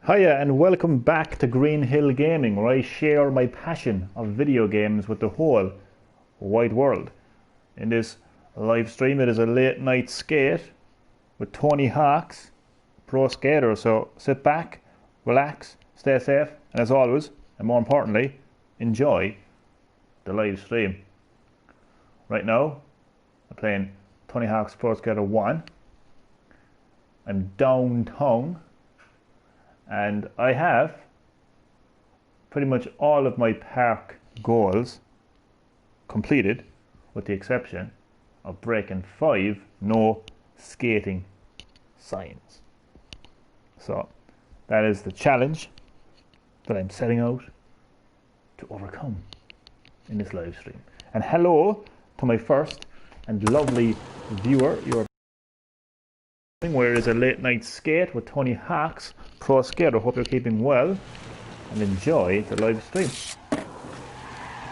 Hiya and welcome back to Green-HillGaming, where I share my passion of video games with the whole wide world. In this live stream, it is a late night skate with Tony Hawk's pro skater. So sit back, relax, stay safe, and as always, and more importantly, enjoy the live stream. Right now, I'm playing Tony Hawk's Pro Skater 1. I'm downtown. And I have pretty much all of my park goals completed, with the exception of breaking 5 no skating signs. So that is the challenge that I'm setting out to overcome in this live stream. And hello to my first and lovely viewer. You're where is a late night skate with Tony Hawk's Pro Skater. Hope you're keeping well and enjoy the live stream.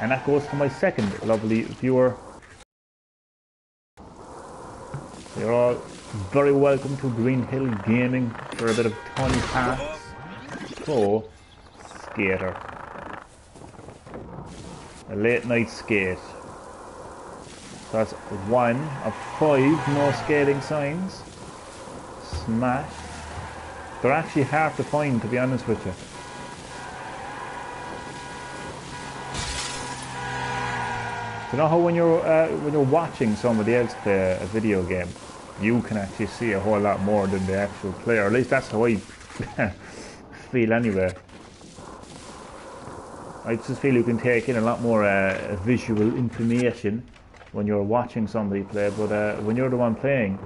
And that goes to my second lovely viewer. You're all very welcome to Green-HillGaming for a bit of Tony Hawk's Pro Skater. A late night skate. So that's 1 of 5 no skating signs. Smash. They're actually hard to find, to be honest with you. You know how when you're watching somebody else play a video game, you can actually see a whole lot more than the actual player. At least that's how I feel anyway. I just feel you can take in a lot more visual information when you're watching somebody play, but when you're the one playing,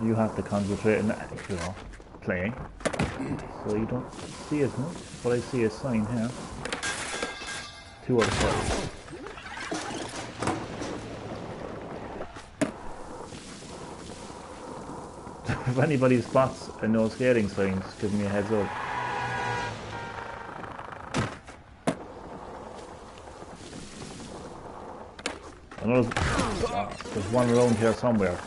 you have to concentrate on, playing, so you don't see as much. But I see a sign here. 2 out of 5. If anybody spots a no skating sign, just give me a heads up. I know there's one around here somewhere.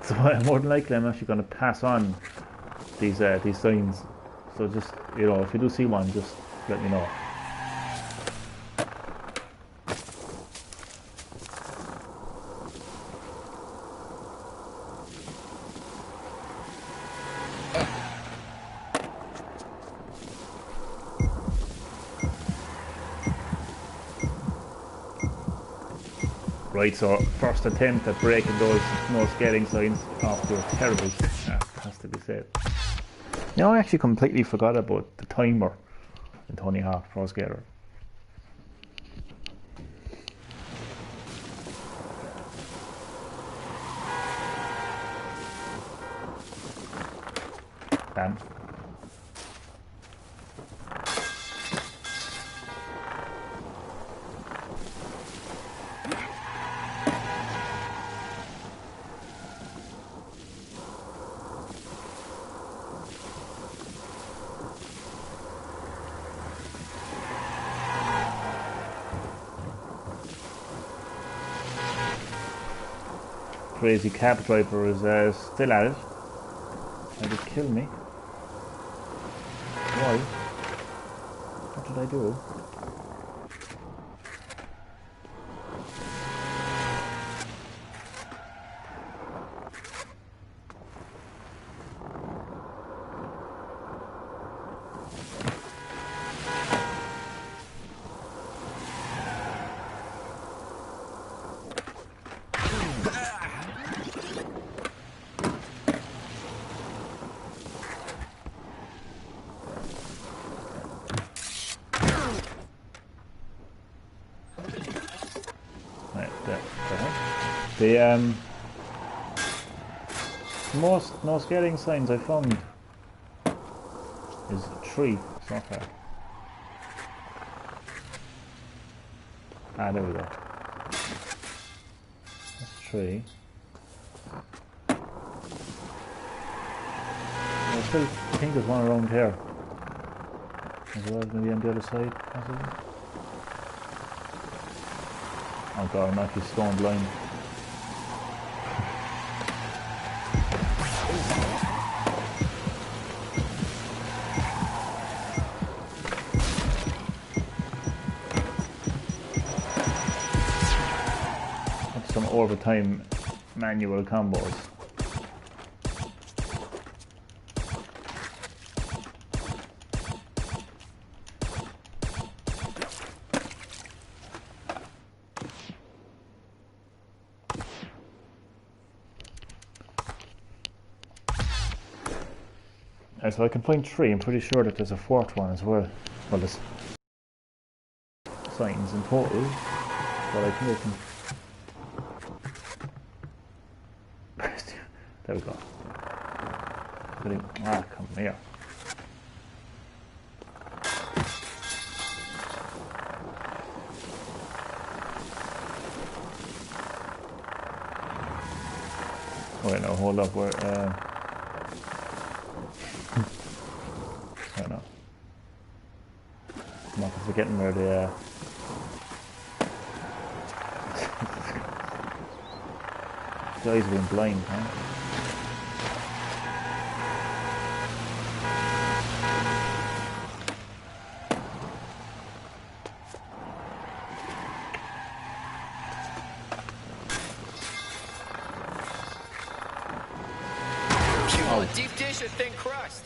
So more than likely I'm actually going to pass on these signs. So just, if you do see one, just let me know. Right, so first attempt at breaking those no skating signs off to a terrible start, has to be said. Now I actually completely forgot about the timer in Tony Hawk Pro Skater. Damn. Crazy cab driver is still at it. Trying to kill me. Why? What did I do? The most no skating signs I found is 3 so far. Ah, there we go. That's 3. I still think there's one around here. As well, maybe on the other side, possibly. Oh god, I'm actually stone blind. overtime manual combos. So I can find 3. I'm pretty sure that there's a 4th one as well. Well, there's signs in total, but I think I can. There we go. Come here. Oh wait, no, hold up. Where? I don't know. I'm not forgetting where the. Guys being blind, huh? Oh, a deep dish or thin crust?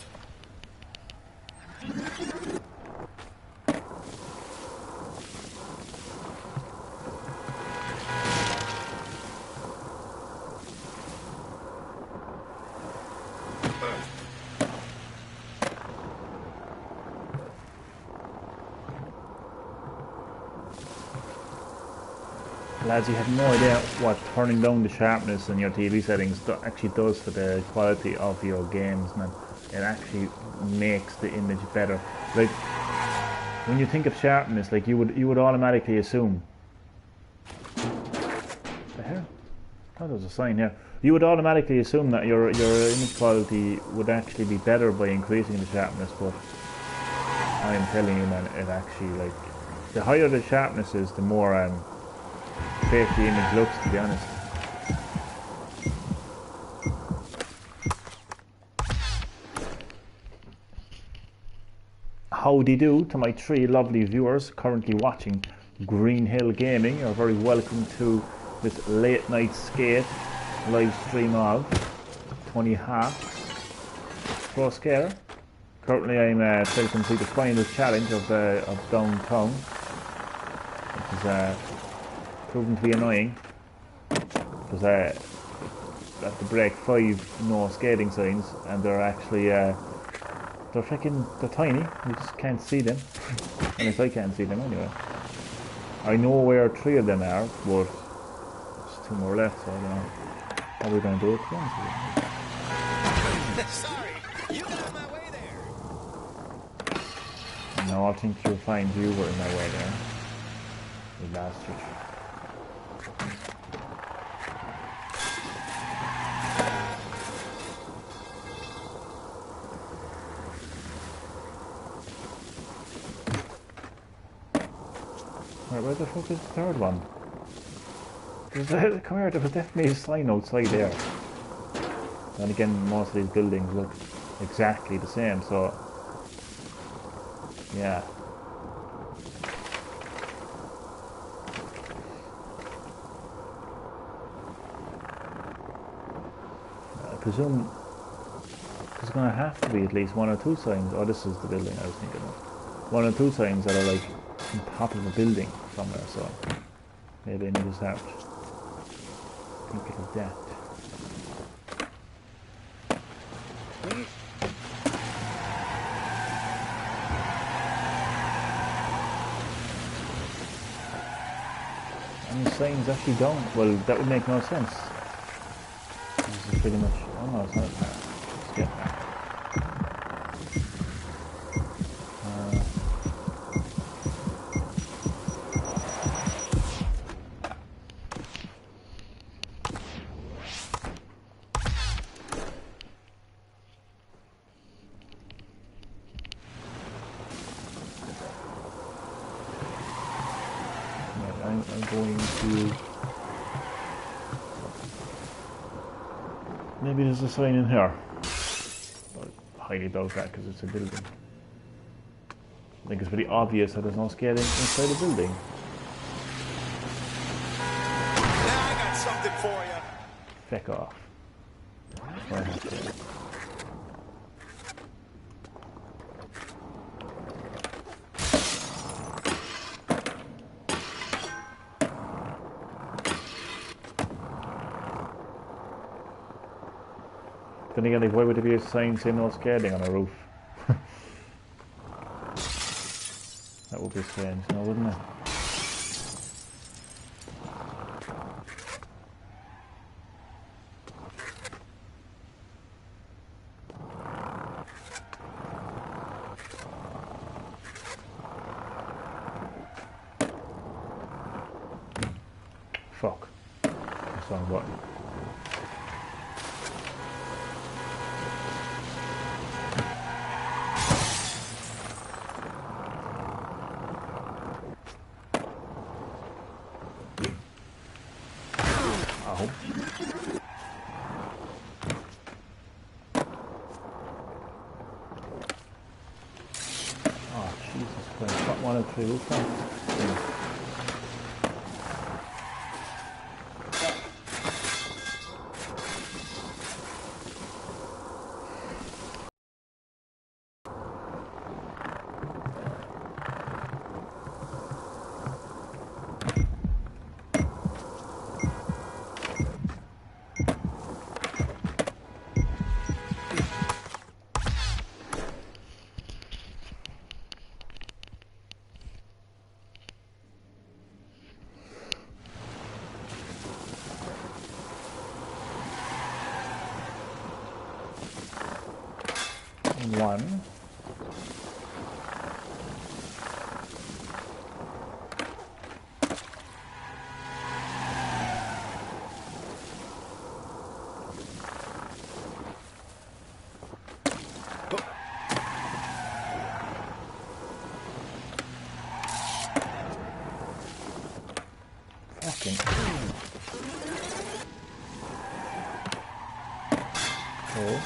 Lads, you have no idea what turning down the sharpness in your TV settings actually does for the quality of your games, man. It actually makes the image better. Like, when you think of sharpness, like you would automatically assume. The hell? Oh, there's a sign here. You would automatically assume that your image quality would actually be better by increasing the sharpness, but I am telling you, man, it actually, like, the higher the sharpness is, the more fake the image looks, to be honest. Howdy do to my 3 lovely viewers currently watching Green-HillGaming. You're very welcome to this late night skate live stream of 20 Hawks Pro Scare. Currently I'm trying to complete the final challenge of downtown, which is proven to be annoying because I have to break 5 no skating signs, and they're actually they're tiny. You just can't see them. At least I can't see them anyway. I know where 3 of them are, but there's 2 more left, so I don't know how we're going to do it. Sorry, you got in my way there. No, I think you'll find you were in my way there. You bastard. Where the fuck is the 3rd one? Come here, there was definitely a sign outside there. And again, most of these buildings look exactly the same, so yeah. I presume there's going to have to be at least 1 or 2 signs. Oh, this is the building I was thinking of. 1 or 2 signs that are like on top of a building somewhere, so maybe I need to start thinking of that. And the signs actually don't. Well, that would make no sense. This is pretty much. Oh no, it's not a path. Let's get back. I'm going to. Maybe there's a sign in here. I highly doubt that because it's a building. I think it's pretty obvious that there's no skating inside a building. Now I got something something for you. Feck off. That's what I have to do. Then again, like, why would there be a sign saying no skating on a roof? That would be strange, no, wouldn't it? Fuck. That's the wrong button. Oh, Jesus Christ. What one of three? Which one? One. Fucking. Oh.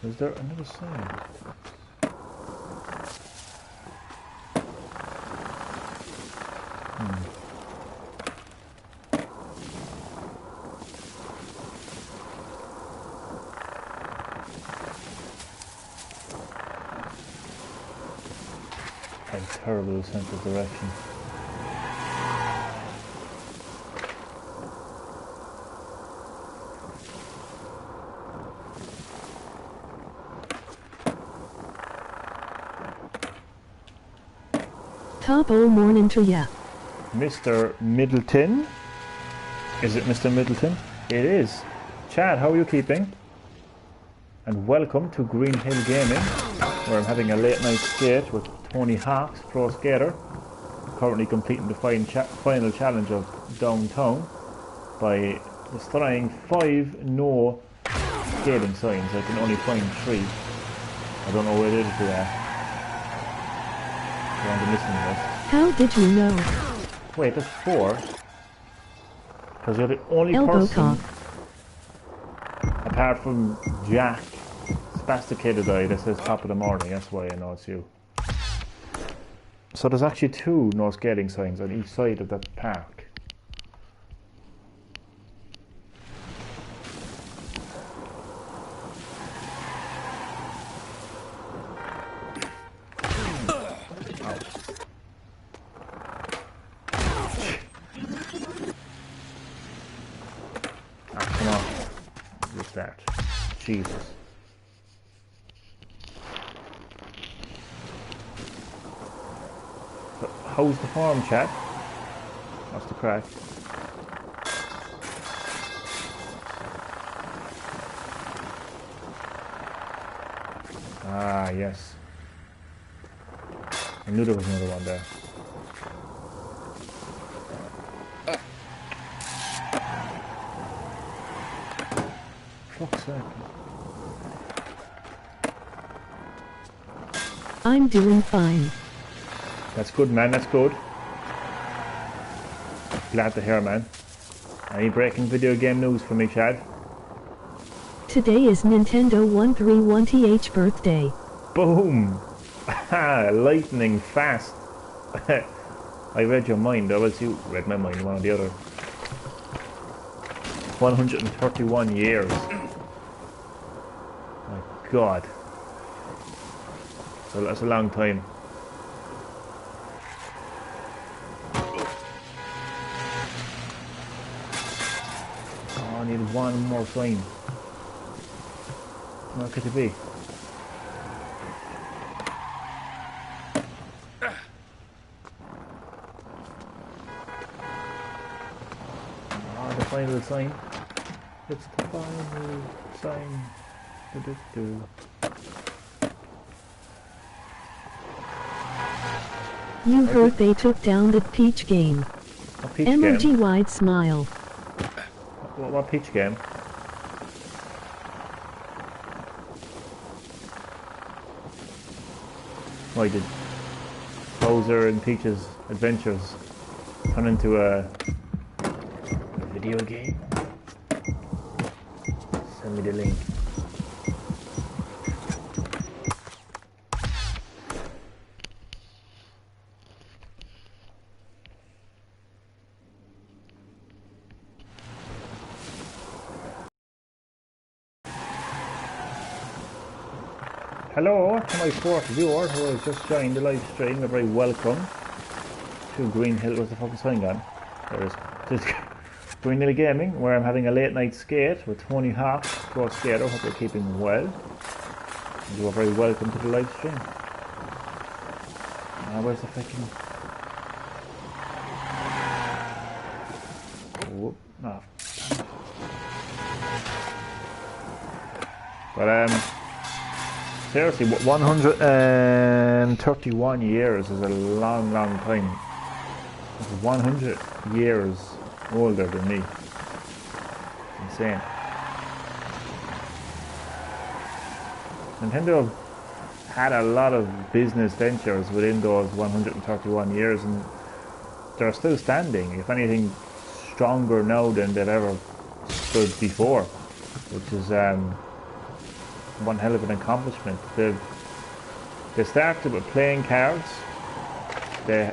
Is there another side? I have terrible sense of direction. Top all morning to ya. Mr. Middleton? Is it Mr. Middleton? It is. Chad, how are you keeping? And welcome to Green-HillGaming, where I'm having a late night skate with Tony Hawks, pro skater, currently completing the final challenge of downtown by destroying 5 no skating signs. I can only find 3. I don't know where it is they are. How did you know? Wait, there's 4. Because you're the only Elbow person, cough. apart from Jack, Spasticated Eye, that says top of the morning. That's why I know it's you. So there's actually 2 no skating signs on each side of that park. Come on. What's that? Jesus. So, how's the farm, chat? What's the crack? Ah, yes. I knew there was another one there. Fuck's sake. I'm doing fine. That's good, man. That's good. Glad to hear, man. Any breaking video game news for me, Chad? Today is Nintendo 131th birthday. Boom! Lightning fast. I read your mind, or else you read my mind, one or the other. 131 years. My God. So that's a long time. Oh, I need one more sign. Where could it be? Ah, the final sign. It's the final sign. Do-do-do. You heard they took down the Peach game. A Peach Emoji game? wide smile. What Peach game? Why did Bowser and Peach's adventures turn into a video game? Send me the link. Hello to my fourth viewer who has just joined the live stream. A very welcome to Green-Hill. Where's the fucking sign gone? There's Green-HillGaming, where I'm having a late night skate with Tony Hawk, pro skater. Hope you're keeping well. And you are very welcome to the live stream. Where's the fucking... Oh, no. But seriously, 131 years is a long, long time. It's 100 years older than me. Insane. Nintendo had a lot of business ventures within those 131 years, and they're still standing. If anything, stronger now than they've ever stood before, which is one hell of an accomplishment. They started with playing cards. They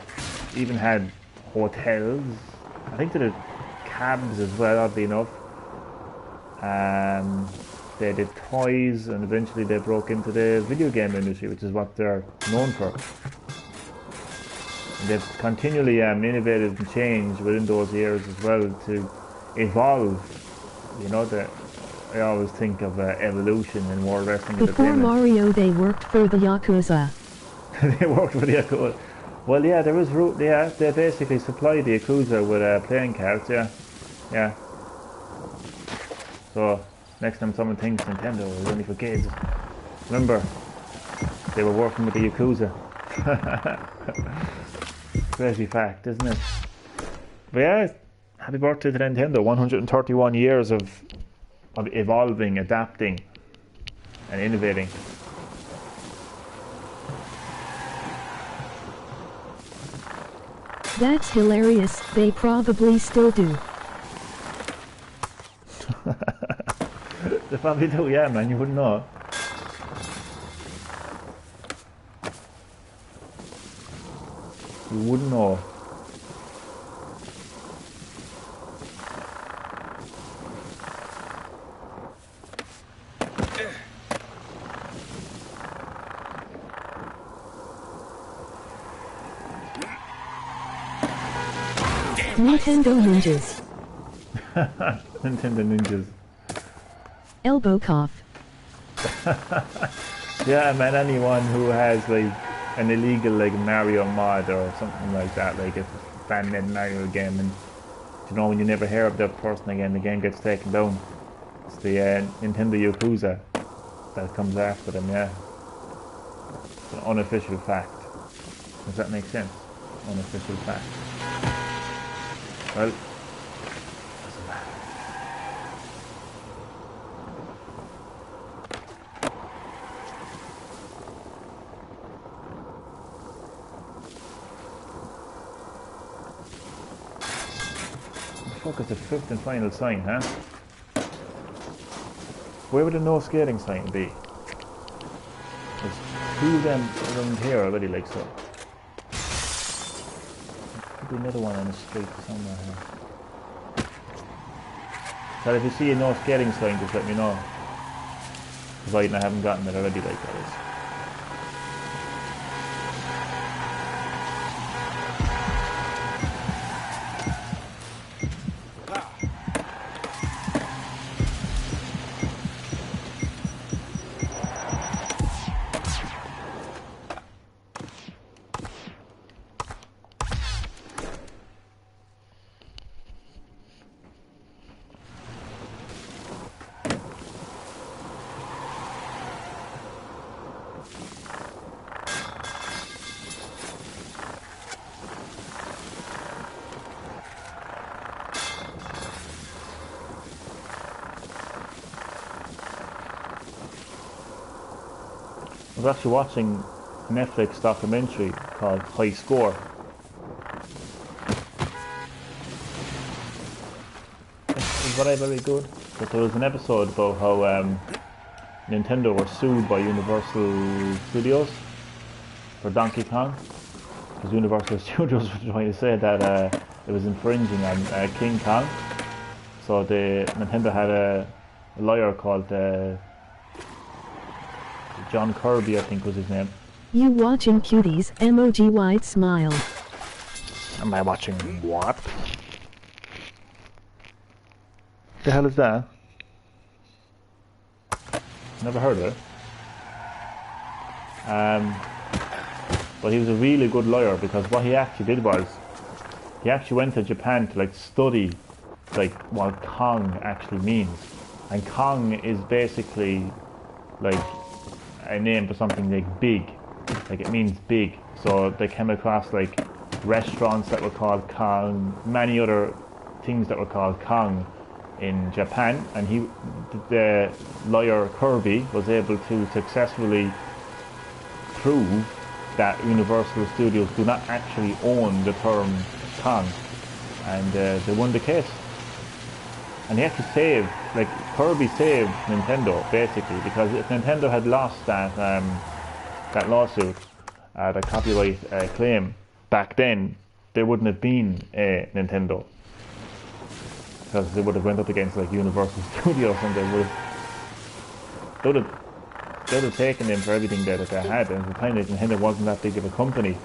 even had hotels. I think they did cabs as well, oddly enough. They did toys, and eventually they broke into the video game industry, which is what they're known for. And they've continually innovated and changed within those years as well to evolve. You know, I always think of evolution in World Wrestling Before Entertainment. Mario, they worked for the Yakuza. They worked for the Yakuza. Well, yeah, there was they basically supplied the Yakuza with playing cards. Yeah. So next time someone thinks Nintendo is only for kids, remember they were working with the Yakuza. Crazy fact, isn't it? But yeah, happy birthday to Nintendo! 131 years of evolving, adapting, and innovating. That's hilarious, they probably still do. They probably do, yeah, man, you wouldn't know. You wouldn't know. Nintendo Ninjas. Nintendo Ninjas. Elbow cough. Yeah, man, anyone who has like an illegal like Mario mod or something like that, like a fan-made Mario game, and you know, when you never hear of that person again, the game gets taken down. It's the Nintendo Yakuza that comes after them, yeah. It's an unofficial fact. Does that make sense? Unofficial fact. Well, doesn't matter. What the fuck is the fifth and final sign, huh? Where would the no skating sign be? There's two of them around here already, like so. Could be another one on the street somewhere here. So if you see a no skating sign, just let me know. Providing I haven't gotten it already, like that is. I was actually watching a Netflix documentary called High Score. It's very, very good. But there was an episode about how Nintendo were sued by Universal Studios for Donkey Kong. Because Universal Studios were trying to say that it was infringing on King Kong. So Nintendo had a lawyer called John Kirby, I think was his name. You watching cuties, emoji wide smile. Am I watching what? The hell is that? Never heard of it. But he was a really good lawyer, because what he actually did was he actually went to Japan to like study like what Kong actually means. And Kong is basically like a name for something like big, like it means big. So they came across like restaurants that were called Kong, many other things that were called Kong in Japan, and the lawyer Kirby was able to successfully prove that Universal Studios do not actually own the term Kong, and they won the case. And he actually saved, like Kirby saved Nintendo basically, because if Nintendo had lost that lawsuit, the copyright claim back then, there wouldn't have been a Nintendo, because they would have went up against like Universal Studios, and they would have taken them for everything that they had. And at the time, Nintendo wasn't that big of a company.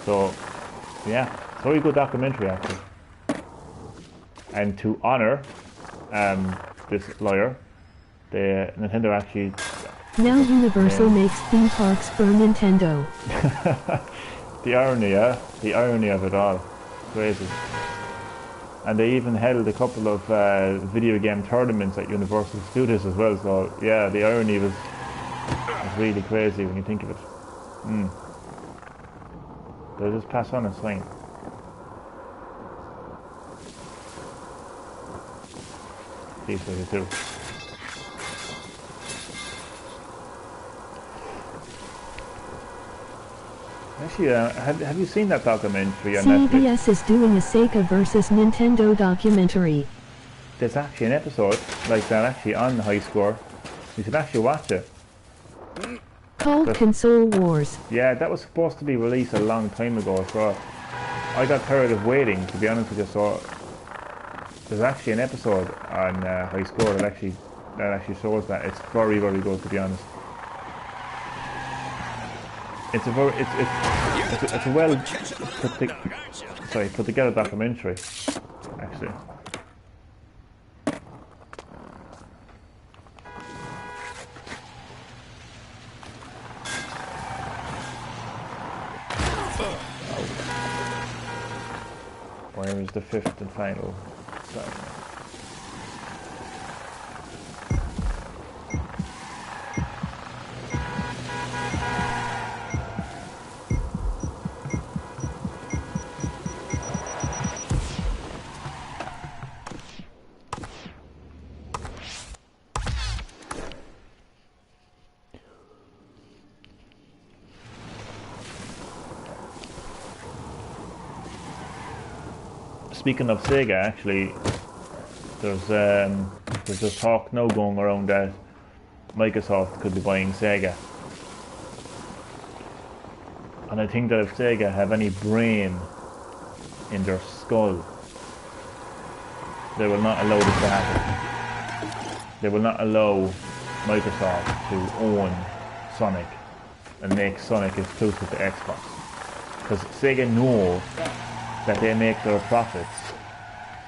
So yeah, it's a very good documentary actually. And to honour this lawyer, Nintendo actually... Now Universal makes theme parks for Nintendo. The irony, the irony of it all. Crazy. And they even held a couple of video game tournaments at Universal Studios as well. So yeah, the irony was really crazy when you think of it. They'll just pass on a sign. These are too. Actually, have you seen that documentary on Netflix? CBS is doing a Sega versus Nintendo documentary. There's actually an episode like that actually on High Score. You should actually watch it. Called Console Wars. Yeah, that was supposed to be released a long time ago, so I got tired of waiting, to be honest with you. So there's actually an episode on High Score that actually shows that. It's very, very good, to be honest. It's a well put together documentary, actually. Where is the fifth and final start? Speaking of Sega, actually, there's a talk now going around that Microsoft could be buying Sega, and I think that if Sega have any brain in their skull, They will not allow this to happen. They will not allow Microsoft to own Sonic and make Sonic exclusive to Xbox. Because Sega know that they make their profits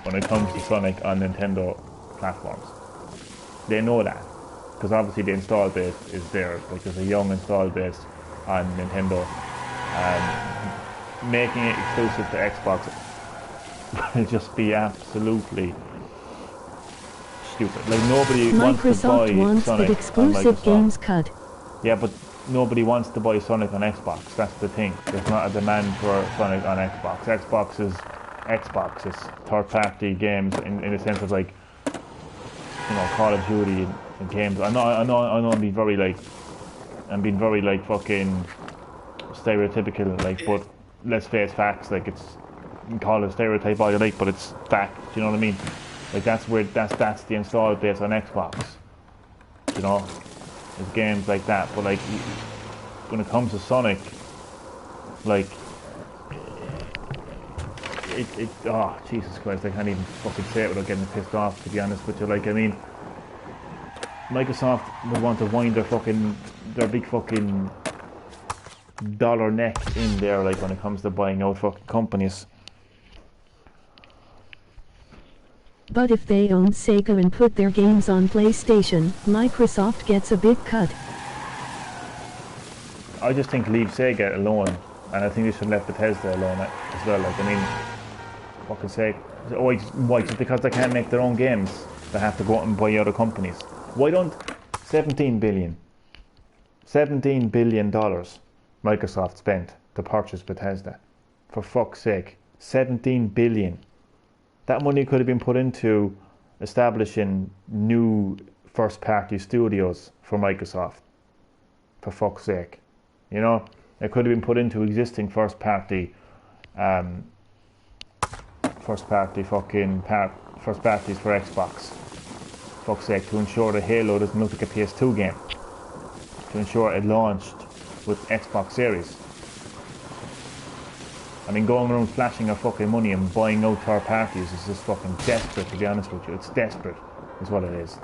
when it comes to Sonic on Nintendo platforms. They know that. Because obviously the install base is there. Like there's a young install base on Nintendo. Making it exclusive to Xbox will just be absolutely stupid. Like nobody Microsoft wants to buy Sonic that exclusive on Microsoft. games cut. Yeah, but nobody wants to buy Sonic on Xbox. That's the thing. There's not a demand for Sonic on Xbox. Xbox is third-party games in the sense of like, you know, Call of Duty and games. I know. I'm being very like fucking stereotypical. Like, but let's face facts. Like it's, you can call it stereotype all you like, but it's fact. Do you know what I mean? Like that's the install base on Xbox. You know, there's games like that. But like when it comes to Sonic, like oh Jesus Christ, I can't even fucking say it without getting pissed off, to be honest with you. Like I mean, Microsoft would want to wind their big fucking dollar neck in there, like when it comes to buying out fucking companies. But if they own Sega and put their games on PlayStation, Microsoft gets a big cut. I just think leave Sega alone, and I think they should let Bethesda alone as well. Like I mean, fucking sake, why? Just because they can't make their own games, they have to go out and buy other companies. Why don't $17 billion Microsoft spent to purchase Bethesda? For fuck's sake, 17 billion. That money could have been put into establishing new first-party studios for Microsoft. For fuck's sake, you know, it could have been put into existing first-parties for Xbox. Fuck's sake, to ensure that Halo doesn't look like a PS2 game. To ensure it launched with Xbox Series. I mean, going around flashing our fucking money and buying out third parties is just fucking desperate, to be honest with you. It's desperate, is what it is.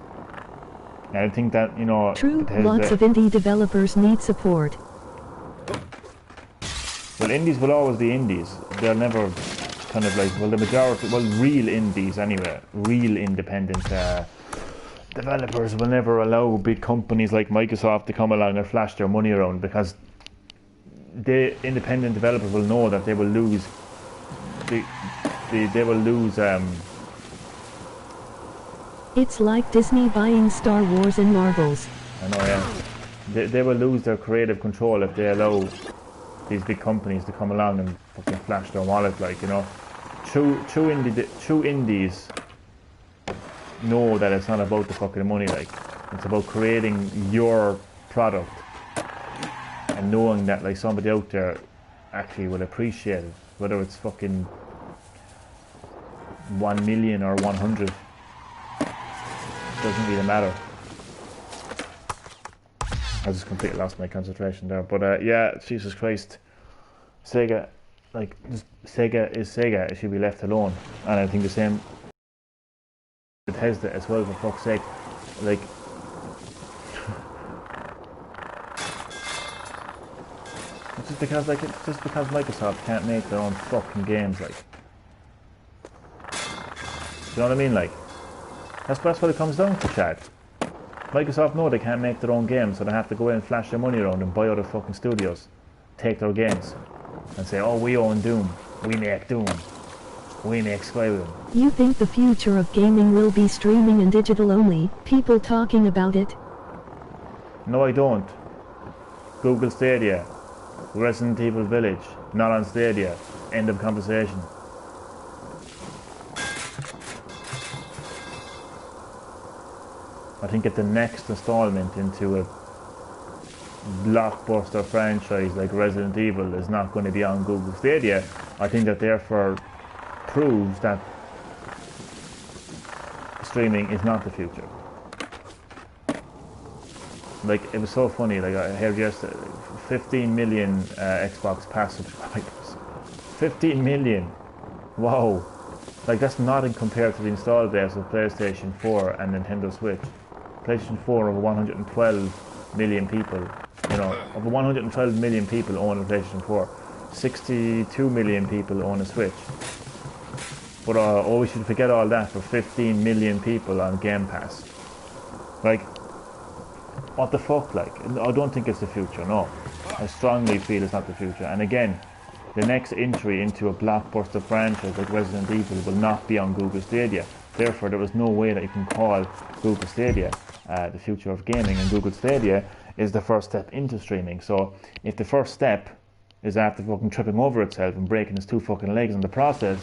And I think that, you know... True, lots of indie developers need support. Well, indies will always be indies. They'll never kind of like... Well, the majority... Well, real indies, anyway. Real independent developers will never allow big companies like Microsoft to come along and flash their money around, because the independent developers will know that they will lose It's like Disney buying Star Wars and Marvels. I know, yeah. They will lose their creative control if they allow these big companies to come along and fucking flash their wallet, like, you know. True indies know that it's not about the fucking money, like. It's about creating your product and knowing that like somebody out there actually will appreciate it, whether it's fucking 1 million or 100. Doesn't really matter. I just completely lost my concentration there, but yeah, Jesus Christ, Sega, like, Sega is Sega. It should be left alone, and I think the same Bethesda as well, for fuck's sake. Like, just because Microsoft can't make their own fucking games, like, you know what I mean? Like, that's what it comes down to, Chad. Microsoft know they can't make their own games, so they have to go in and flash their money around and buy other fucking studios, take their games, and say, oh, we own Doom, we make Doom, we make Skyrim. You think the future of gaming will be streaming and digital only, people talking about it? No, I don't. Google Stadia, Resident Evil Village, not on Stadia, end of conversation. I think at the next installment into a blockbuster franchise like Resident Evil is not going to be on Google Stadia. I think that therefore proves that streaming is not the future. Like, it was so funny, like I heard yesterday, 15 million Xbox Pass subscribers. 15 million! Wow! Like, that's nothing compared to the install base of PlayStation 4 and Nintendo Switch. PlayStation 4, over 112 million people, you know, over 112 million people own a PlayStation 4. 62 million people own a Switch. But we should forget all that for 15 million people on Game Pass. Like, what the fuck, like? I don't think it's the future, no. I strongly feel it's not the future. And again, the next entry into a blockbuster franchise like Resident Evil will not be on Google Stadia. Therefore, there is no way that you can call Google Stadia the future of gaming, and Google Stadia is the first step into streaming. So if the first step is after fucking tripping over itself and breaking its 2 fucking legs in the process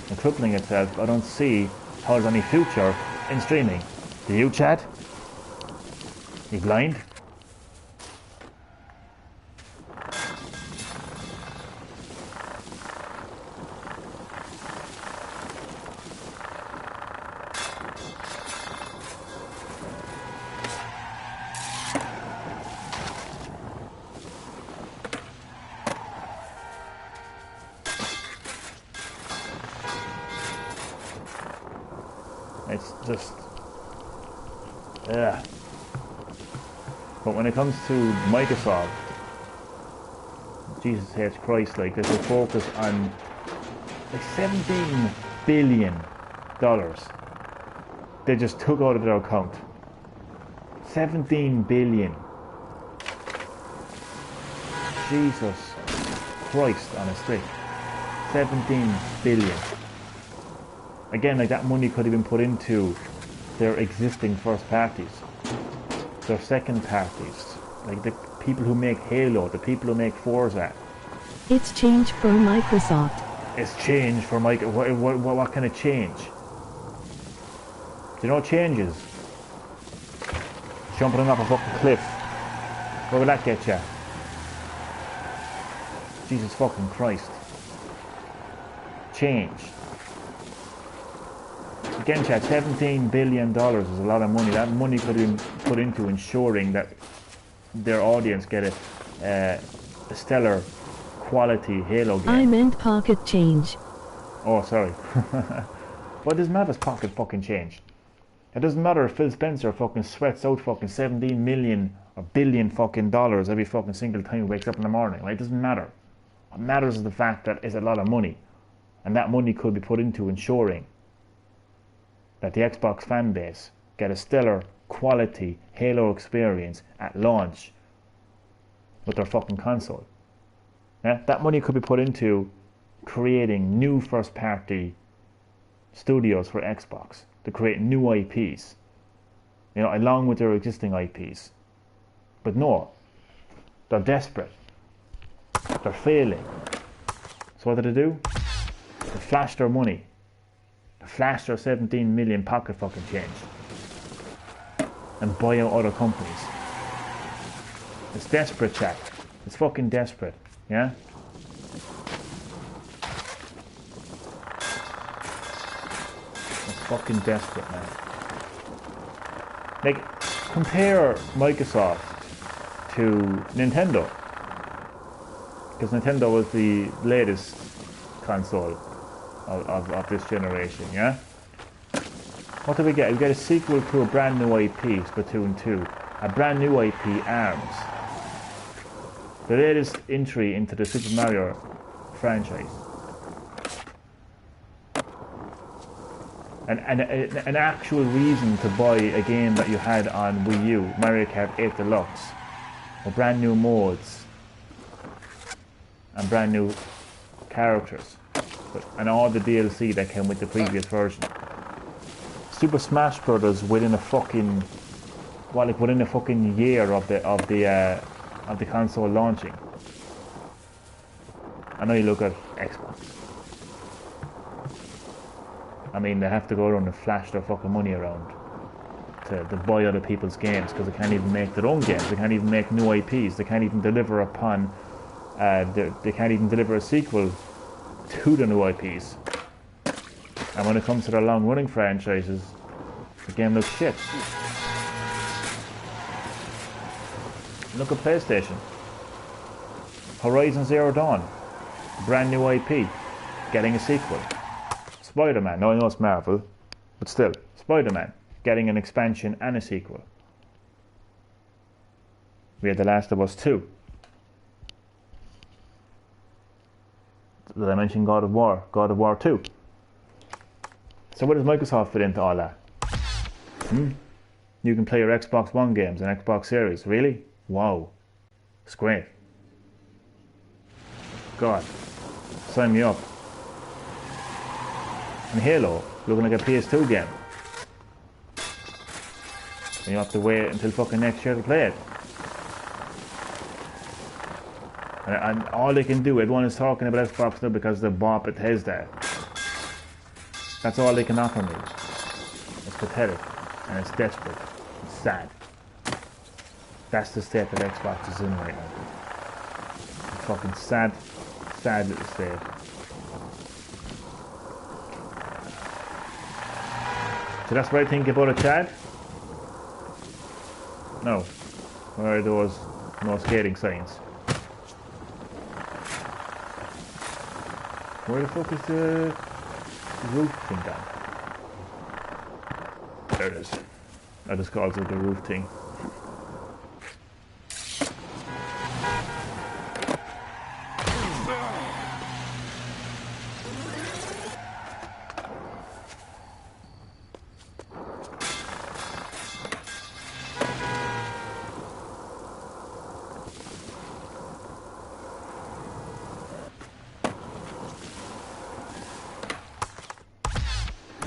and crippling itself, I don't see how there's any future in streaming. Do you, Chad? You blind? It's just, yeah. But when it comes to Microsoft, Jesus H. Christ, like, there's a focus on like $17 billion they just took out of their account. 17 billion. Jesus Christ on a stick. 17 billion. Again, like, that money could have been put into their existing first parties, their second parties, like the people who make Halo, the people who make Forza. It's change for Microsoft. It's change for Microsoft. What kind of change? Do you know what change is? Jumping off a fucking cliff. Where will that get you? Jesus fucking Christ. Change. Again, Chad, $17 billion is a lot of money. That money could have been put into ensuring that their audience get a stellar quality Halo game. I meant pocket change. Oh, sorry. What does matter is pocket fucking change. It doesn't matter if Phil Spencer fucking sweats out fucking 17 million or billion fucking dollars every fucking single time he wakes up in the morning. Like, it doesn't matter. What matters is the fact that it's a lot of money. And that money could be put into ensuring that the Xbox fan base get a stellar quality Halo experience at launch with their fucking console. Yeah? That money could be put into creating new first party studios for Xbox to create new IPs, you know, along with their existing IPs. But no, they're desperate. They're failing. So what do? They flash their money. They flash their 17 million pocket fucking change and buy out other companies. It's desperate, chat. It's fucking desperate, yeah? It's fucking desperate, man. Like, compare Microsoft to Nintendo. Because Nintendo was the latest console of this generation, yeah? What did we get? We get a sequel to a brand new IP, Splatoon 2. A brand new IP, ARMS. The latest entry into the Super Mario franchise. An actual reason to buy a game that you had on Wii U, Mario Kart 8 Deluxe. Or brand new modes. And brand new characters. And all the DLC that came with the previous version. Super Smash Brothers within a fucking, well, like within a fucking year of the console launching. I know you look at Xbox. I mean, they have to go around and flash their fucking money around to buy other people's games because they can't even make their own games. They can't even make new IPs. They can't even deliver upon. They can't even deliver a sequel to the new IPs. And when it comes to their long-running franchises, the game looks shit. Look at PlayStation. Horizon Zero Dawn, brand new IP, getting a sequel. Spider-Man. No, I know it's Marvel, but still, Spider-Man getting an expansion and a sequel. We had The Last of Us 2. Did I mention God of War? God of War 2. So where does Microsoft fit into all that? You can play your Xbox One games and Xbox Series. Really? Wow. It's great. God. Sign me up. And Halo, looking like a PS2 game. And you have to wait until fucking next year to play it. And all they can do, everyone is talking about Xbox now because they bought Bethesda. That's all they can offer me. It's pathetic. And it's desperate. It's sad. That's the state that Xbox is in right now. It's fucking sad, sad little state. So that's what I think about it, Chad? No. Where are those no skating signs? Where the fuck is the roof thing gone? There it is. I just called it the roof thing.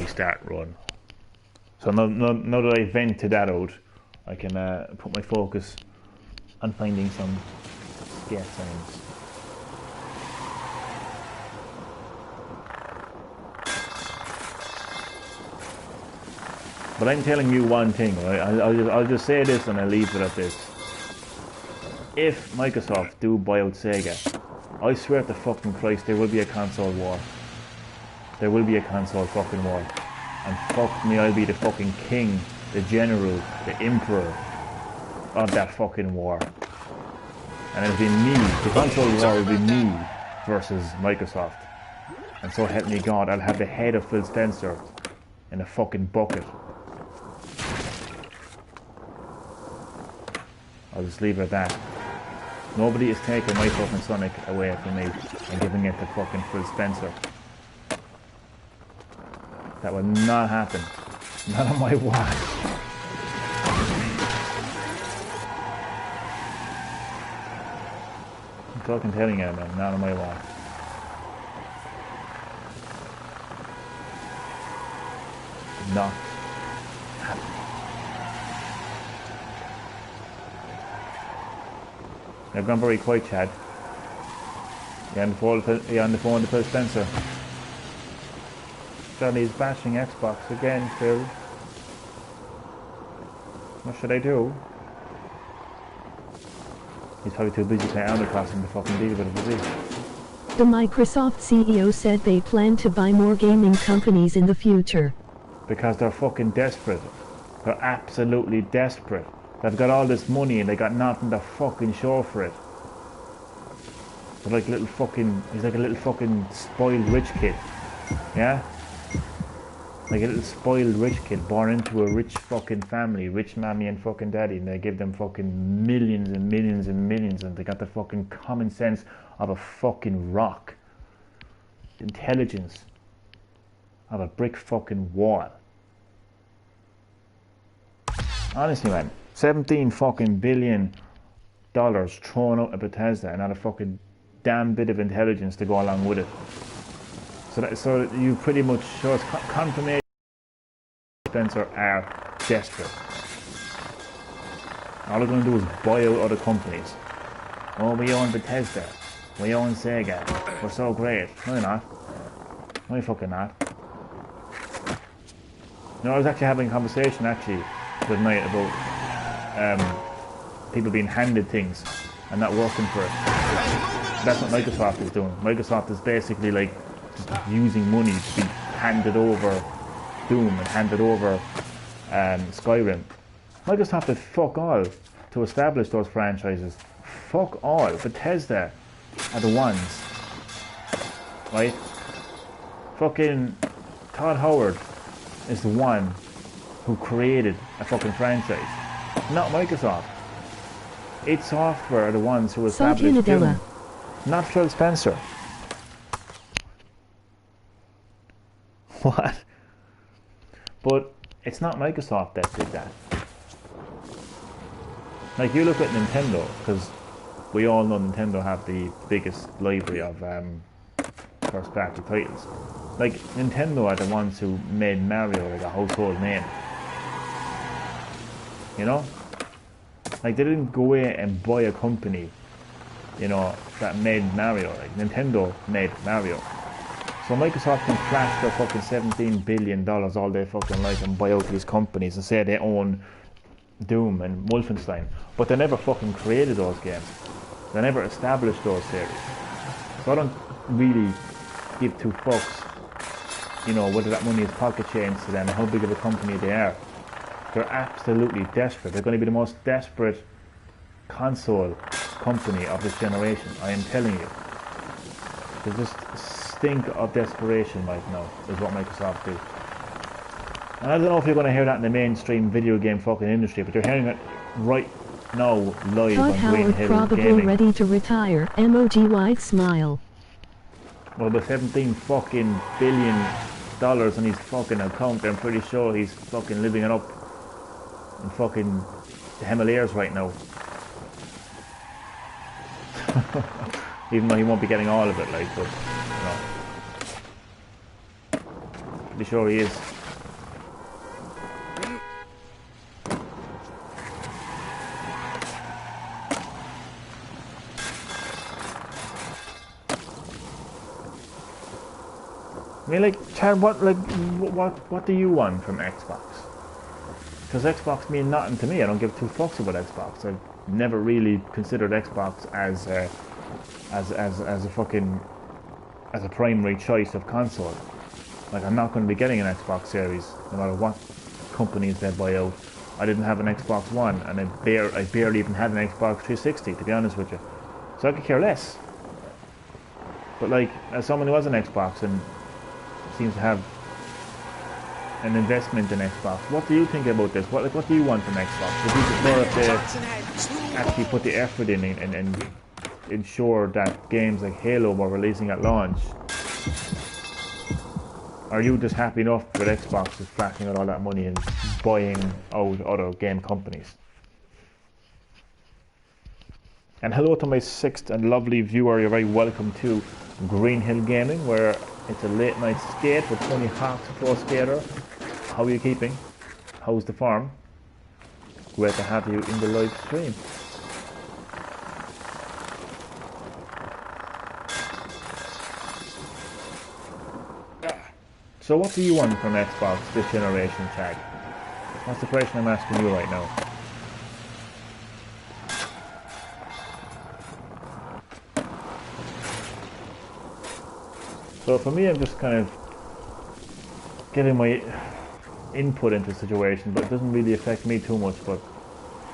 Start run. So now that I vented that out, I can put my focus on finding some skate signs. But I'm telling you one thing, right? I'll just say this and I'll leave it at this. If Microsoft do buy out Sega, I swear to fucking Christ, there will be a console war. There will be a console fucking war. And fuck me, I'll be the fucking king, the general, the emperor of that fucking war. And it'll be me, the console war will be me versus Microsoft. And so help me God, I'll have the head of Phil Spencer in a fucking bucket. I'll just leave it at that. Nobody is taking my fucking Sonic away from me and giving it to fucking Phil Spencer. That would not happen. Not on my watch. I'm fucking telling you, man. Not on my watch. Not happening. I've gone very quiet, Chad. You're on the phone to Phil Spencer. Johnny's bashing Xbox again, Phil. What should I do? He's probably too busy playing Animal Crossing to fucking deal with it, is he? The Microsoft CEO said they plan to buy more gaming companies in the future. Because they're fucking desperate. They're absolutely desperate. They've got all this money and they got nothing to fucking show for it. They're like little fucking, he's like a little fucking spoiled rich kid. Yeah? Like a little spoiled rich kid born into a rich fucking family, rich mommy and fucking daddy, and they give them fucking millions and millions and millions, and they got the fucking common sense of a fucking rock. Intelligence of a brick fucking wall. Honestly, man, $17 fucking billion thrown out at Bethesda and not a fucking damn bit of intelligence to go along with it. So you pretty much show us confirmation Spencer are desperate. All they're going to do is buy out other companies. Oh, we own Bethesda. We own Sega. We're so great. No, you're not. No, you're fucking not. You know, I was actually having a conversation the night about people being handed things and not working for it. That's what Microsoft is doing. Microsoft is basically like just using money to be handed over Doom and handed over Skyrim. Microsoft did fuck all to establish those franchises. Fuck all. Bethesda are the ones, right? Fucking Todd Howard is the one who created a fucking franchise, not Microsoft. id Software are the ones who established Doom, not Phil Spencer. What? But it's not Microsoft that did that. Like, you look at Nintendo, because we all know Nintendo have the biggest library of first party titles. Like, Nintendo are the ones who made Mario like a household name. You know? Like, they didn't go away and buy a company, you know, that made Mario. Like, Nintendo made Mario. So Microsoft can flash their fucking $17 billion all they fucking like and buy out these companies and say they own Doom and Wolfenstein. But they never fucking created those games. They never established those series. So I don't really give two fucks, you know, whether that money is pocket change to them and how big of a company they are. They're absolutely desperate. They're going to be the most desperate console company of this generation. I am telling you. They just stink of desperation right now, is what Microsoft do. And I don't know if you're going to hear that in the mainstream video game fucking industry, but you're hearing it right now live Todd on Howard Green-Hill probably Gaming. ready to retire. Emoji wide smile. Well, with 17 fucking billion dollars on his fucking account, I'm pretty sure he's fucking living it up in fucking the Himalayas right now. Even though he won't be getting all of it, like, but you know, pretty sure he is. I mean, like, Chad, what do you want from Xbox? Because Xbox mean nothing to me. I don't give two fucks about Xbox. I've never really considered Xbox as a primary choice of console. Like, I'm not going to be getting an Xbox Series no matter what companies they buy out. I didn't have an Xbox One, and I barely even had an Xbox 360, to be honest with you. So I could care less. But like, as someone who has an Xbox and seems to have an investment in Xbox, what do you think about this? What do you want from Xbox? Would you prefer if they actually put the effort in and ensure that games like Halo were releasing at launch? Are you just happy enough with Xbox just flashing out all that money and buying out other game companies? And hello to my sixth and lovely viewer. You're very welcome to Green-Hill Gaming, where it's a late night skate with Tony Hawk's pro skater. How are you keeping? How's the farm? Great to have you in the live stream. So what do you want from Xbox this generation, Chad? That's the question I'm asking you right now. So for me, I'm just kind of giving my input into the situation, but it doesn't really affect me too much. But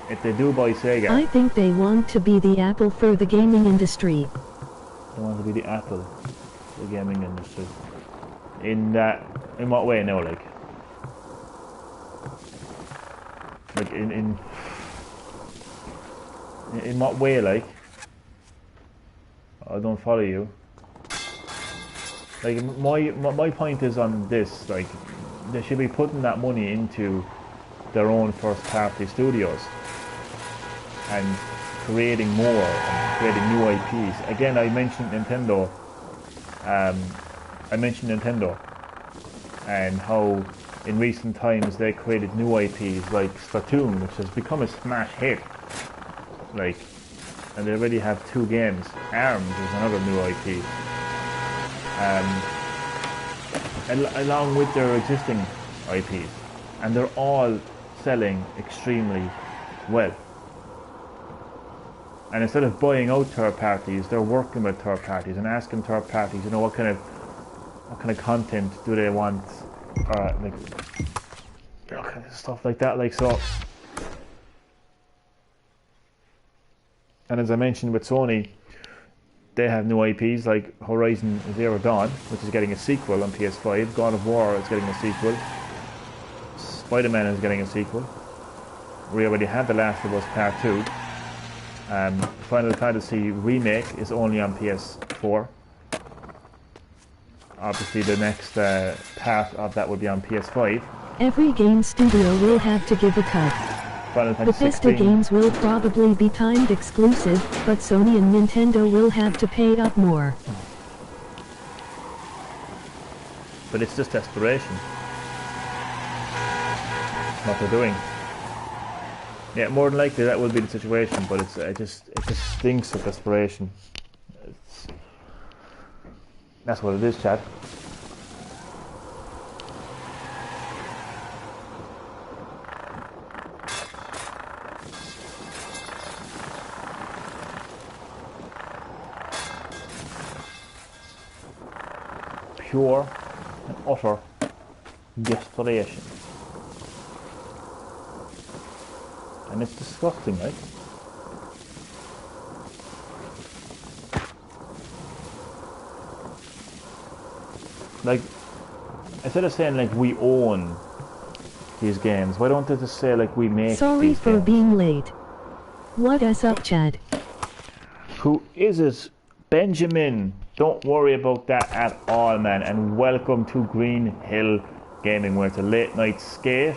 if they do buy Sega, I think they want to be the Apple for the gaming industry. they want to be the Apple for the gaming industry. In what way now? Like in what way? Like, I don't follow you. Like, my point is on this, like, they should be putting that money into their own first party studios and creating more and creating new IPs. Again, I mentioned Nintendo and how in recent times they created new IPs like Splatoon, which has become a smash hit. Like, and they already have 2 games. ARMS is another new IP. Along with their existing IPs, and they're all selling extremely well. And instead of buying out third parties, they're working with third parties and asking third parties, you know, what kind of content do they want, like, you know, kind of stuff like that. Like, so. And as I mentioned with Sony, they have new IPs like Horizon Zero Dawn, which is getting a sequel on PS5. God of War is getting a sequel. Spider-Man is getting a sequel. We already had The Last of Us Part 2. Final Fantasy Remake is only on PS4. Obviously the next part of that would be on PS5. Every game studio will have to give a cut. Final Fantasy Bethesda 16. games will probably be timed exclusive, but Sony and Nintendo will have to pay up more. But it's just desperation. What they're doing. Yeah, more than likely that will be the situation, but it just stinks of desperation. That's what it is, Chad. Pure and utter desperation. And it's disgusting, right? Like, instead of saying like we own these games, why don't they just say like we make Sorry these for games? being late. What is up, Chad? Who is it? Benjamin. Don't worry about that at all, man. And welcome to Green-HillGaming, where it's a late night skate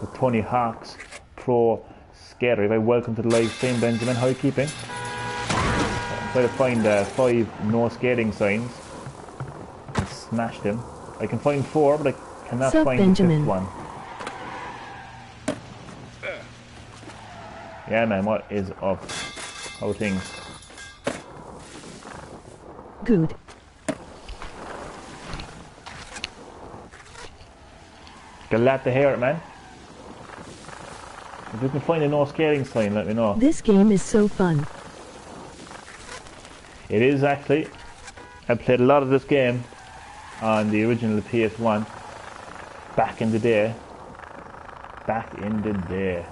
with Tony Hawk's Pro Skater. Very welcome to the live stream, Benjamin. How are you keeping? I'm trying to find 5 no skating signs and smash them. I can find 4, but I cannot Sup, find Benjamin? the 5th one. Yeah, man. What is up? How are things? Good. Glad to hear it, man. If you can find a no skating sign, let me know. This game is so fun. It is actually. I played a lot of this game on the original PS1 back in the day. Back in the day.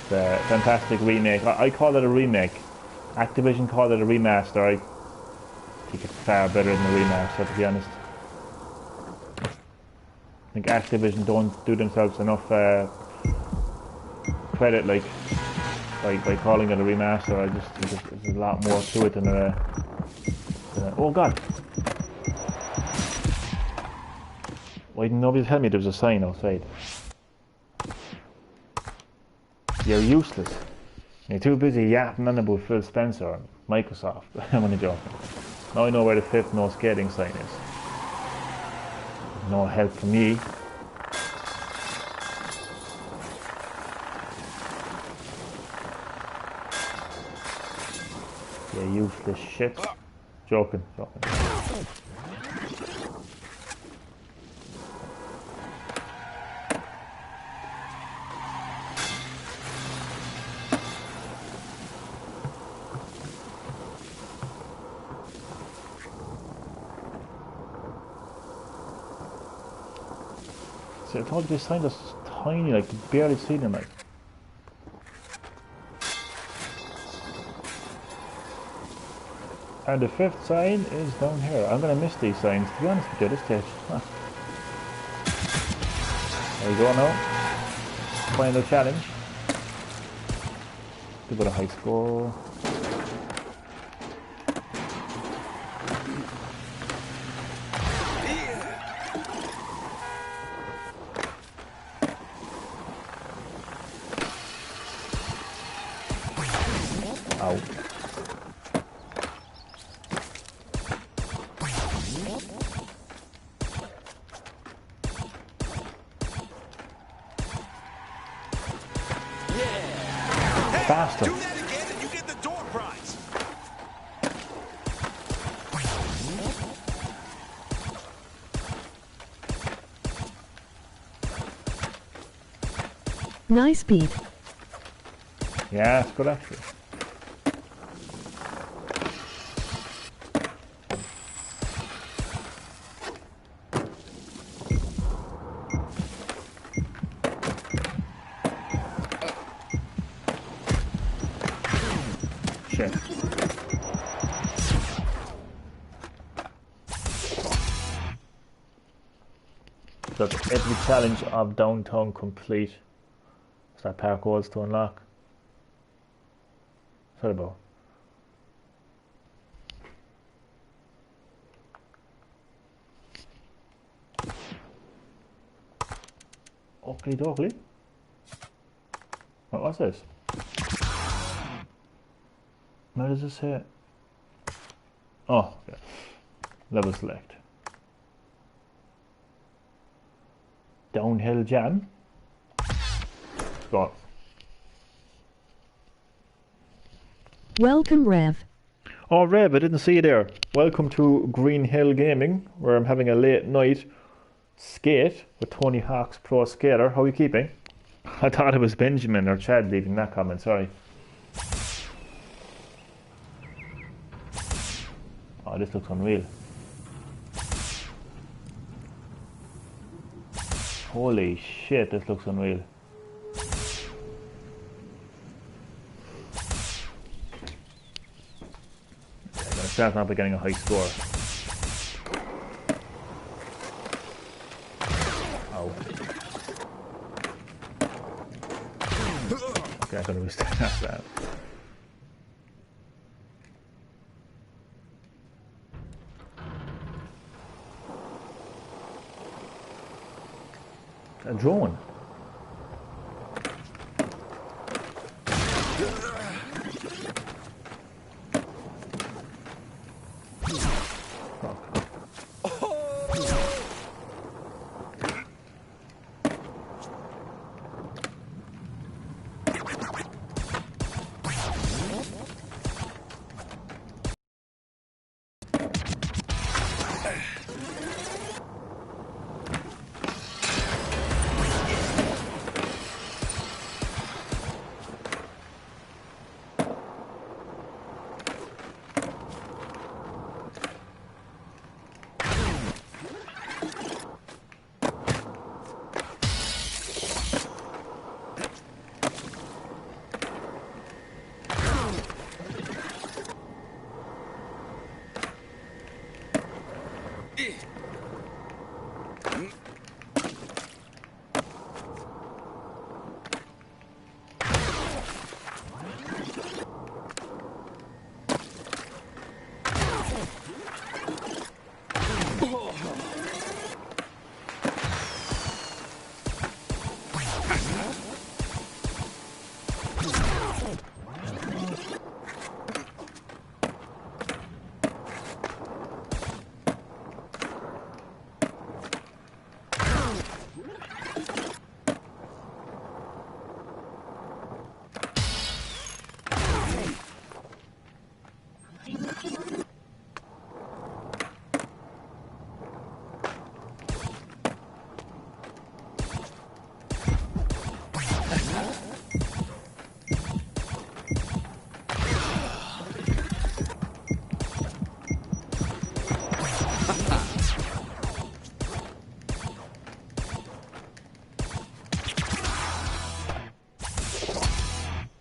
It's a fantastic remake. I call it a remake. Activision called it a remaster. I think it's far better than a remaster, to be honest. I think Activision don't do themselves enough credit, like by calling it a remaster. I just think there's a lot more to it than oh God! Why didn't nobody tell me there was a sign outside? You're useless. You're too busy yapping on about Phil Spencer and Microsoft. I'm only joking. Now I know where the 5th no skating sign is. No help from me. You useless shit. Joking. So I told you this sign is tiny, like you barely see them, like. And the 5th sign is down here. I'm gonna miss these signs, to be honest with you, this stage. Huh. There we go now. Final challenge. A bit of high score. Ow. Faster. Do that again and you get the door prize. Nice beat. Yeah, it's good actually. shit. Look, every challenge of downtown complete. What's that parkours to unlock? What's that about? Oakley dokley. What's this? Where does this say? Oh, okay. Level select. Downhill jam. Go on. Welcome, Rev. Oh, Rev, I didn't see you there. Welcome to Green-HillGaming, where I'm having a late night skate with Tony Hawk's Pro Skater. How are you keeping? I thought it was Benjamin or Chad leaving that comment, sorry. Oh, this looks unreal. Holy shit, this looks unreal. I'm going to start now by getting a high score. Ow. Okay, I'm going to restart that. A drone.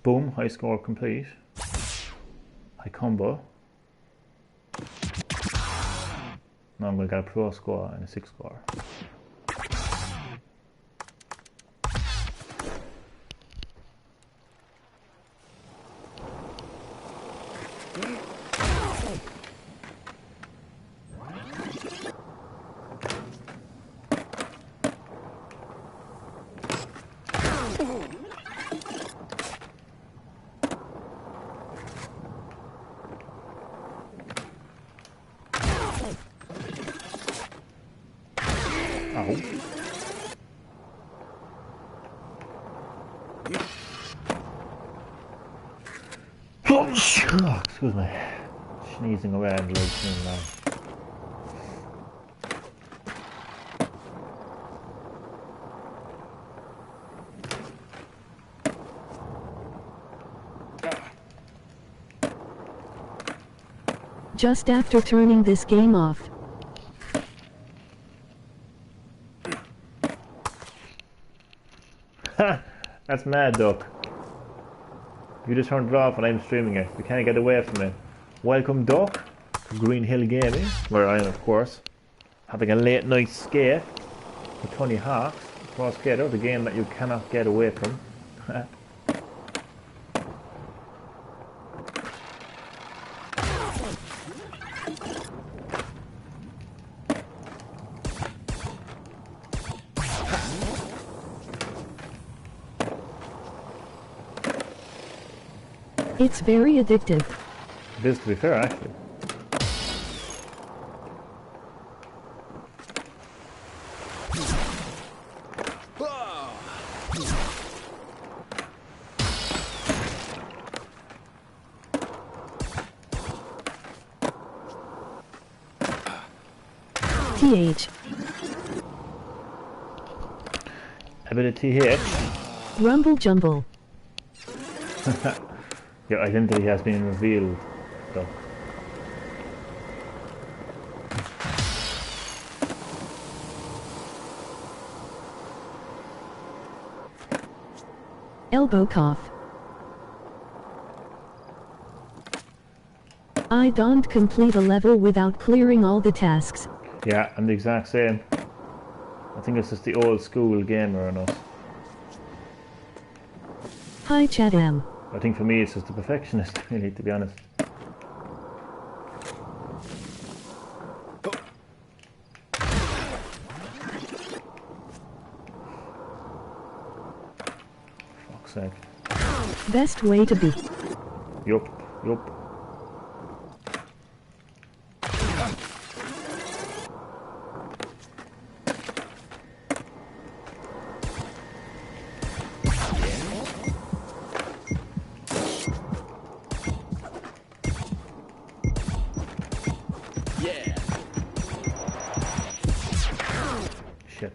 Boom, high score complete. High combo. Now I'm going to get a pro score and a 6 score. Ow. Oh, excuse me. Sneezing around like soon now. Just after turning this game off. Ha! That's mad, Duck. You just turned it off and I'm streaming it. We can't get away from it. Welcome, Duck, to Green-HillGaming, where I am, of course, having a late night skate with Tony Hawk's Pro Skater, the game that you cannot get away from. It's very addictive. It is, to be fair, actually. TH. A bit of TH. Rumble jumble. Your identity has been revealed, Duck. Elbow cough. I don't complete a level without clearing all the tasks. Yeah, I'm the exact same. I think it's just the old school gamer in us. Hi Chadam. I think for me it's just the perfectionist, really, to be honest. Fuck's sake. Best way to be. Yup, yup. Shit.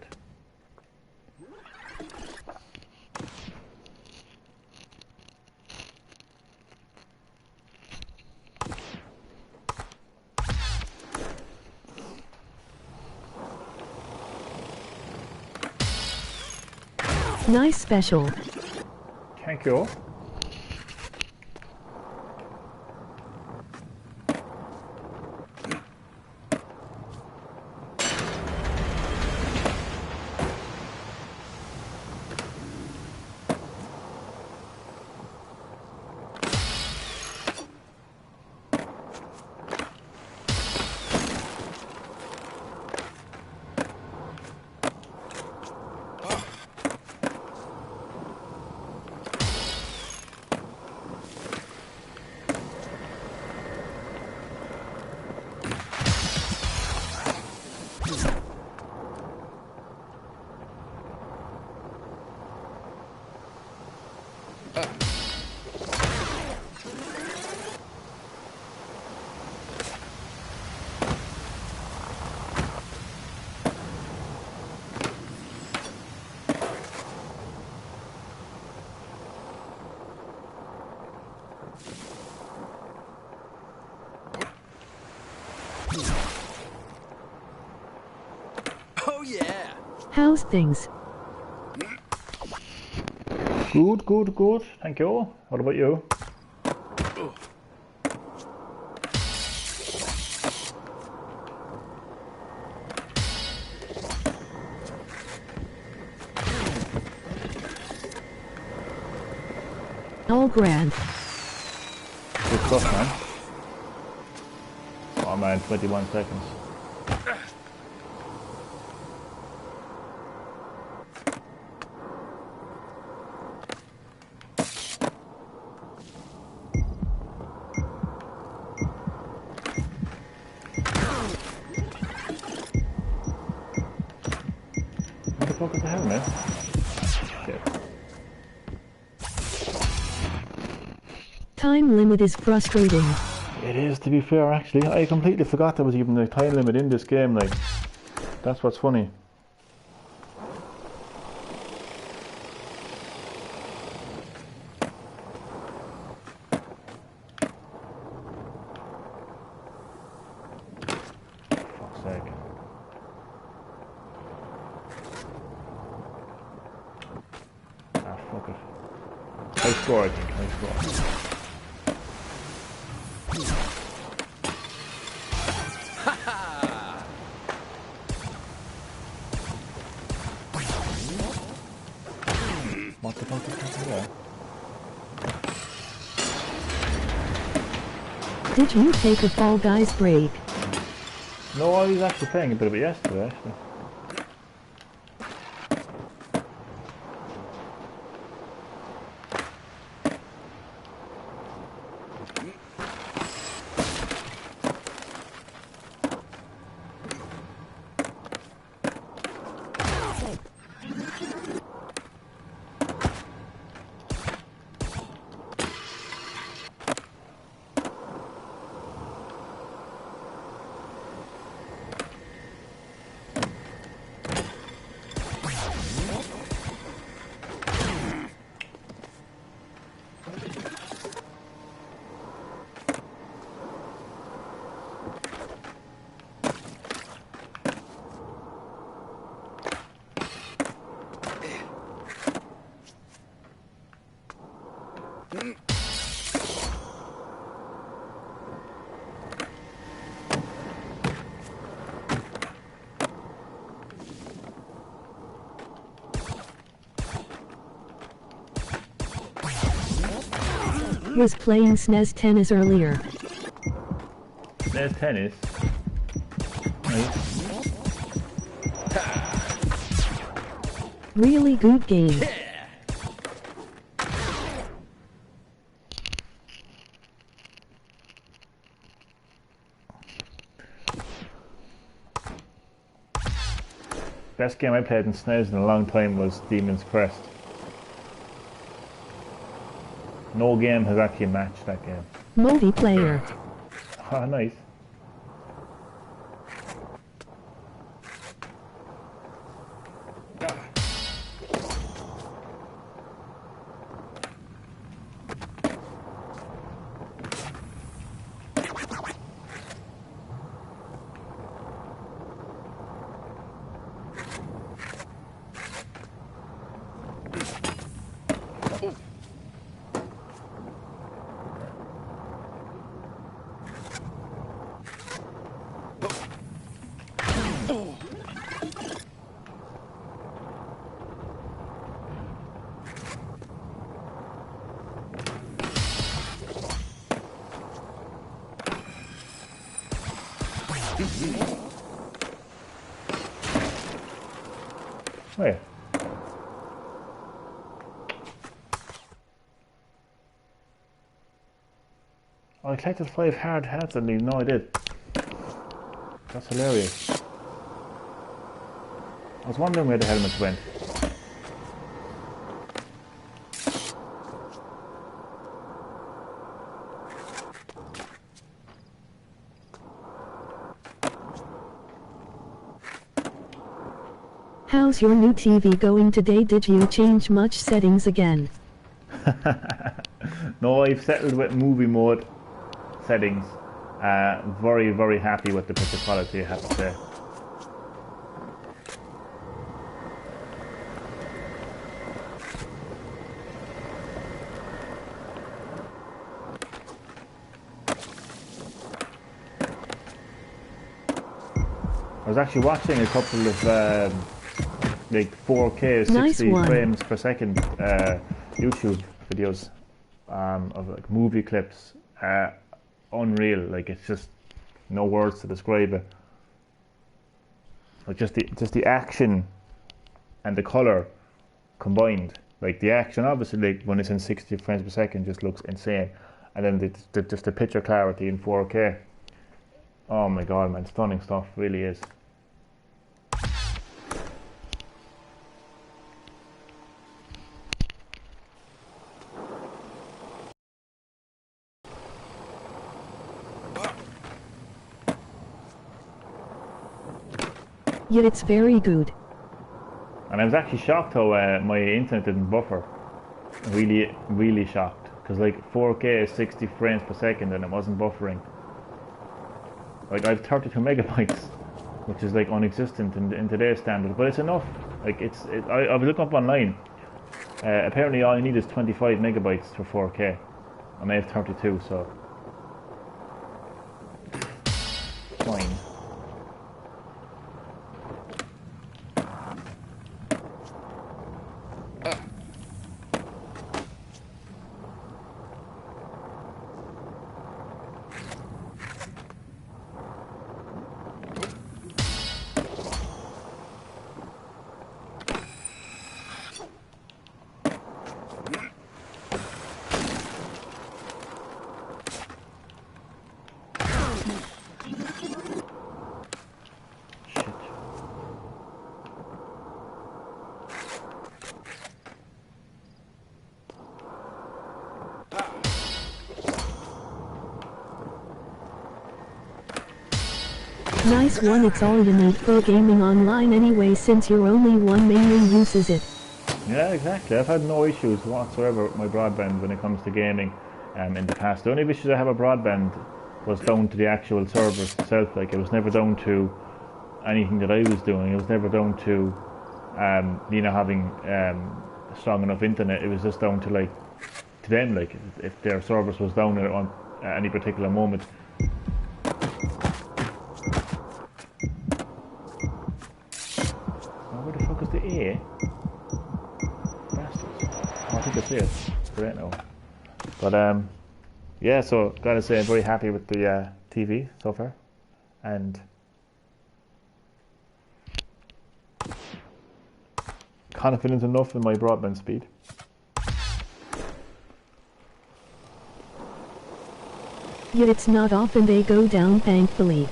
Nice special. Thank you. Oh yeah. How's things? Good, good, good. Thank you. What about you? All grand. Good stuff, man. Oh man, 21 seconds. What the fuck is the hell, man? Shit. Time limit is frustrating. It is, to be fair, actually. I completely forgot there was even a time limit in this game, like. That's what's funny. Fuck's sake. Ah, fuck it. score, I think. High score. What the fuck is happening there? Did you take a Fall Guys break? No, I was actually playing a bit of it yesterday, actually. Was playing SNES tennis earlier. SNES tennis? Nice. Really good game. Best game I played in SNES in a long time was Demon's Crest. No game has actually matched that game. Multiplayer. Ah, nice. Where? Oh, I collected 5 hard hats and no I did. That's hilarious. I was wondering where the helmets went. How's your new TV going today? Did you change much settings again? No, I've settled with movie mode settings. Very, very happy with the picture quality, I have to say. I was actually watching a couple of like 4K 60 frames per second YouTube videos of like movie clips. Unreal, like it's just no words to describe it. Like just the action and the color combined. Like the action, obviously, like when it's in 60 frames per second, just looks insane, and then just the picture clarity in 4K. Oh my god, man, stunning stuff, really is. Yeah, it's very good. And I was actually shocked how my internet didn't buffer. Really, really shocked. Because like 4K is 60 frames per second and it wasn't buffering. Like I have 32 megabytes, which is like non-existent in today's standard, but it's enough. Like I was looking up online, Apparently all you need is 25 megabytes for 4K. I may have 32, so fine. Nice one, it's all you need for gaming online anyway since your only one mainly uses it. Yeah, exactly. I've had no issues whatsoever with my broadband when it comes to gaming in the past. The only issues I have with broadband was down to the actual servers itself. Like, it was never down to anything that I was doing. It was never down to having strong enough internet. It was just down to to them, like if their service was down at any particular moment. Where the fuck is the A? Bastards. Oh, I think it's here. Great now. But yeah, so gotta say I'm very happy with the TV so far, and confident enough in my broadband speed. Yet it's not often they go down, thankfully.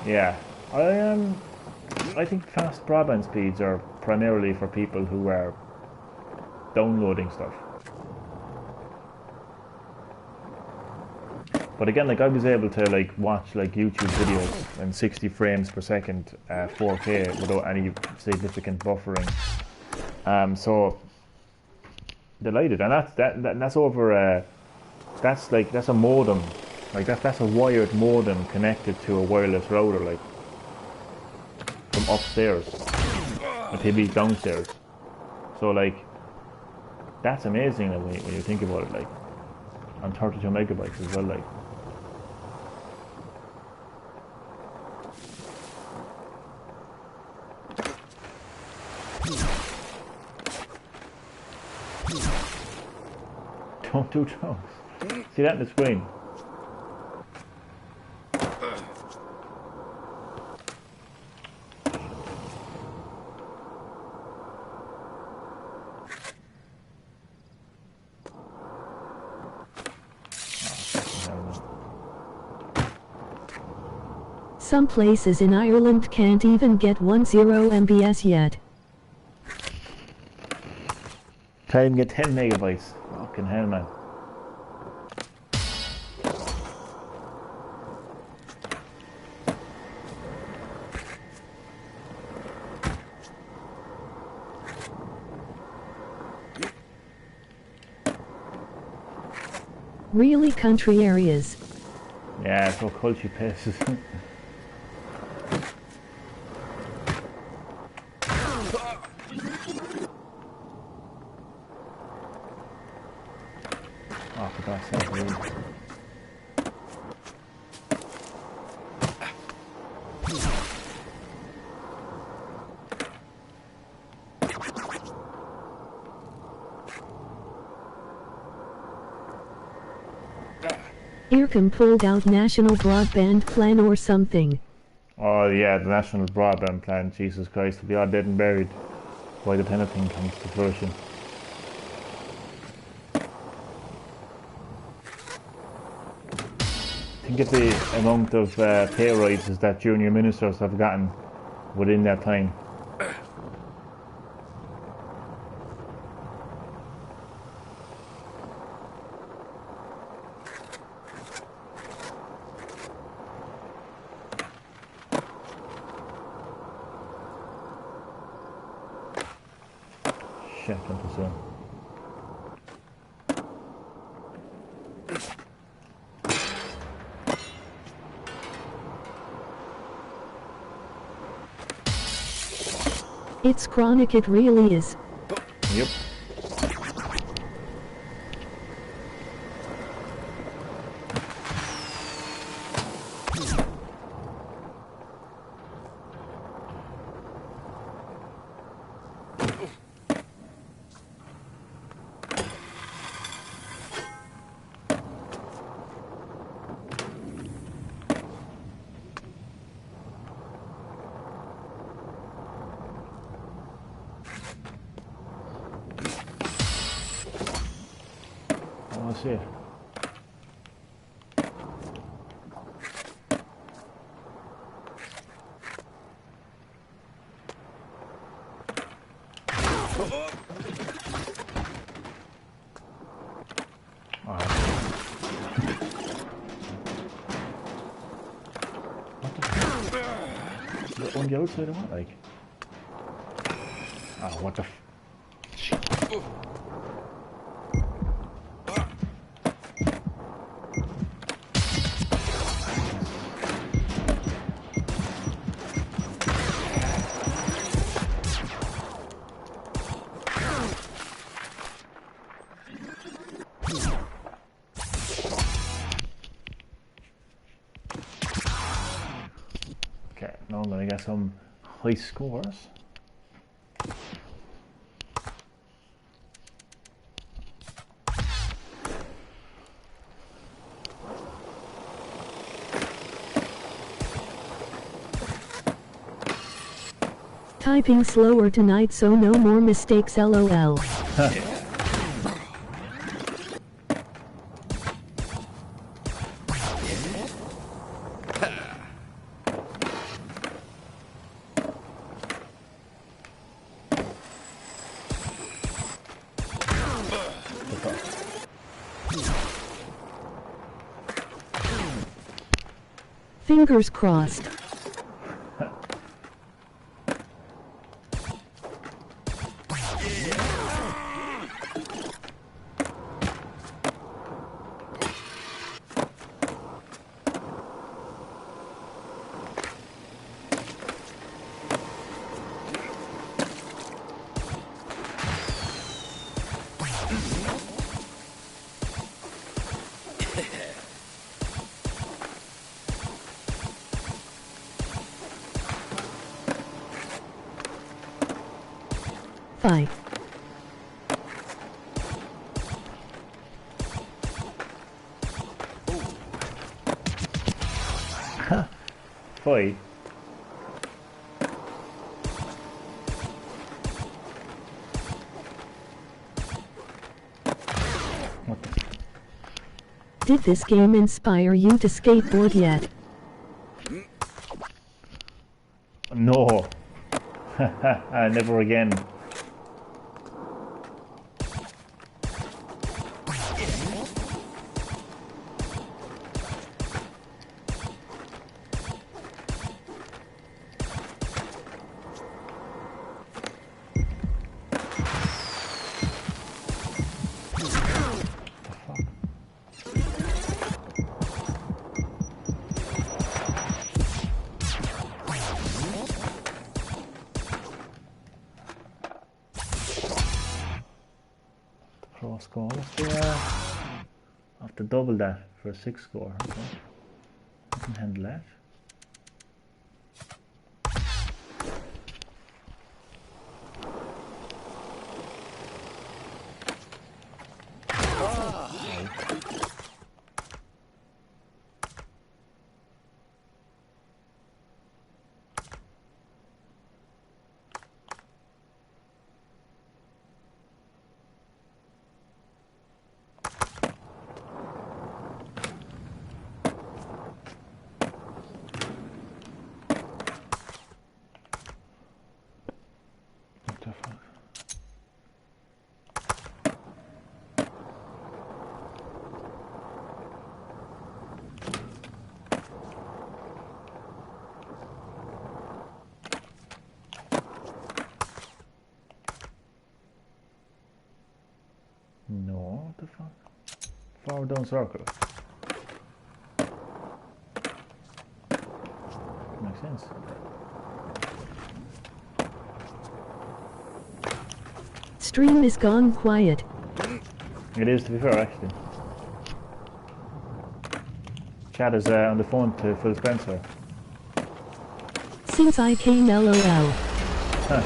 Yeah, I think fast broadband speeds are primarily for people who are downloading stuff. But again, like, I was able to watch YouTube videos in 60 frames per second, 4K without any significant buffering. So delighted, and that's over. That's a modem, that's a wired modem connected to a wireless router, from upstairs. The TV's downstairs. So that's amazing when you think about it. On 32 megabytes as well, Don't do drugs. See that in the screen? Some places in Ireland can't even get 10 MBs yet. Can't even get 10 megabytes. Fucking hell, man. Really country areas. Yeah, so culture places. Oh, for God's sake, really. Earcom pulled out National Broadband Plan or something. Oh yeah, the National Broadband Plan, Jesus Christ, will be all dead and buried by the time the thing comes to fruition. Think of the amount of pay rises that junior ministers have gotten within that time. Shit, I'm too soon. It's chronic, it really is. Yep. see it. On the outside of what, like? Oh, what the f... Okay, now I'm gonna get some high scores. Typing slower tonight so no more mistakes lol. Fingers crossed. Five. Five. What the... Did this game inspire you to skateboard yet? No. Never again. Pro score. I have to double that for a 6 score. Okay. I can handle that. What the fuck? No, what the fuck? Forward down circle. Makes sense. Stream is gone quiet. It is, to be fair, actually. Chad is on the phone to Phil Spencer. Since I came lol. Huh.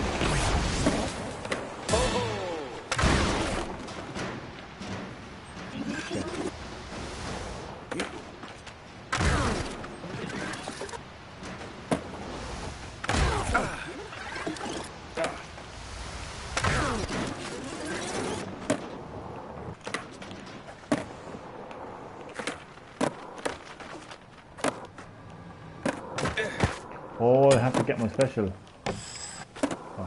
Oh, I have to get my special. Oh.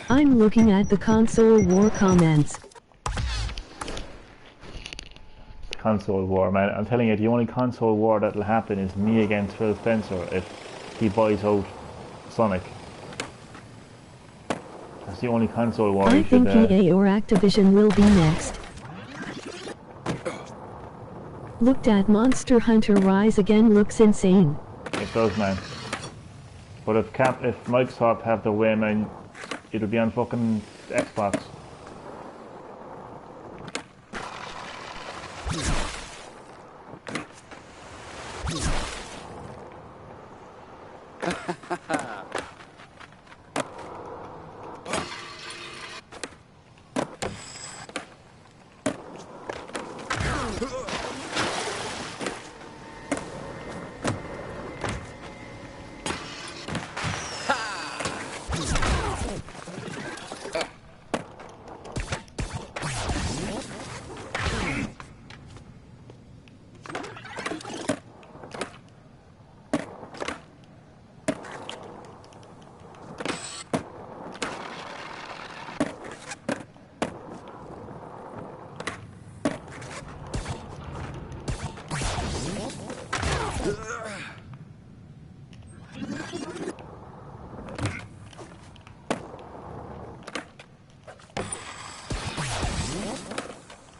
I'm looking at the console war comments. Console war, man. I'm telling you, the only console war that'll happen is me against Phil Spencer if he buys out Sonic. That's the only console war. I think EA or Activision will be next. Looked at Monster Hunter Rise again, looks insane. It does, man. But if Microsoft have their way, man, it'll be on fucking Xbox.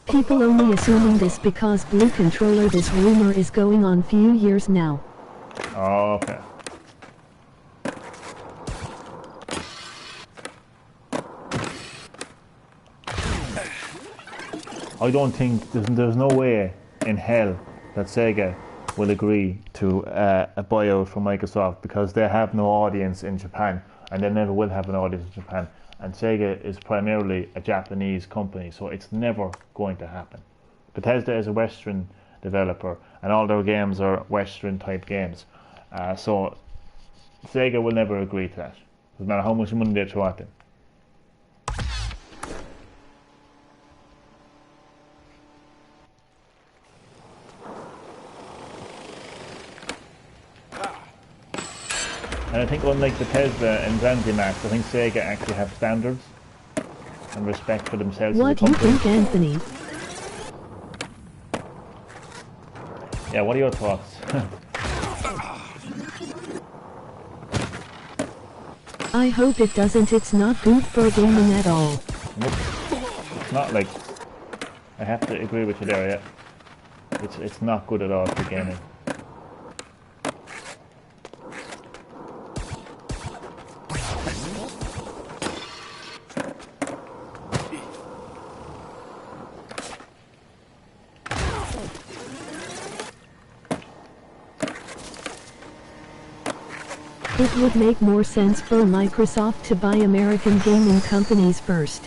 People only assuming this because Blue Controller. This rumor is going on few years now. Oh, okay. I don't think there's no way in hell that Sega will agree to a buyout from Microsoft because they have no audience in Japan and they never will have an audience in Japan. And Sega is primarily a Japanese company, so it's never going to happen. Bethesda is a Western developer, and all their games are Western type games. So Sega will never agree to that, no matter how much money they throw at them. And I think unlike Bethesda and ZanziMax, I think Sega actually have standards and respect for themselves What as a do you company. think, Anthony? Yeah, what are your thoughts? I hope it doesn't. It's not good for gaming at all. Nope. It's not like... I have to agree with you there, yeah. It's not good at all for gaming. It would make more sense for Microsoft to buy American gaming companies first.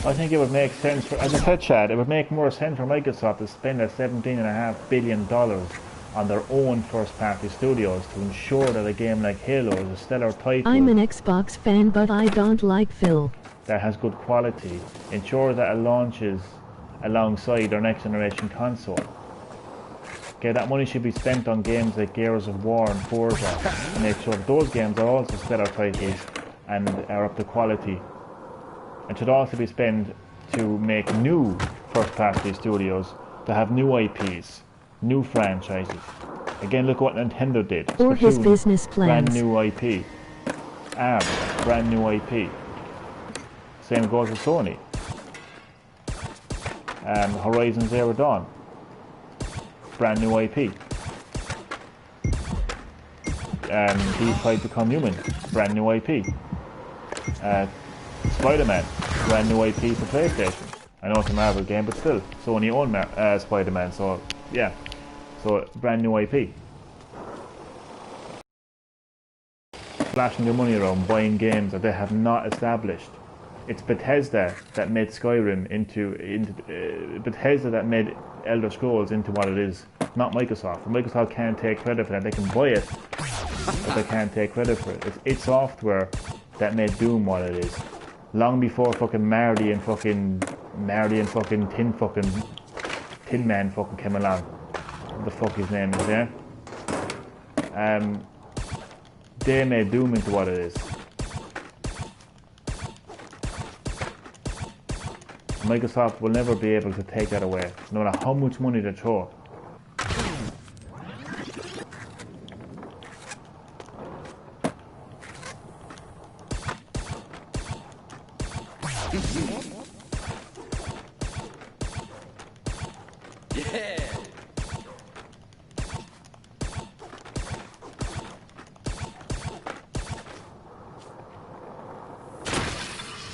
I think it would make sense for, as I said, Chad, it would make more sense for Microsoft to spend their $17.5 billion on their own first-party studios to ensure that a game like Halo is a stellar title. I'm an Xbox fan, but I don't like Phil. That has good quality, ensure that it launches alongside their next generation console. Okay, that money should be spent on games like Gears of War and Forza and make sure that those games are also stellar titles and are up to quality. And should also be spent to make new first-party studios to have new IPs, new franchises. Again, look what Nintendo did. Or his Splatoon, business plans. brand new IP. ARM, brand new IP. Same goes with Sony. Horizon Zero Dawn, brand new IP. Detroit Become Human, brand new IP. Spider-Man, brand new IP for PlayStation. I know it's a Marvel game, but still, Sony own Spider-Man, so yeah. So, brand new IP. Flashing their money around, buying games that they have not established. It's Bethesda that made Skyrim into Bethesda that made Elder Scrolls into what it is, not Microsoft. And Microsoft can't take credit for that. They can buy it, but they can't take credit for it. It's id Software that made Doom what it is. Long before fucking Marty and fucking Tin Man fucking came along. What the fuck his name is, yeah? They made Doom into what it is. Microsoft will never be able to take that away, no matter how much money they throw. Yeah.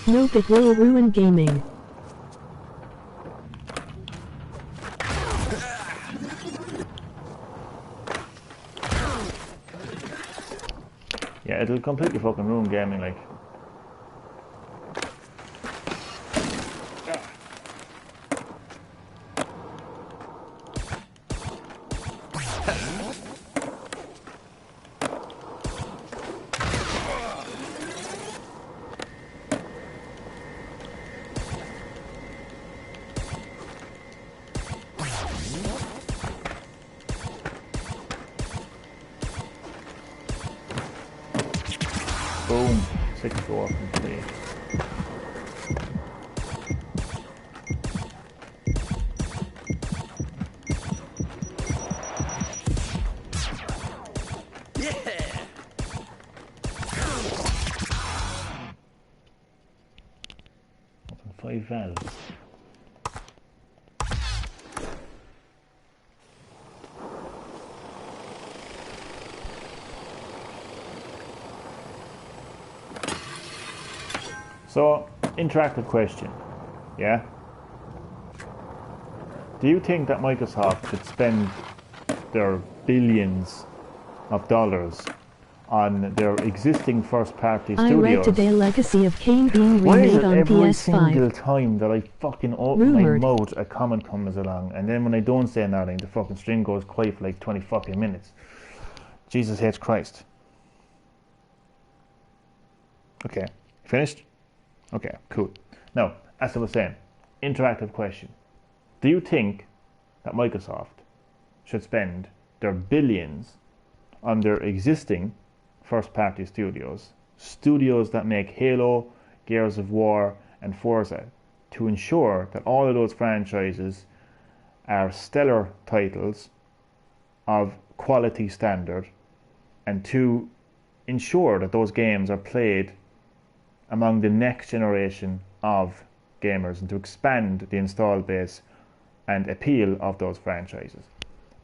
Nope, it will ruin gaming. Yeah, it'll completely fucking ruin gaming, like. Boom, 6-4 complete. Yeah. 5 valves. So, interactive question, yeah? Do you think that Microsoft should spend their billions of dollars on their existing first-party I studios? read today Legacy of Kain being Why is remade it on every single PS5. time that I fucking open Rumored. my mouth, a comment comes along, and then when I don't say nothing, the fucking string goes quiet for like 20 fucking minutes? Jesus hates Christ. Okay, finished? Okay, cool. Now, as I was saying, interactive question. Do you think that Microsoft should spend their billions on their existing first-party studios that make Halo, Gears of War, and Forza, to ensure that all of those franchises are stellar titles of quality standard, and to ensure that those games are played among the next generation of gamers, and to expand the install base and appeal of those franchises?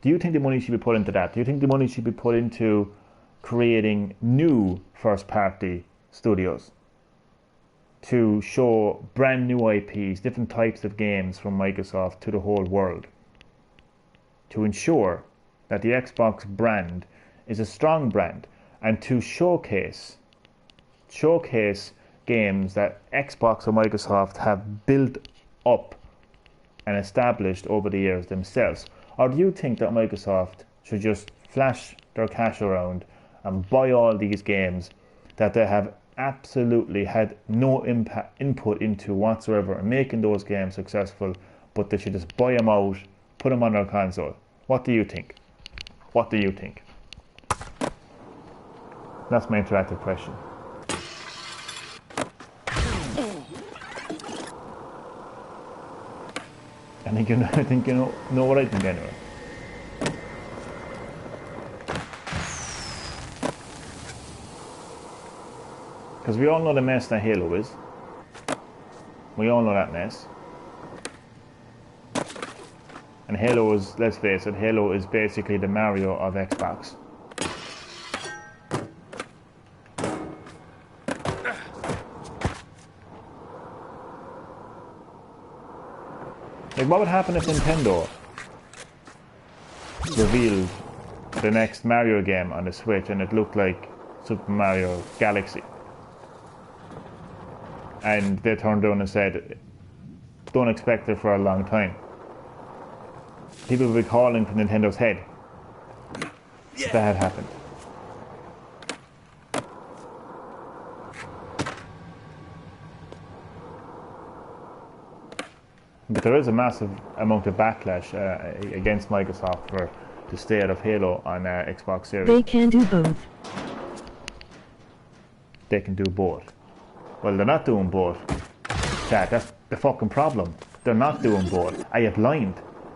Do you think the money should be put into that? Do you think the money should be put into creating new first-party studios to show brand new IPs, different types of games from Microsoft to the whole world, to ensure that the Xbox brand is a strong brand, and to showcase games that Xbox or Microsoft have built up and established over the years themselves? Or do you think that Microsoft should just flash their cash around and buy all these games that they have absolutely had no input into whatsoever in making those games successful, but they should just buy them out, put them on their console? What do you think? What do you think? That's my interactive question. I think you know what I think anyway. Because we all know the mess that Halo is. We all know that mess. And Halo is, let's face it, Halo is basically the Mario of Xbox. Like, what would happen if Nintendo revealed the next Mario game on the Switch and it looked like Super Mario Galaxy? And they turned around and said, don't expect it for a long time. People would be calling for Nintendo's head if that had happened. But there is a massive amount of backlash against Microsoft for the state of Halo on Xbox Series. They can do both. They can do both. Well, they're not doing both. Chat, that's the fucking problem. They're not doing both. Are you blind?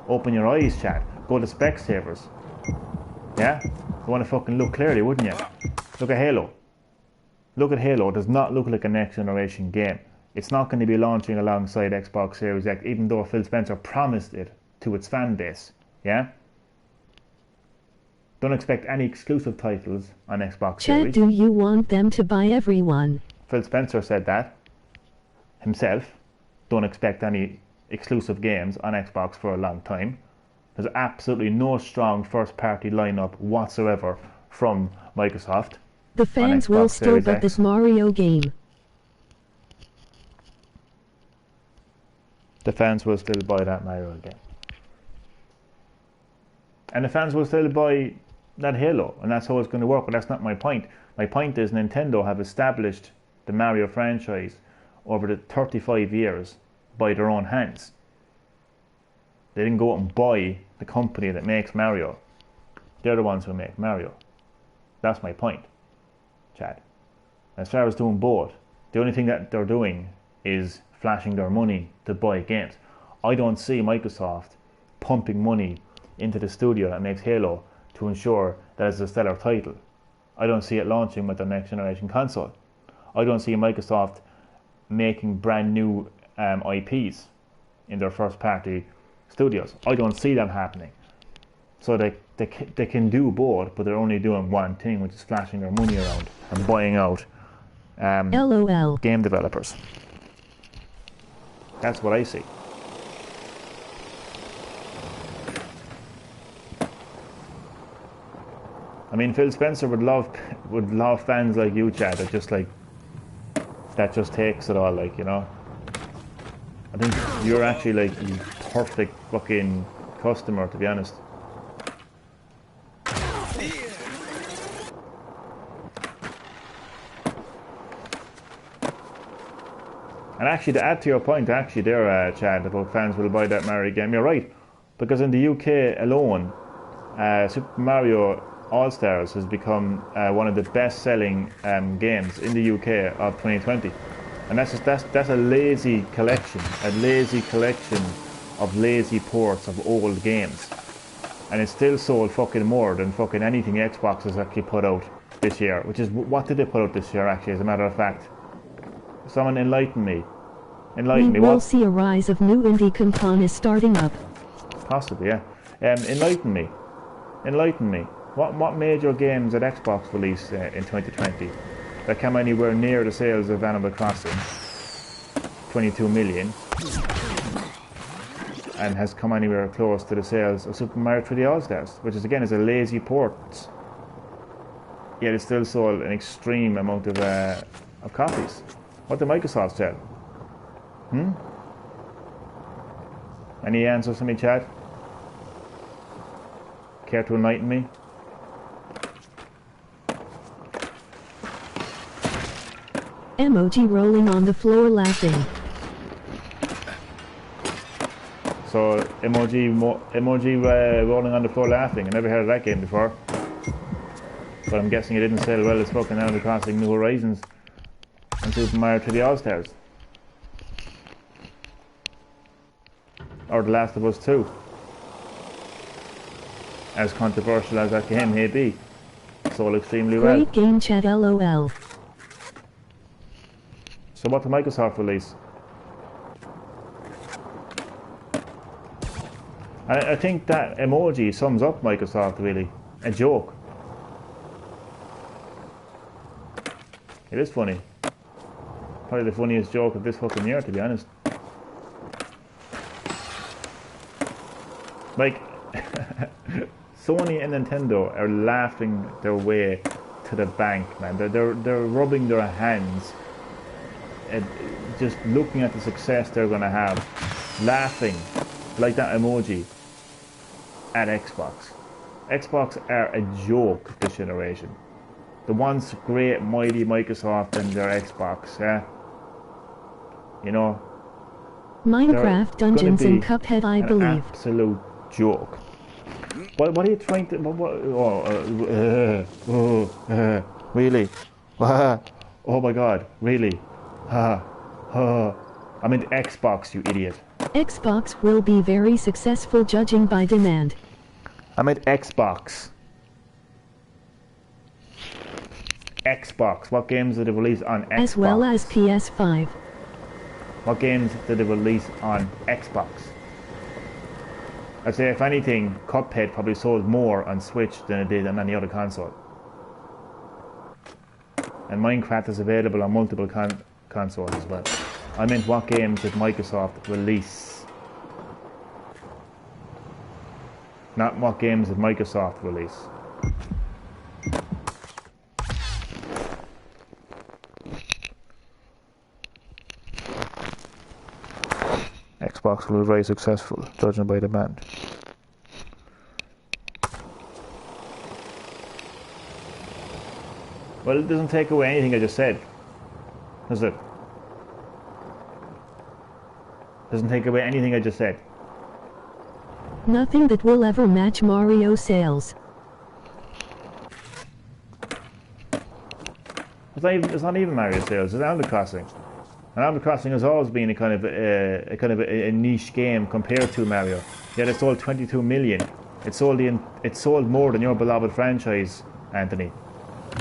Open your eyes, chat. Go to Specsavers. Yeah? You want to fucking look clearly, wouldn't you? Look at Halo. Look at Halo. It does not look like a next generation game. It's not going to be launching alongside Xbox Series X, even though Phil Spencer promised it to its fan base. Yeah? Don't expect any exclusive titles on Xbox Series. Chad, do you want them to buy everyone? Phil Spencer said that himself. Don't expect any exclusive games on Xbox for a long time. There's absolutely no strong first-party lineup whatsoever from Microsoft. The fans will still get this Mario game. The fans will still buy that Mario game. And the fans will still buy that Halo, and that's how it's going to work, but that's not my point. My point is Nintendo have established the Mario franchise over the 35 years by their own hands. They didn't go out and buy the company that makes Mario. They're the ones who make Mario. That's my point, Chad. As far as doing both, the only thing that they're doing is flashing their money to buy games. I don't see Microsoft pumping money into the studio that makes Halo to ensure that it's a stellar title. I don't see it launching with the next generation console. I don't see Microsoft making brand new IPs in their first party studios. I don't see that happening. So they can do both, but they're only doing one thing, which is flashing their money around and buying out LOL. game developers. That's what I see. I mean, Phil Spencer would love fans like you, Chad, that just takes it all, like, you know. I think you're actually like the perfect fucking customer, to be honest. And actually, to add to your point, actually there, Chad, about fans will buy that Mario game, you're right. Because in the UK alone, Super Mario All-Stars has become one of the best-selling games in the UK of 2020. And that's a lazy collection of lazy ports of old games. And it's still sold fucking more than fucking anything Xbox has actually put out this year. Which is, what did they put out this year, actually, as a matter of fact? Someone enlighten me. We will see a rise of new indie components starting up. Possibly, yeah. Enlighten me. What major games did Xbox release in 2020 that came anywhere near the sales of Animal Crossing? 22 million. And has come anywhere close to the sales of Super Mario 3D All-Stars, which is again is a lazy port. Yet it still sold an extreme amount of copies. What did Microsoft sell? Any answers to me, Chad? Care to enlighten me? Emoji rolling on the floor laughing. So emoji rolling on the floor laughing. I never heard of that game before. But I'm guessing it didn't sell well as fucking Animal Crossing New Horizons and Super Mario 3D All-Stars. Or The Last of Us 2. As controversial as that game may be. Sold extremely well. Great game, chat, LOL. So what did Microsoft release? I think that emoji sums up Microsoft, really. A joke. It is funny. Probably the funniest joke of this fucking year, to be honest. Like, Sony and Nintendo are laughing their way to the bank, man. They're rubbing their hands at just looking at the success they're gonna have, laughing like that emoji at Xbox. Xbox are a joke this generation. The once great mighty Microsoft and their Xbox, yeah. You know, Minecraft Dungeons and Cuphead, I believe. Absolute joke. What are you trying to? Really? Oh my God! Really? I meant Xbox, you idiot. Xbox will be very successful judging by demand. I meant Xbox. Xbox. What games did they release on Xbox? As well as PS5. What games did they release on Xbox? I'd say, if anything, Cuphead probably sold more on Switch than it did on any other console. And Minecraft is available on multiple consoles as well. I meant, what games did Microsoft release? Not what games did Microsoft release. Xbox will be very successful, judging by demand. Well, it doesn't take away anything I just said, does it? Doesn't take away anything I just said. Nothing that will ever match Mario sales. It's not even Mario sales. It's Animal Crossing. And Animal Crossing has always been a kind of a niche game compared to Mario. Yet it sold 22 million. It sold more than your beloved franchise, Anthony.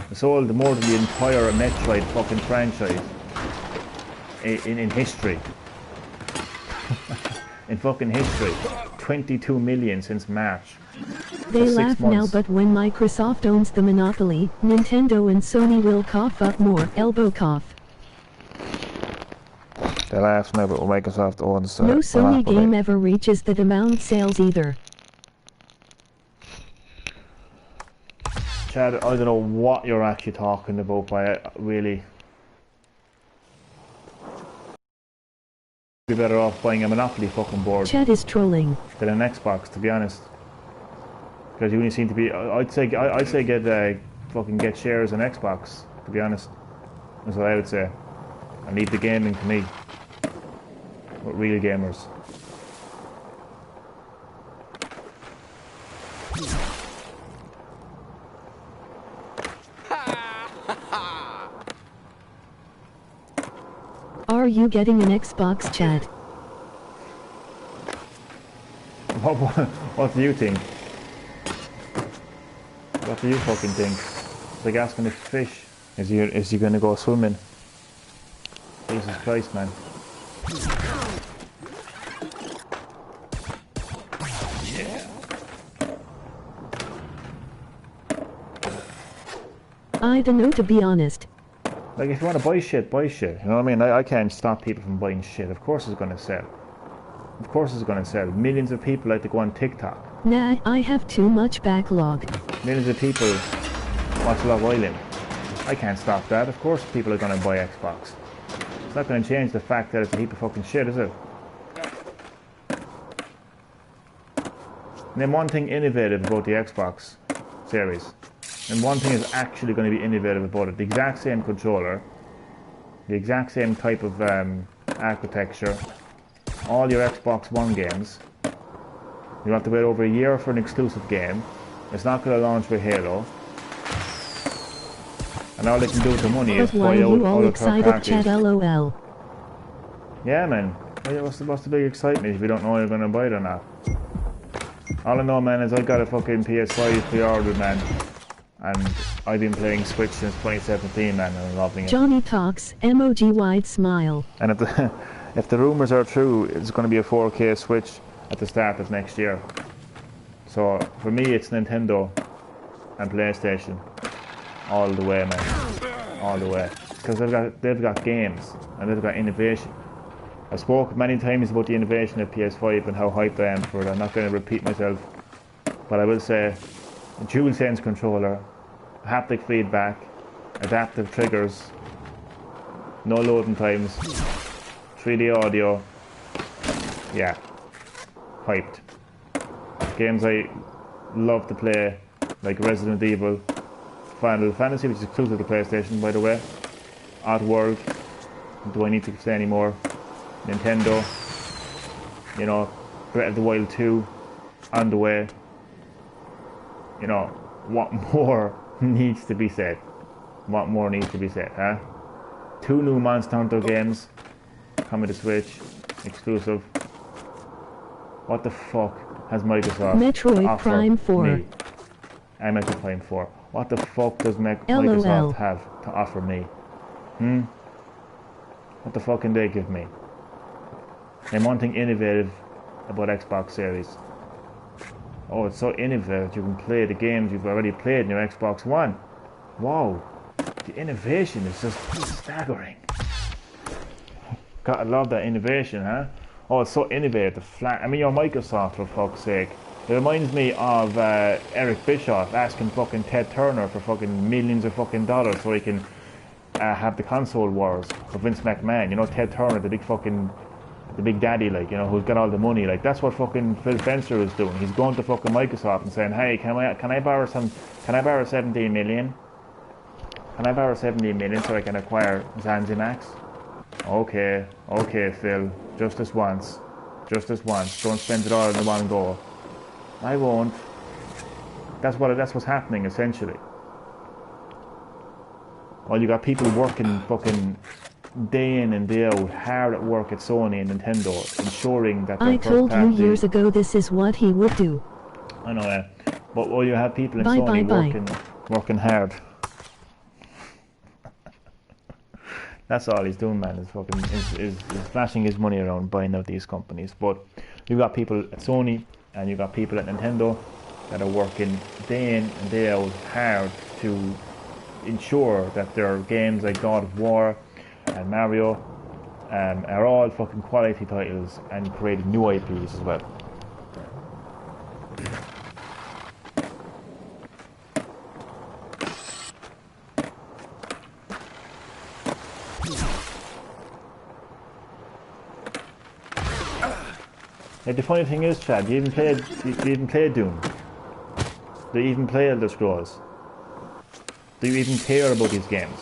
It sold more than the entire Metroid fucking franchise in history. In fucking history. 22 million since March. They laugh now, but when Microsoft owns the monopoly, Nintendo and Sony will cough up more. Elbow cough. They laugh now, but when Microsoft owns no Sony game ever reaches that amount sales either. Chad, I don't know what you're actually talking about, but really. Be better off buying a Monopoly fucking board. Chad is trolling. Than an Xbox, to be honest. Because you only seem to be. I'd say get shares in Xbox. To be honest, that's what I would say. And leave the gaming to me. With real gamers. Are you getting an Xbox, Chad? What do you think? What do you fucking think? It's like asking if fish is he gonna go swimming? Jesus Christ, man. I don't know, to be honest. Like, if you want to buy shit, buy shit. You know what I mean? I can't stop people from buying shit. Of course it's gonna sell. Of course it's gonna sell. Millions of people like to go on TikTok. Nah, I have too much backlog. Millions of people watch Love Island. I can't stop that. Of course people are gonna buy Xbox. It's not gonna change the fact that it's a heap of fucking shit, is it? Name one thing innovative about the Xbox series. And one thing is actually going to be innovative about it. The exact same controller, the exact same type of architecture, all your Xbox One games. You have to wait over a year for an exclusive game. It's not going to launch with Halo. And all they can do with the money is buy out all the third parties. Chat, LOL. Yeah, man. What's the big excitement if you don't know you're going to buy it or not? All I know, man, is I got a fucking PS5 pre-ordered, man. And I've been playing Switch since 2017, man, and I'm loving it. Johnny talks, emoji wide smile. And if the rumors are true, it's going to be a 4K Switch at the start of next year. So for me, it's Nintendo and PlayStation all the way, man, all the way. Because they've got games and they've got innovation. I spoke many times about the innovation of PS5 and how hyped I am for it. I'm not going to repeat myself, but I will say a DualSense controller, haptic feedback, adaptive triggers, no loading times, 3D audio, yeah, hyped. Games I love to play, like Resident Evil, Final Fantasy, which is exclusive to PlayStation, by the way, Oddworld, do I need to say any more? Nintendo, you know, Breath of the Wild 2, on the way. You know, what more needs to be said? What more needs to be said, huh? 2 new Monster Hunter games coming to Switch, exclusive. What the fuck has Microsoft Metroid offer Prime 4. me? And Metroid Prime 4. What the fuck does Microsoft have to offer me? What the fuck can they give me? And one thing innovative about Xbox Series. Oh, it's so innovative. You can play the games you've already played in your Xbox One. Wow. The innovation is just staggering. Gotta love that innovation, huh? Oh, it's so innovative. I mean, you're Microsoft, for fuck's sake. It reminds me of Eric Bischoff asking fucking Ted Turner for fucking millions of fucking dollars so he can have the console wars with Vince McMahon. You know, Ted Turner, the big daddy, like, you know, who's got all the money. Like, that's what fucking Phil Spencer is doing. He's going to fucking Microsoft and saying, hey, can I borrow 17 million? Can I borrow 17 million so I can acquire ZanziMax? Okay, Phil, just this once. Don't spend it all in one go. I won't. That's what's happening, essentially. Well, you got people working fucking day in and day out, hard at work at Sony and Nintendo, ensuring that I told you years ago this is what he would do. I know that. But well, you have people in Sony working hard. That's all he's doing, man, is flashing his money around, buying out these companies. But you've got people at Sony and you've got people at Nintendo that are working day in and day out hard to ensure that their games like God of War and Mario are all fucking quality titles and creating new IPs as well. Like, the funny thing is, Chad, you even play Doom. Do you even play Elder Scrolls? Do you even care about these games?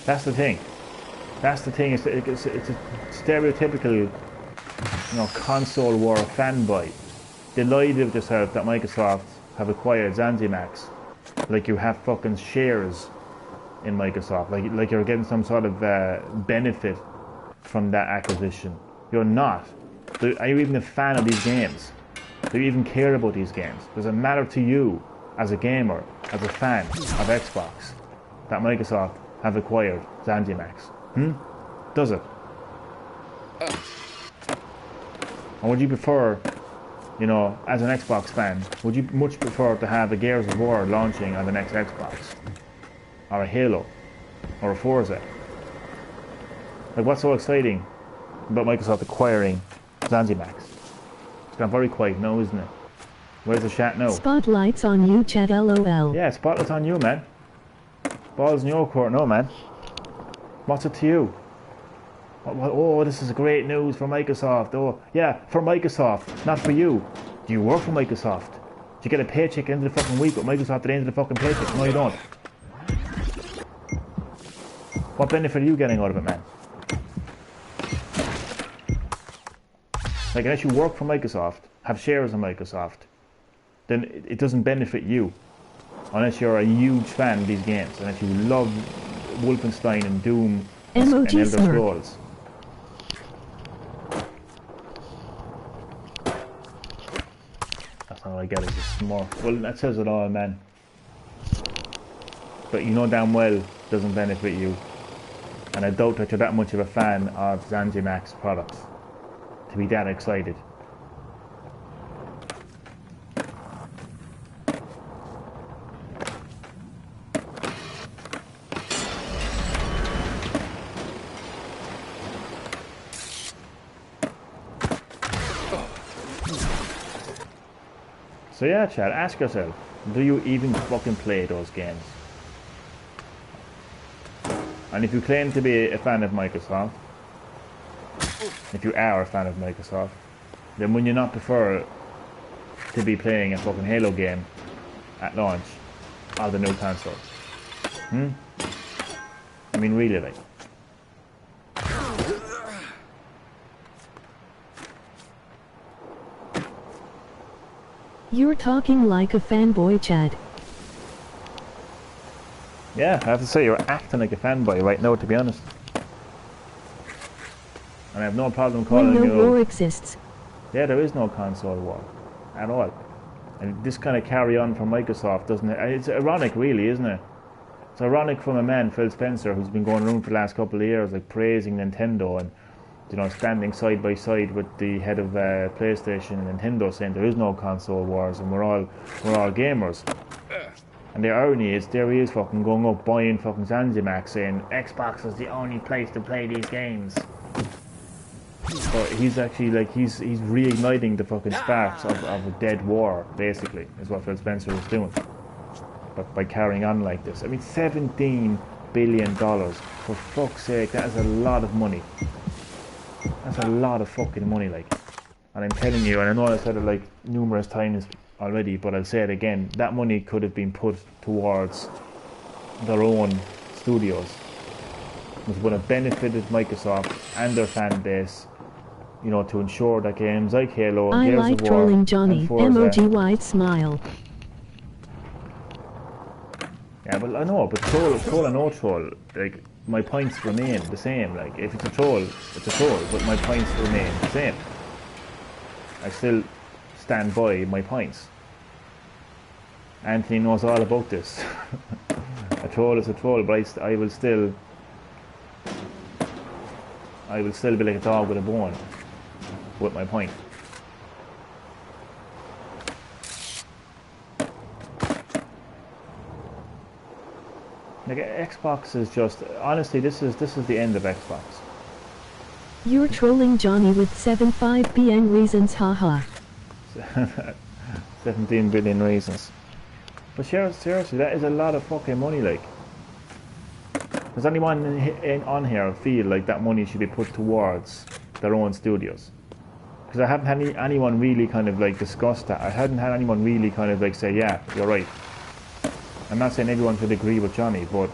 That's the thing. It's a stereotypical, you know, console war fanboy. Delighted with yourself that Microsoft have acquired ZanziMax. Like you have fucking shares in Microsoft. Like you're getting some sort of benefit from that acquisition. You're not. Are you even a fan of these games? Do you even care about these games? Does it matter to you, as a gamer, as a fan of Xbox, that Microsoft have acquired ZanziMax? Does it? Or would you prefer, you know, as an Xbox fan, would you much prefer to have a Gears of War launching on the next Xbox? Or a Halo? Or a Forza? Like, what's so exciting about Microsoft acquiring ZanziMax? It's gone very quiet now, isn't it? Where's the chat now? Spotlight's on you, Chad, LOL. Yeah, spotlight's on you, man. Ball's in your court, no, man. What's it to you? Oh, this is great news for Microsoft. Oh, yeah, for Microsoft, not for you. Do you work for Microsoft? Do you get a paycheck at the end of the fucking week with Microsoft at the end of the fucking paycheck? No, you don't. What benefit are you getting out of it, man? Like, unless you work for Microsoft, have shares in Microsoft, then it doesn't benefit you. Unless you're a huge fan of these games, unless you love Wolfenstein and Doom and Elder Scrolls. That's not what I get, it's just more. Well, that says it all, man. But you know damn well it doesn't benefit you. And I doubt that you're that much of a fan of ZanziMax products to be that excited. So yeah, Chad, ask yourself, do you even fucking play those games? And if you claim to be a fan of Microsoft, if you are a fan of Microsoft, then would you not prefer to be playing a fucking Halo game at launch of the new console? I mean, really, like. You're talking like a fanboy, Chad. Yeah, I have to say, you're acting like a fanboy right now, to be honest. And I have no problem calling when you... no war exists. Yeah, there is no console war. At all. And this kind of carry on from Microsoft, doesn't it? It's ironic, really, isn't it? It's ironic from a man, Phil Spencer, who's been going around for the last couple of years, like, praising Nintendo and, you know, standing side by side with the head of PlayStation and Nintendo, saying there is no console wars and we're all gamers. And the irony is, there he is fucking going up buying fucking Zanzimax, saying Xbox is the only place to play these games. But he's actually like, he's reigniting the fucking sparks of a dead war, basically, is what Phil Spencer is doing. But by carrying on like this. I mean, $17 billion. For fuck's sake, that is a lot of money. That's a lot of fucking money, like. And I'm telling you, and I know I said it like numerous times already, but I'll say it again, that money could have been put towards their own studios, which would have benefited Microsoft and their fan base, you know, to ensure that games like Halo, I Gears like of War, trolling Johnny, and Forza, emoji white smile. Yeah, but I know, but troll or no troll, like, my points remain the same. Like, if it's a troll, it's a troll, but my points remain the same. I still stand by my points. Anthony knows all about this. A troll is a troll, but I will still be like a dog with a bone with my point. Like, Xbox is just, honestly, this is the end of Xbox. You're trolling Johnny with 75 BN reasons, haha. 17 billion reasons. But seriously, that is a lot of fucking money, like. Does anyone on here feel like that money should be put towards their own studios? Because I haven't had anyone really kind of like discuss that. I hadn't had anyone really kind of like say, yeah, you're right. I'm not saying everyone should agree with Johnny, but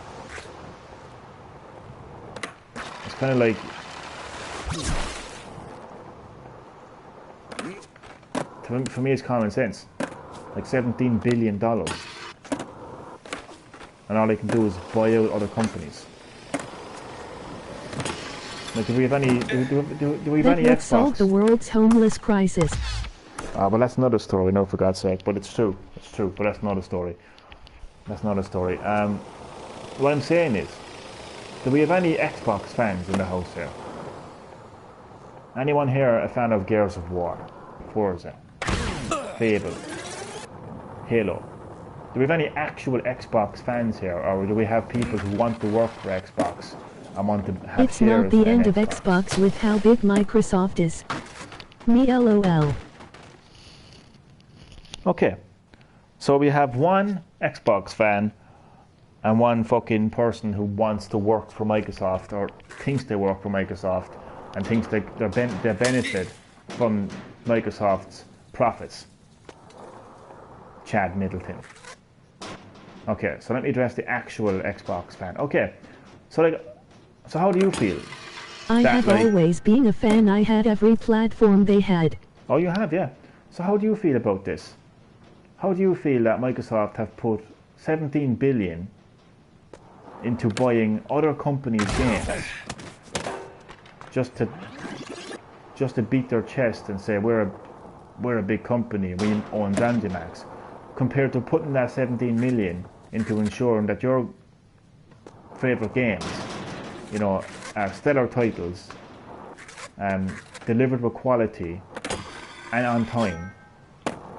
it's kind of like, for me it's common sense. Like $17 billion. And all they can do is buy out other companies. Like, do we have any Xbox? Let's solve the world's homeless crisis. Well, that's another story, no, for God's sake, but it's true, but that's not a story. That's not a story. What I'm saying is, do we have any Xbox fans in the house here? Anyone here a fan of Gears of War, Forza, Fable, Halo? Do we have any actual Xbox fans here, or do we have people who want to work for Xbox and want to have It's shares not the in end of Xbox with how big Microsoft is. Me LOL. Okay, so we have one Xbox fan and one fucking person who wants to work for Microsoft or thinks they work for Microsoft and thinks they benefit from Microsoft's profits. Chad Middleton. Okay, so let me address the actual Xbox fan. Okay, so how do you feel? I have always been a fan. I had every platform they had. Oh, you have, yeah. So how do you feel about this? How do you feel that Microsoft have put 17 billion into buying other companies' games just to beat their chest and say we're a big company, we own Zanzimax, compared to putting that 17 million into ensuring that your favorite games, you know, are stellar titles, delivered with quality and on time?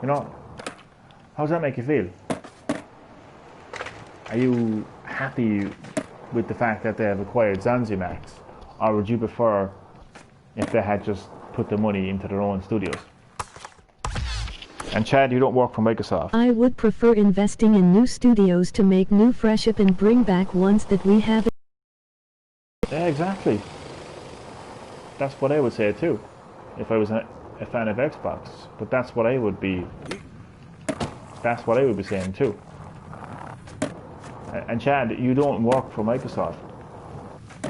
You know, how does that make you feel? Are you happy with the fact that they have acquired Zanzimax, or would you prefer if they had just put the money into their own studios? And Chad, you don't work for Microsoft. I would prefer investing in new studios to make new fresh up and bring back ones that we haven't. Yeah, exactly. That's what I would say too, if I was a fan of Xbox. But that's what I would be. That's what I would be saying too. And Chad, you don't work for Microsoft.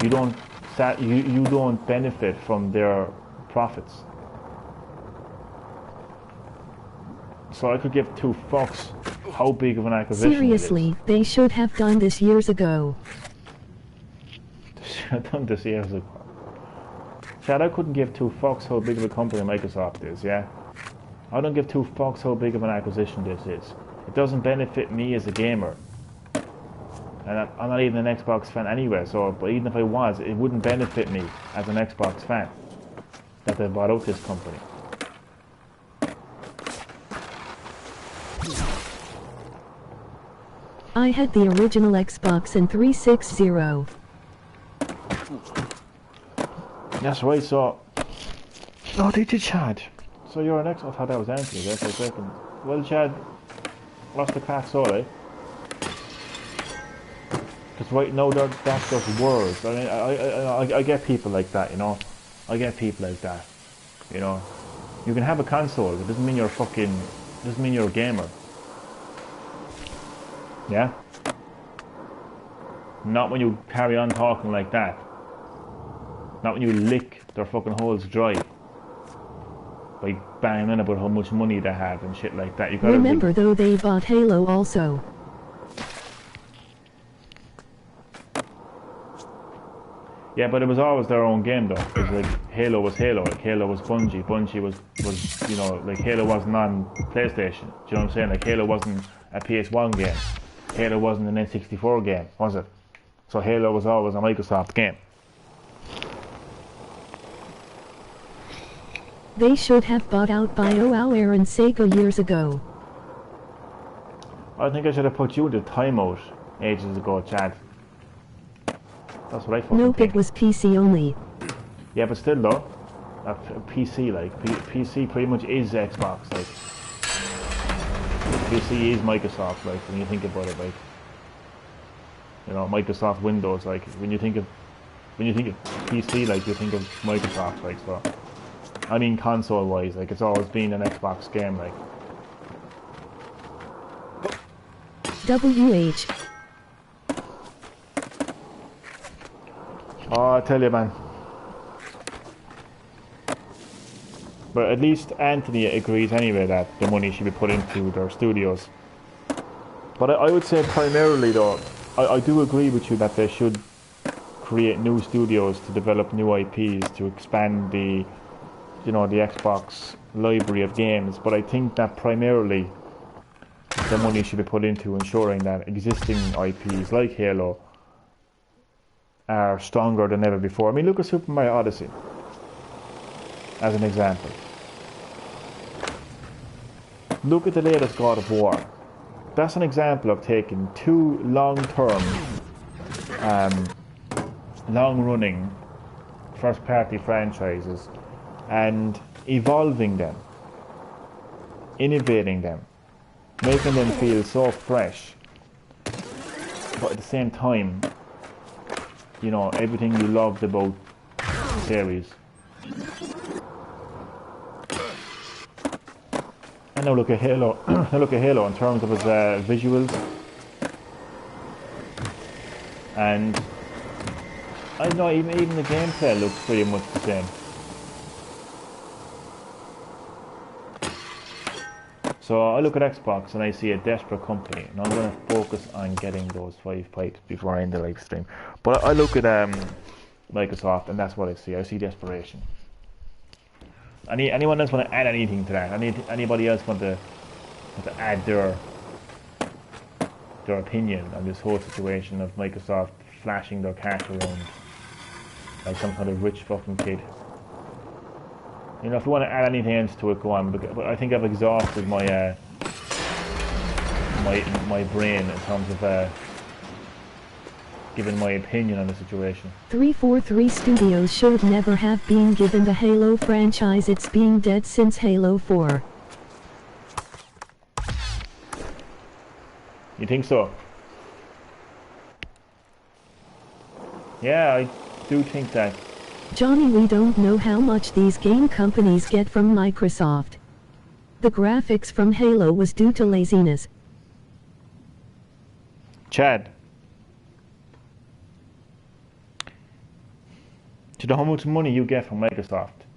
You don't benefit from their profits. So I could give two fucks how big of an acquisition Seriously, it is. they should have done this years ago. They should have done this years ago. Chad, I couldn't give two fucks how big of a company Microsoft is, yeah? I don't give two fucks how big of an acquisition this is. It doesn't benefit me as a gamer. And I'm not even an Xbox fan anyway, so but even if I was, it wouldn't benefit me as an Xbox fan that they bought out this company. I had the original Xbox in 360. That's right, so... Oh, did you, Chad? So you're an Xbox... I thought that was Anthony, that's a second. Well, Chad, what's the crack so, eh? Because right now, that's just words. I mean, I get people like that, you know? I get people like that, you know? You can have a console, it doesn't mean you're fucking... doesn't mean you're a gamer. Yeah? Not when you carry on talking like that. Not when you lick their fucking holes dry. By banging in about how much money they have and shit like that. You gotta remember though, they bought Halo also. Yeah, but it was always their own game though. It was like Halo was Halo, like Halo was Bungie. Bungie was you know, like Halo wasn't on PlayStation. Do you know what I'm saying? Like Halo wasn't a PS1 game. Halo wasn't an N64 game, was it? So Halo was always a Microsoft game. They should have bought out BioWare and Sega years ago. I think I should have put you into timeout ages ago, Chad. That's what I fucking Nope, think. it was PC only. Yeah, but still though, PC like PC pretty much is Xbox like. PC is Microsoft like when you think about it like. You know, Microsoft Windows like when you think of PC like you think of Microsoft like so. I mean console wise like it's always been an Xbox game like. WH. Oh, I tell you, man. But at least Anthony agrees anyway that the money should be put into their studios. But I would say primarily though, I do agree with you that they should create new studios to develop new IPs to expand the, you know, the Xbox library of games. But I think that primarily the money should be put into ensuring that existing IPs like Halo are stronger than ever before. I mean, look at Super Mario Odyssey as an example. Look at the latest God of War. That's an example of taking two long-term, long-running first-party franchises and evolving them, innovating them, making them feel so fresh, but at the same time, you know, everything you loved about the series. And now look at Halo. Now look at Halo in terms of its visuals, and I don't know, even the gameplay looks pretty much the same. So I look at Xbox and I see a desperate company, and I'm going to focus on getting those 5 pipes before I end the live stream. But I look at Microsoft, and that's what I see. I see desperation. Anyone else want to add anything to that? Anybody else want to add their opinion on this whole situation of Microsoft flashing their cash around like some kind of rich fucking kid? You know, if you want to add anything else to it, go on. But I think I've exhausted my my brain in terms of giving my opinion on the situation. 343 Studios should never have been given the Halo franchise. It's been dead since Halo 4. You think so? Yeah, I do think that. Johnny, we don't know how much these game companies get from Microsoft. The graphics from Halo was due to laziness. Chad, do you know how much money you get from Microsoft?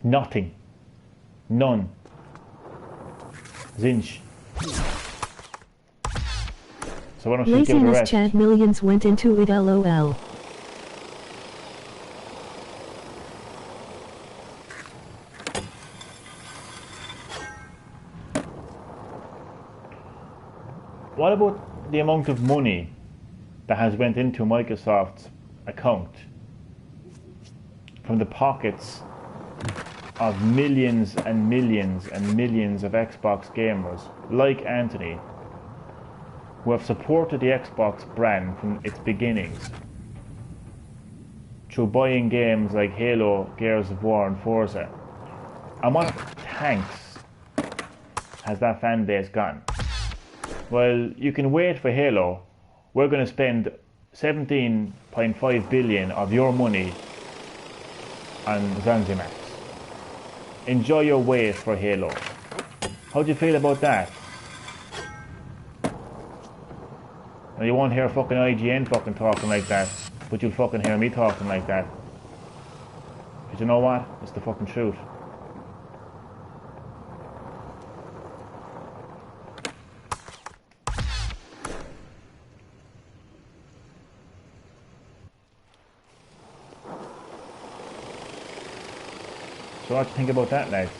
Nothing. None. Zinch. So why don't you give it a Laziness, rest? Chad, millions went into it, lol. What about the amount of money that has went into Microsoft's account from the pockets of millions and millions and millions of Xbox gamers like Anthony, who have supported the Xbox brand from its beginnings through buying games like Halo, Gears of War and Forza? And what tanks has that fan base gone? Well, you can wait for Halo. We're going to spend 17.5 billion of your money on Zanzimax. Enjoy your wait for Halo. How do you feel about that? Now, you won't hear fucking IGN fucking talking like that, but you'll fucking hear me talking like that. Because you know what? It's the fucking truth. So what do you think about that, lads?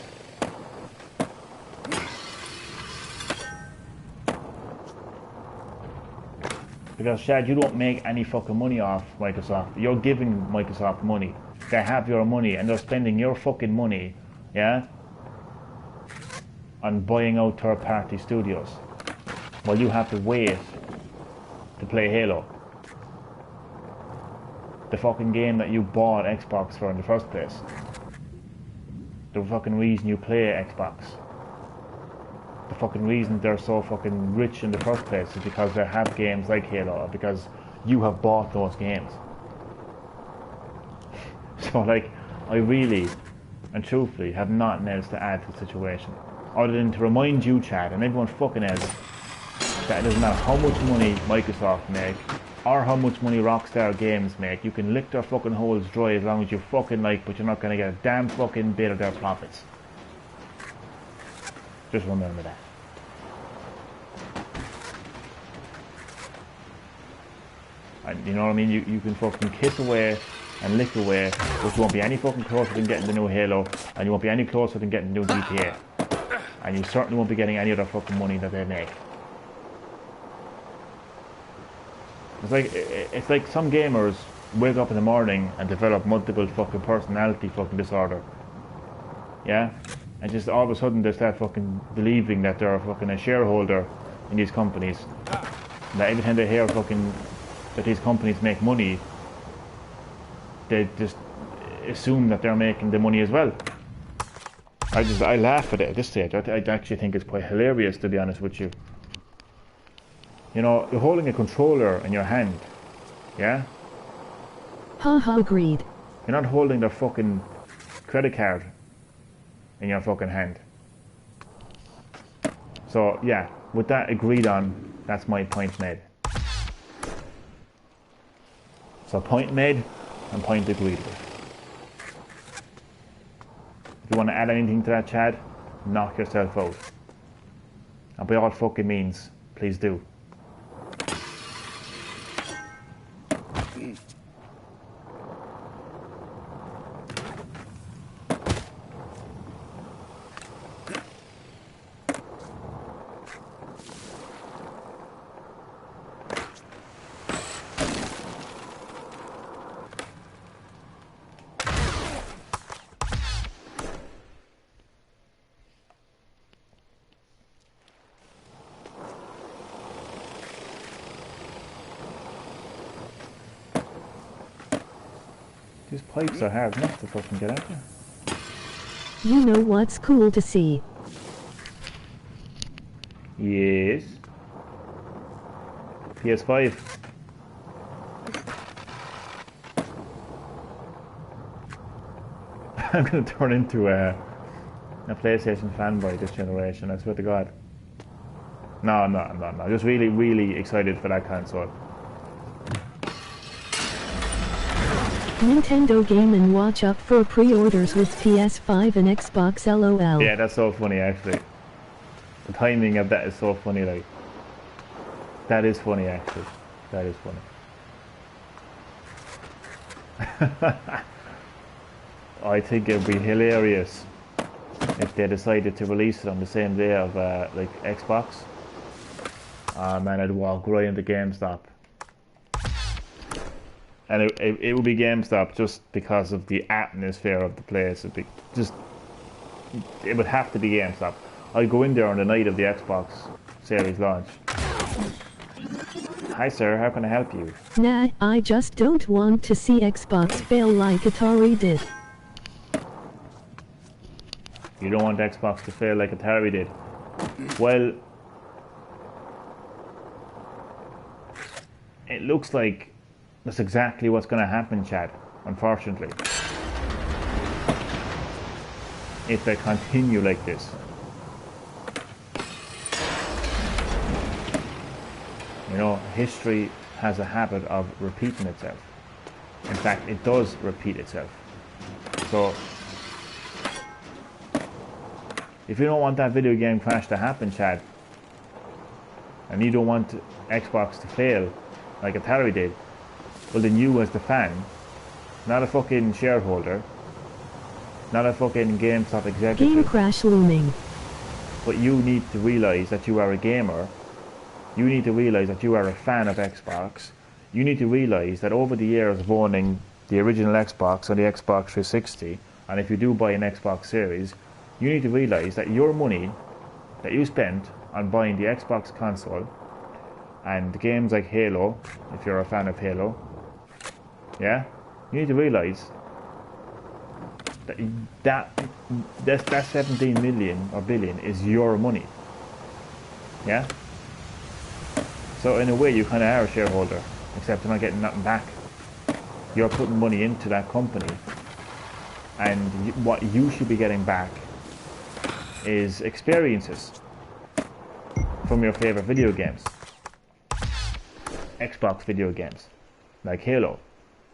Because Shad, you don't make any fucking money off Microsoft. You're giving Microsoft money. They have your money and they're spending your fucking money, yeah, on buying out third-party studios. While you have to wait to play Halo. The fucking game that you bought Xbox for in the first place. The fucking reason you play Xbox. The fucking reason they're so fucking rich in the first place is because they have games like Halo, or because you have bought those games. So like, I really and truthfully have nothing else to add to the situation, other than to remind you, Chad, and everyone fucking else, that it doesn't matter how much money Microsoft make, or how much money Rockstar Games make, you can lick their fucking holes dry as long as you fucking like, but you're not gonna get a damn fucking bit of their profits. Just remember that. And you know what I mean? You can fucking kiss away and lick away, but you won't be any fucking closer than getting the new Halo, and you won't be any closer than getting the new GTA. And you certainly won't be getting any other fucking money that they make. It's like some gamers wake up in the morning and develop multiple fucking personality fucking disorder. Yeah? And just all of a sudden they start fucking believing that they're fucking a shareholder in these companies. And that every time they hear fucking that these companies make money, they just assume that they're making the money as well. I laugh at it at this stage. I actually think it's quite hilarious, to be honest with you. You know, you're holding a controller in your hand, yeah? Haha, agreed. You're not holding the fucking credit card in your fucking hand. So, yeah, with that agreed on, that's my point made. So, point made and point agreed with. If you want to add anything to that, Chad, knock yourself out. And by all fucking means, please do. These pipes are hard enough to fucking get out there. You know what's cool to see? Yes. PS5. I'm gonna turn into a PlayStation fanboy this generation, I swear to God. No, no. Just really, really excited for that console. Nintendo Game & Watch up for pre-orders with PS5 and Xbox LOL. Yeah, that's so funny actually. The timing of that is so funny, like. That is funny actually. That is funny. I think it'd be hilarious if they decided to release it on the same day of like Xbox. Man, I'd walk right into GameStop. And it would be GameStop just because of the atmosphere of the place. It would have to be GameStop. I'd go in there on the night of the Xbox Series launch. Hi sir, how can I help you? Nah, I just don't want to see Xbox fail like Atari did. You don't want Xbox to fail like Atari did. Well, it looks like that's exactly what's going to happen, Chad, unfortunately. If they continue like this. You know, history has a habit of repeating itself. In fact, it does repeat itself. So, if you don't want that video game crash to happen, Chad, and you don't want Xbox to fail like Atari did, well then you as the fan, not a fucking shareholder, not a fucking GameStop executive. Game crash looming. But you need to realise that you are a gamer. You need to realise that you are a fan of Xbox. You need to realise that over the years of owning the original Xbox or the Xbox 360, and if you do buy an Xbox Series, you need to realise that your money that you spent on buying the Xbox console and games like Halo, if you're a fan of Halo, yeah, you need to realise that 17 million or billion is your money, yeah. So in a way, you kind of are a shareholder, except you're not getting nothing back. You're putting money into that company, and what you should be getting back is experiences from your favorite video games. Xbox video games, like Halo.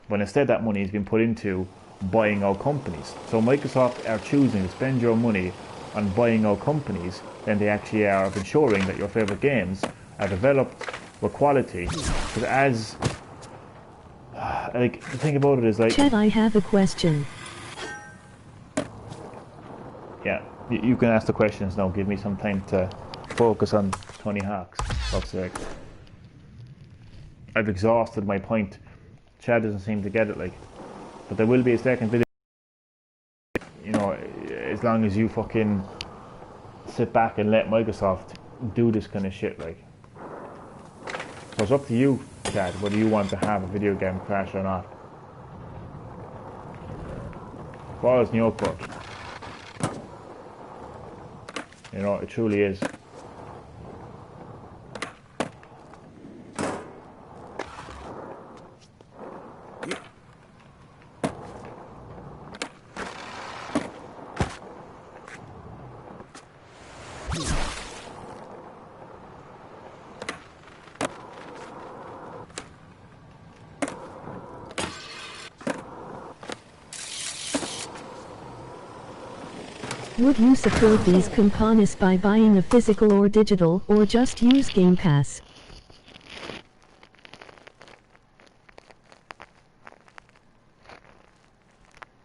But instead that money has been put into buying out companies. So Microsoft are choosing to spend your money on buying out companies than they actually are of ensuring that your favorite games are developed with quality. Because as, like, the thing about it is like... Chad, I have a question. Yeah, you can ask the questions now. Give me some time to focus on Tony Hawk's. Fuck's sake. I've exhausted my point. Chad doesn't seem to get it, like. But there will be a second video, you know, as long as you fucking sit back and let Microsoft do this kind of shit, like. So it's up to you, Chad, whether you want to have a video game crash or not. Ball is in your court. You know, it truly is. Would you support these components by buying a physical or digital, or just use Game Pass?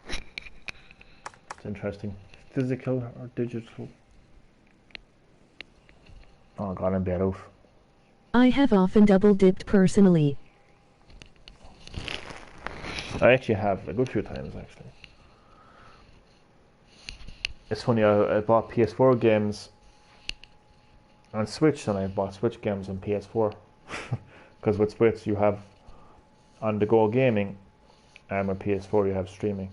It's interesting. Physical or digital? Oh god, I'm bad off. I have often double-dipped personally. I actually have a good few times, actually. It's funny, I bought PS4 games on Switch and I bought Switch games on PS4. Because with Switch you have on-the-go gaming, and with PS4 you have streaming.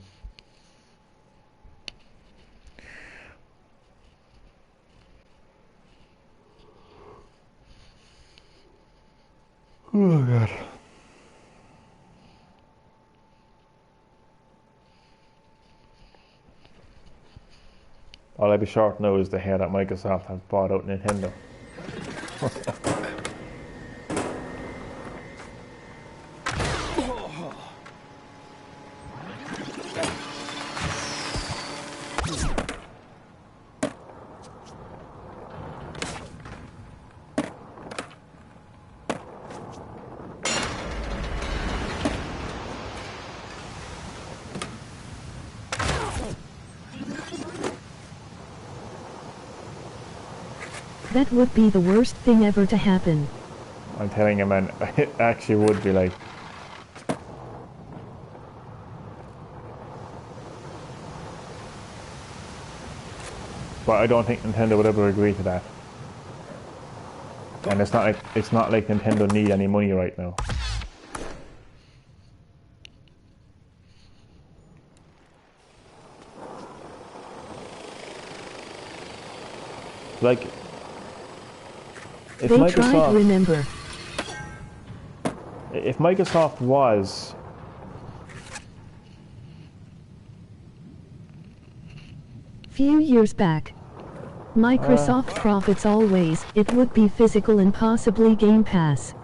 Oh god. All I'd be short now is to hear that Microsoft have bought out Nintendo. That would be the worst thing ever to happen. I'm telling you, man, it actually would be like. But I don't think Nintendo would ever agree to that. And it's not like Nintendo need any money right now. Like, if they tried, remember. If Microsoft was few years back, Microsoft profits always, it would be physical and possibly Game Pass.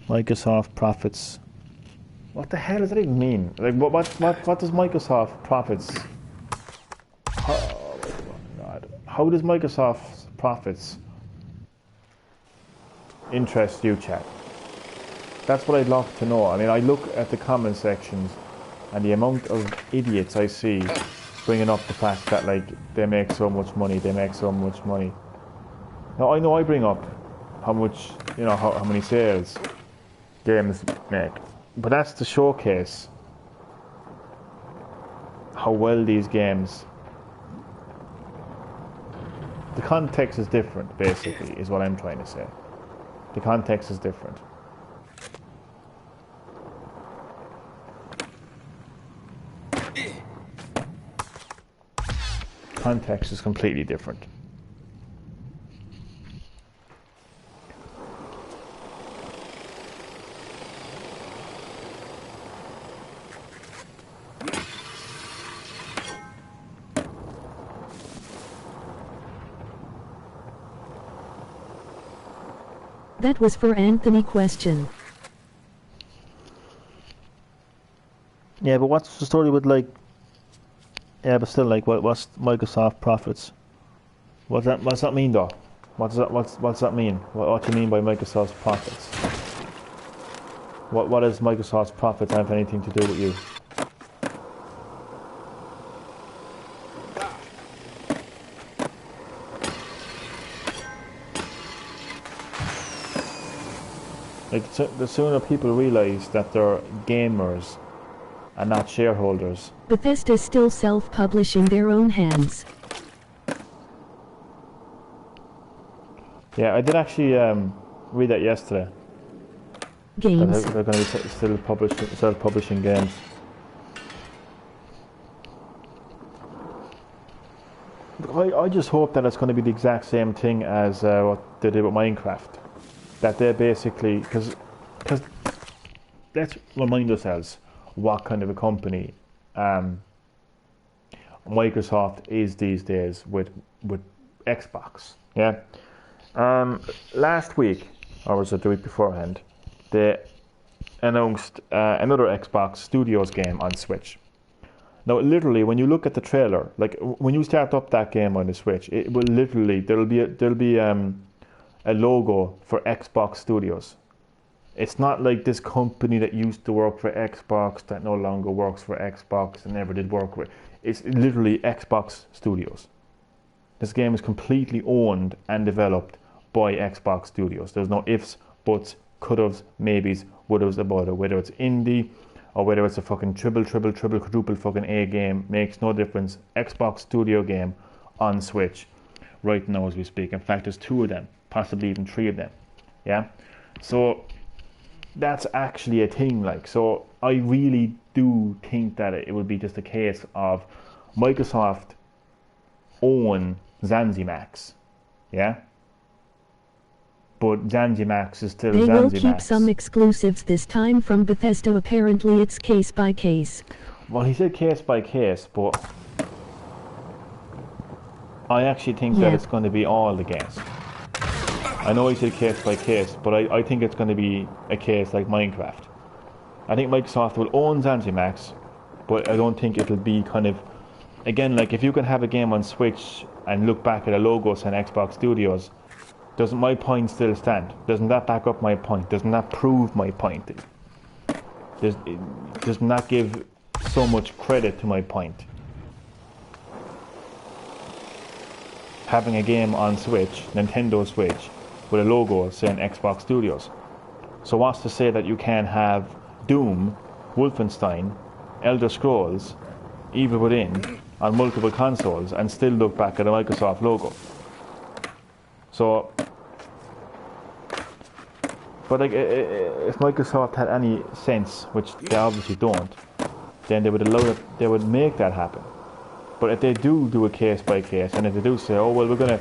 Microsoft profits. What the hell does that even mean? Like, what does Microsoft profits? Oh my God. How does Microsoft's profits interest you, chat? That's what I'd love to know. I mean, I look at the comment sections and the amount of idiots I see bringing up the fact that, like, they make so much money, Now, I know I bring up how much, you know, how many sales games make, but that's to showcase how well these games. The context is different, basically, is what I'm trying to say. The context is different. Context is completely different. That was for Anthony question. Yeah, but what's the story with, like, yeah, but still, like, what's Microsoft profits? What's that mean, though? What's that mean? What do you mean by Microsoft's profits? What does Microsoft's profits have anything to do with you? Like, the sooner people realise that they're gamers and not shareholders. Bethesda's still self-publishing their own hands. Yeah, I did actually read that yesterday. Games. That they're going to be still self-publishing games. I just hope that it's going to be the exact same thing as what they did with Minecraft. That they basically, because let's remind ourselves what kind of a company Microsoft is these days with Xbox. Yeah. Last week, or was it the week beforehand, they announced another Xbox Studios game on Switch. Now, literally, when you look at the trailer, like when you start up that game on the Switch, it will literally there'll be a logo for Xbox Studios. It's not like this company that used to work for Xbox that no longer works for Xbox and never did work with. It's literally Xbox Studios. This game is completely owned and developed by Xbox Studios. There's no ifs, buts, could-haves, maybes, would-haves about it. Whether it's indie or whether it's a fucking triple quadruple fucking A game, makes no difference. Xbox Studio game on Switch right now as we speak. In fact, there's 2 of them, possibly even 3 of them. Yeah, so that's actually a thing. Like, so I really do think that it would be just a case of Microsoft own ZanziMax, yeah, but Zanzimax is still They Zanzimax. will keep some exclusives this time from Bethesda. Apparently it's case by case. Well, he said case by case, but I actually think that it's going to be all the games. I know he said case by case, but I think it's going to be a case like Minecraft. I think Microsoft will own Zanzimax, but I don't think it'll be kind of, again, like if you can have a game on Switch and look back at a logo saying Xbox Studios, doesn't my point still stand? Doesn't that back up my point? Doesn't that prove my point? Doesn't that give so much credit to my point? Having a game on Switch, Nintendo Switch, with a logo saying Xbox Studios. So what's to say that you can have Doom, Wolfenstein, Elder Scrolls, Evil Within on multiple consoles and still look back at a Microsoft logo? So, but like, if Microsoft had any sense, which they obviously don't, then they would allow it, they would make that happen. But if they do a case by case, and if they do say, oh well, we're going to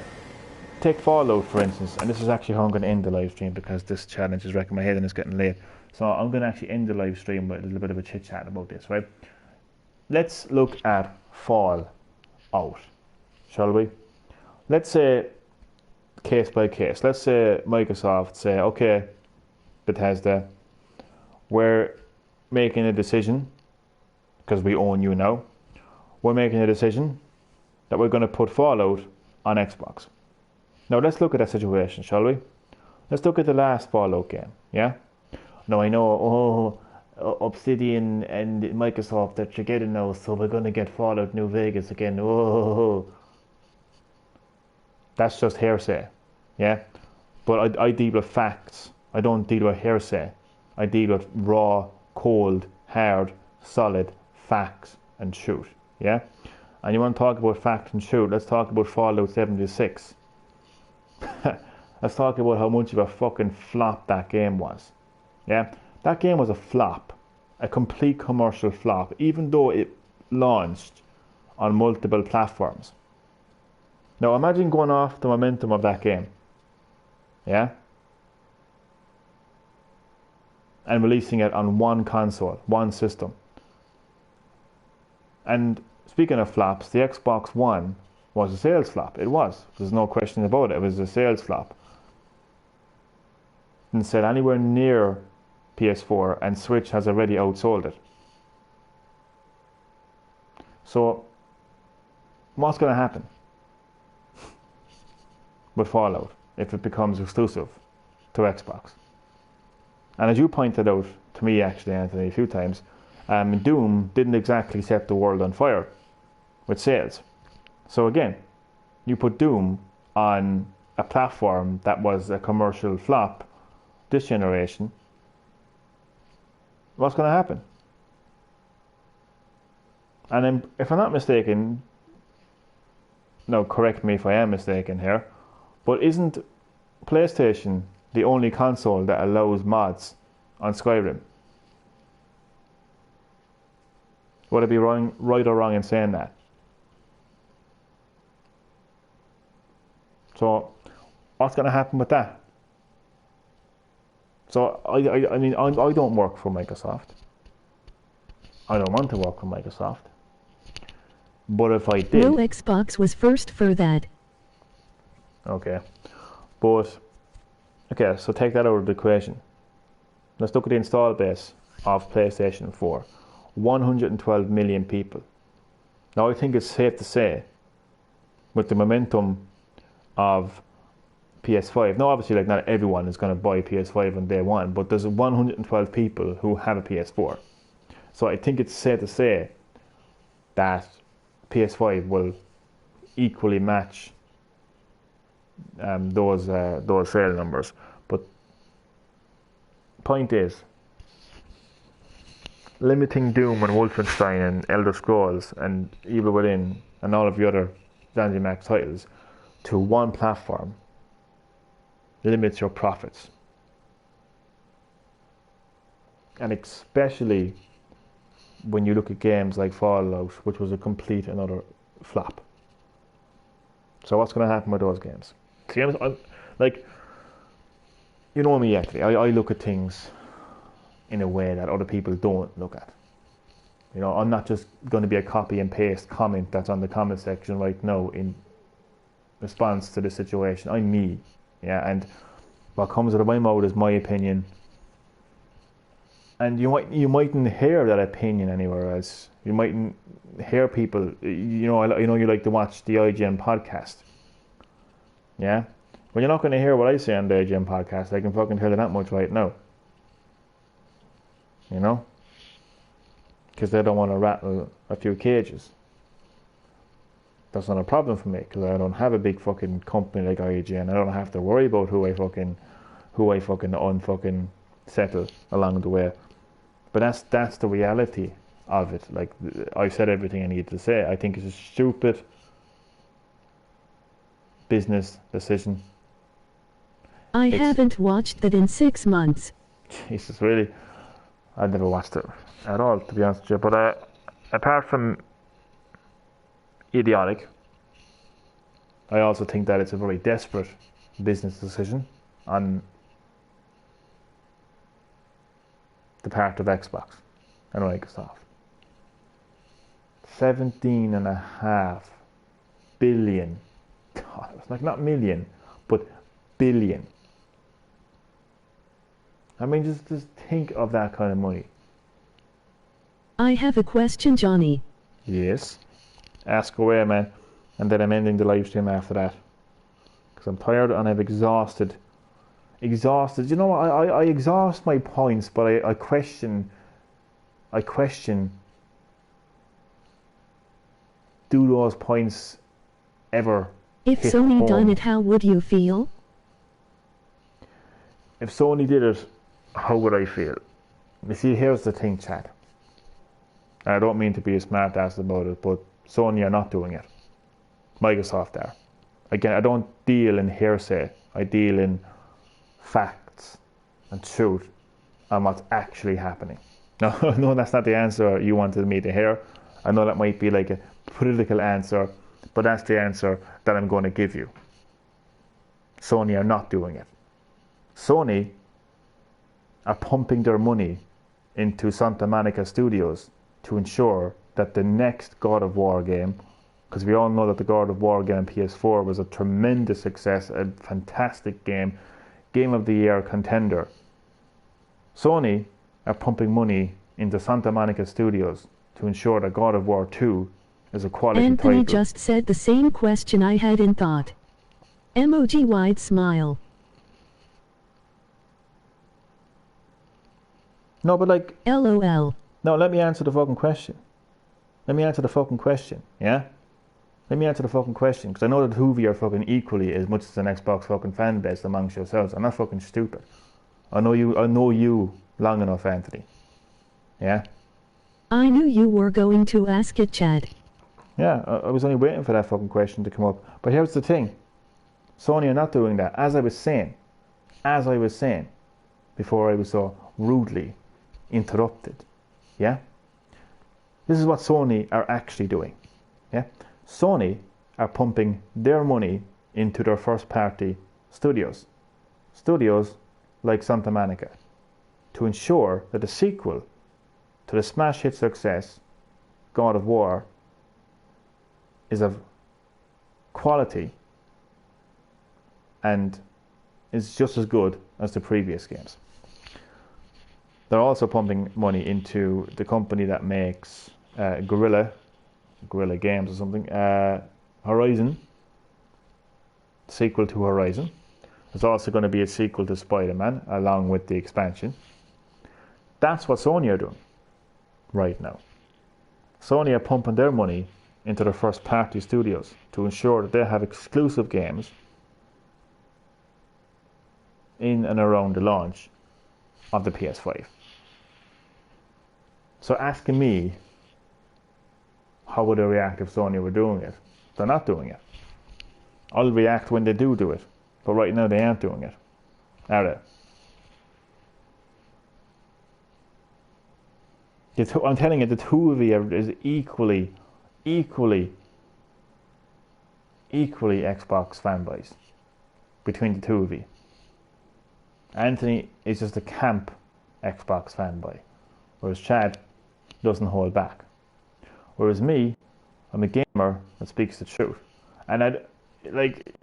take Fallout for instance, and this is actually how I'm going to end the live stream because this challenge is wrecking my head and it's getting late. So I'm going to actually end the live stream with a little bit of a chit chat about this, right? Let's look at Fallout, shall we? Let's say case by case. Let's say Microsoft say, okay, Bethesda, we're making a decision because we own you now. We're making a decision that we're going to put Fallout on Xbox. Now let's look at that situation, shall we? Let's look at the last Fallout game, yeah? Now I know, Obsidian and Microsoft are together now, so we're going to get Fallout New Vegas again. That's just hearsay, yeah? But I deal with facts. I don't deal with hearsay. I deal with raw, cold, hard, solid facts and shoot, yeah? And you want to talk about fact and shoot, let's talk about Fallout 76. Let's talk about how much of a fucking flop that game was. Yeah, that game was a flop, a complete commercial flop, even though it launched on multiple platforms. Now imagine going off the momentum of that game, yeah, and releasing it on one console, one system. And speaking of flops, the Xbox One was a sales flop. It was. There's no question about it. It was a sales flop. Didn't sell anywhere near PS4, and Switch has already outsold it. So, what's going to happen with Fallout if it becomes exclusive to Xbox? And as you pointed out to me, actually, Anthony, a few times, Doom didn't exactly set the world on fire with sales. So again, you put Doom on a platform that was a commercial flop this generation, what's going to happen? And then, if I'm not mistaken, no, correct me if I am mistaken here, but isn't PlayStation the only console that allows mods on Skyrim? Would I be right or wrong in saying that? So, what's going to happen with that? So, I mean, I don't work for Microsoft. I don't want to work for Microsoft. But if I did... No, Xbox was first for that. Okay. But, okay, so take that out of the equation. Let's look at the install base of PlayStation 4. 112 million people. Now, I think it's safe to say, with the momentum of PS5. Now, obviously, like, not everyone is going to buy PS5 on day one, but there's 112 people who have a PS4. So I think it's safe to say that PS5 will equally match those sale numbers. But point is, limiting Doom and Wolfenstein and Elder Scrolls and Evil Within and all of the other Zanzimax titles to one platform limits your profits. And especially when you look at games like Fallout, which was a complete another flop. So what's going to happen with those games? See, like, you know me actually, I look at things in a way that other people don't look at. You know, I'm not just going to be a copy and paste comment that's on the comment section right now in response to the situation. I'm me, yeah, and what comes out of my mouth is my opinion, and you mightn't hear that opinion anywhere else. You mightn't hear people. You know you like to watch the IGN podcast, yeah. Well, you're not going to hear what I say on the IGN podcast. I can fucking tell you that much right now. You know, because they don't want to rattle a few cages. That's not a problem for me because I don't have a big fucking company like IGN. I don't have to worry about who I fucking unfucking settle along the way. But that's the reality of it. Like, I've said everything I need to say. I think it's a stupid business decision. I haven't watched that in 6 months. Jesus, really? I've never watched it at all, to be honest with you. But apart from idiotic, I also think that it's a very desperate business decision on the part of Xbox and Microsoft. 17.5 billion dollars, like not million, but billion. I mean, just think of that kind of money. I have a question, Johnny. Yes. Ask away, man. And then I'm ending the live stream after that. Because I'm tired and I've exhausted. You know, I exhaust my points, but I question, do those points ever If hit Sony home? done it, how would you feel? If Sony did it, how would I feel? You see, here's the thing, Chad. I don't mean to be a smart ass about it, but Sony are not doing it. Microsoft are. Again, I don't deal in hearsay. I deal in facts and truth on what's actually happening. No, that's not the answer you wanted me to hear. I know that might be like a political answer, but that's the answer that I'm going to give you. Sony are not doing it. Sony are pumping their money into Santa Monica Studios to ensure that the next God of War game, because we all know that the God of War game on PS4 was a tremendous success, a fantastic game of the year contender. Sony are pumping money into Santa Monica Studios to ensure that God of War 2 is a quality Anthony title. just said the same question I had in thought. Emoji wide smile. No, but like... LOL. No, let me answer the fucking question. Yeah? Let me answer the fucking question, because I know that two of you are fucking equally as much as an Xbox fucking fan base amongst yourselves. I'm not fucking stupid. I know you long enough, Anthony. Yeah? I knew you were going to ask it, Chad. Yeah, I was only waiting for that fucking question to come up. But here's the thing. Sony are not doing that. As I was saying, before I was so rudely interrupted. Yeah? This is what Sony are actually doing. Yeah? Sony are pumping their money into their first party studios. Studios like Santa Monica. To ensure that the sequel to the smash hit success, God of War, is of quality and is just as good as the previous games. They're also pumping money into the company that makes Guerrilla Games or something, Horizon, sequel to Horizon. There's also going to be a sequel to Spider-Man along with the expansion. That's what Sony are doing right now. Sony are pumping their money into their first party studios to ensure that they have exclusive games in and around the launch of the PS5. So asking me how would I react if Sony were doing it? They're not doing it. I'll react when they do it, but right now they aren't doing it, are they? I'm telling you, the two of you is equally Xbox fanboys between the two of you. Anthony is just a camp Xbox fanboy, whereas Chad doesn't hold back. Whereas me, I'm a gamer that speaks the truth. And I'd like,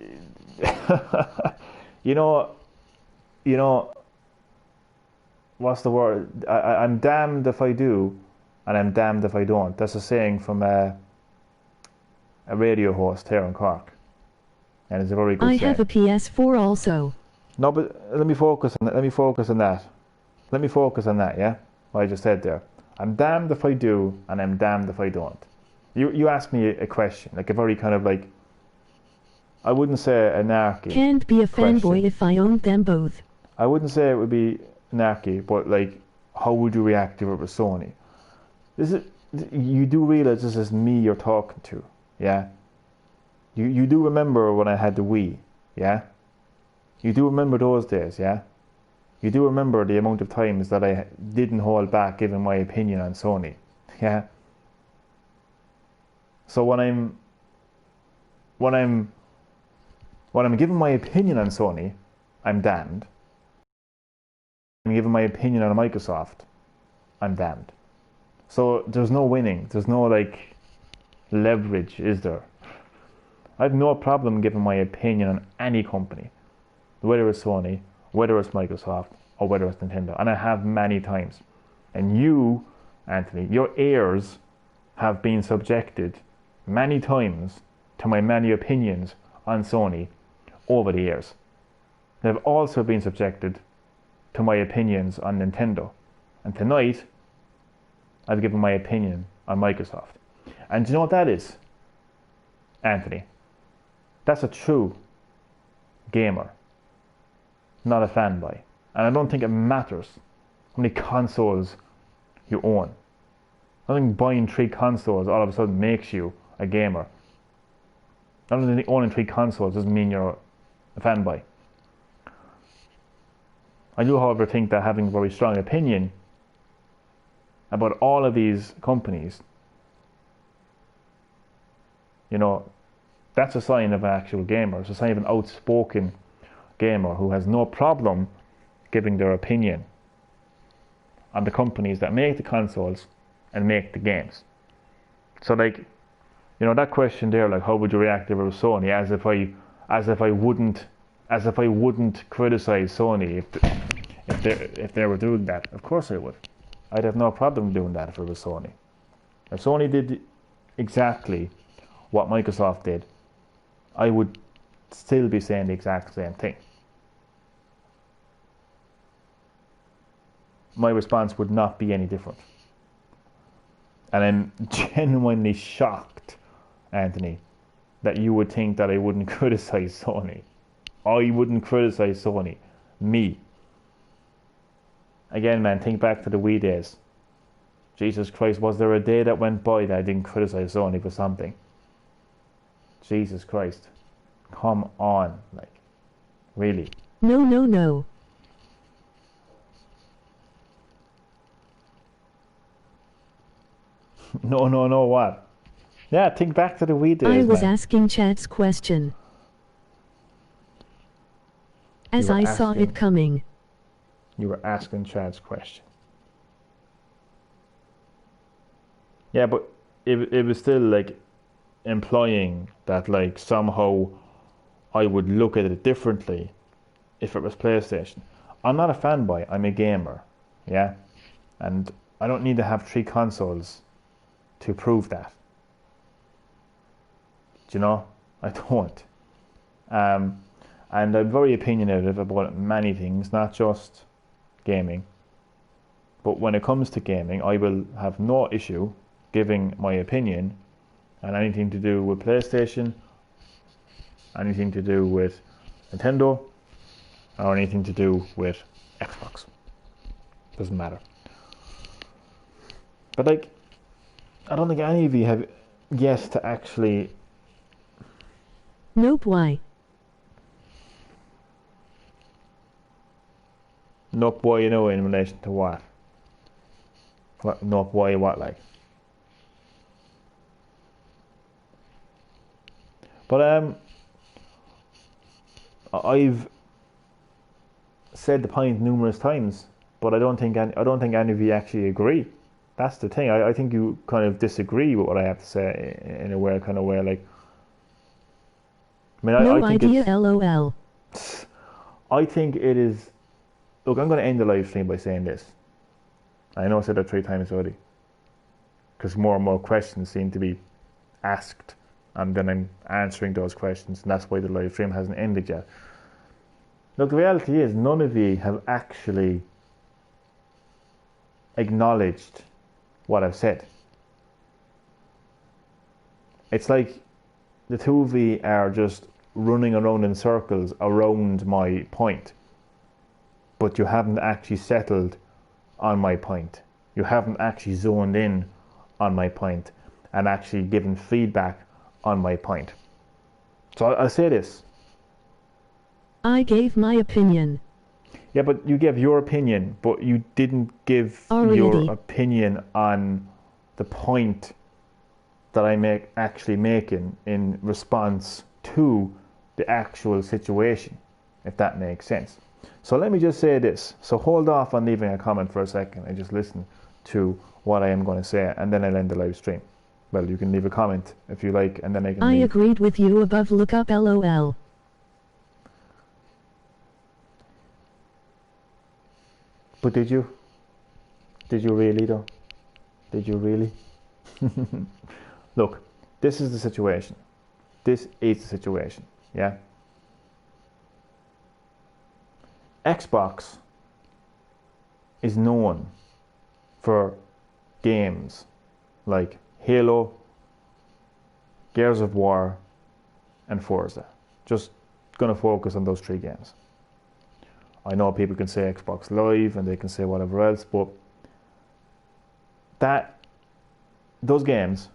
you know, what's the word? I'm damned if I do, and I'm damned if I don't. That's a saying from a radio host here in Cork, and it's a very good saying. I have a PS4 also. No, but let me focus on that. Let me focus on that. Yeah, what I just said there. I'm damned if I do, and I'm damned if I don't. You asked me a question, like a very kind of like, I wouldn't say anarchy. Can't be a fanboy if I owned them both. I wouldn't say it would be anarchy, but like, how would you react if it was Sony? You do realize this is me you're talking to, yeah? You do remember when I had the Wii, yeah? You do remember those days, yeah? You do remember the amount of times that I didn't hold back giving my opinion on Sony, yeah? So when I'm giving my opinion on Sony, I'm damned. I'm giving my opinion on Microsoft, I'm damned. So there's no winning. There's no like leverage, is there? I have no problem giving my opinion on any company, whether it's Sony, whether it's Microsoft, or whether it's Nintendo. And I have many times. And you, Anthony, your ears have been subjected many times to my many opinions on Sony over the years. They've also been subjected to my opinions on Nintendo. And tonight, I've given my opinion on Microsoft. And do you know what that is, Anthony? That's a true gamer, not a fanboy. And I don't think it matters how many consoles you own. I don't think buying 3 consoles all of a sudden makes you a gamer. I don't think owning 3 consoles doesn't mean you're a fanboy. I do, however, think that having a very strong opinion about all of these companies, that's a sign of an actual gamer. It's a sign of an outspoken gamer who has no problem giving their opinion on the companies that make the consoles and make the games. So like, that question there, like how would you react if it was Sony, as if I wouldn't criticize Sony if they were doing that. Of course I would. I'd have no problem doing that if it was Sony. If Sony did exactly what Microsoft did, I would still be saying the exact same thing. My response would not be any different. And I'm genuinely shocked, Anthony, that you would think that I wouldn't criticize Sony. I wouldn't criticize Sony. Me. Again, man, think back to the Wii days. Jesus Christ, was there a day that went by that I didn't criticize Sony for something? Jesus Christ. Come on, like, really. No. No, what? Yeah, think back to the Wii days, I was man. asking Chad's question. As I saw it coming. You were asking Chad's question. Yeah, but it was still like implying that like somehow I would look at it differently if it was PlayStation. I'm not a fanboy, I'm a gamer, yeah? And I don't need to have 3 consoles to prove that. Do you know? I don't. And I'm very opinionated about many things, not just gaming. But when it comes to gaming, I will have no issue giving my opinion on anything to do with PlayStation, anything to do with Nintendo, or anything to do with Xbox. Doesn't matter. But like, I don't think any of you have yet to actually... Nope, why? Nope, why, in relation to what? Nope, why, what, like? But I've said the point numerous times, but I don't think any of you actually agree. That's the thing. I think you kind of disagree with what I have to say in a weird kind of way. Like, I mean, no I think idea, lol. I think it is. Look, I'm going to end the live stream by saying this. I know I said that 3 times already, because more and more questions seem to be asked, and then I'm answering those questions, and that's why the live stream hasn't ended yet. Look, the reality is none of you have actually acknowledged what I've said. It's like the two of you are just running around in circles around my point, but you haven't actually settled on my point. You haven't actually zoned in on my point and actually given feedback on my point. So I'll say this. I gave my opinion. Yeah, but you gave your opinion, but you didn't give your opinion on the point that I'm actually making in response to the actual situation, if that makes sense. So let me just say this. So hold off on leaving a comment for a second and just listen to what I am going to say, and then I'll end the live stream. Well, you can leave a comment if you like, and then I can leave. Agreed with you above, look up, lol. But did you? Did you really though? Did you really? Look, this is the situation. This is the situation, yeah? Xbox is known for games like Halo, Gears of War, and Forza. Just gonna focus on those 3 games. I know people can say Xbox Live and they can say whatever else, but those games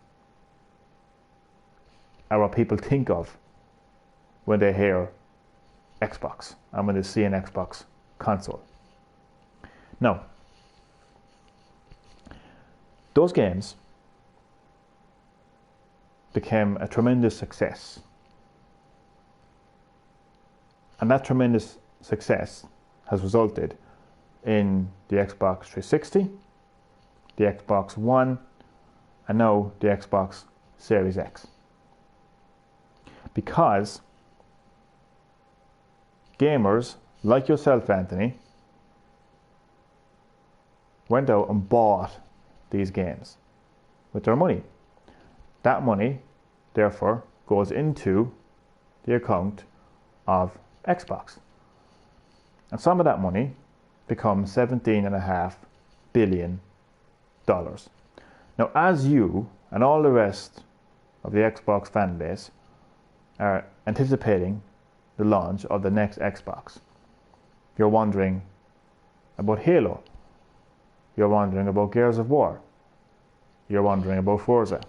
are what people think of when they hear Xbox and when they see an Xbox console. Now, those games became a tremendous success. And that tremendous success has resulted in the Xbox 360, the Xbox One, and now the Xbox Series X. Because gamers like yourself, Anthony, went out and bought these games with their money. That money, therefore, goes into the account of Xbox. And some of that money becomes $17.5 billion. Now, as you and all the rest of the Xbox fan base are anticipating the launch of the next Xbox, you're wondering about Halo, you're wondering about Gears of War, you're wondering about Forza.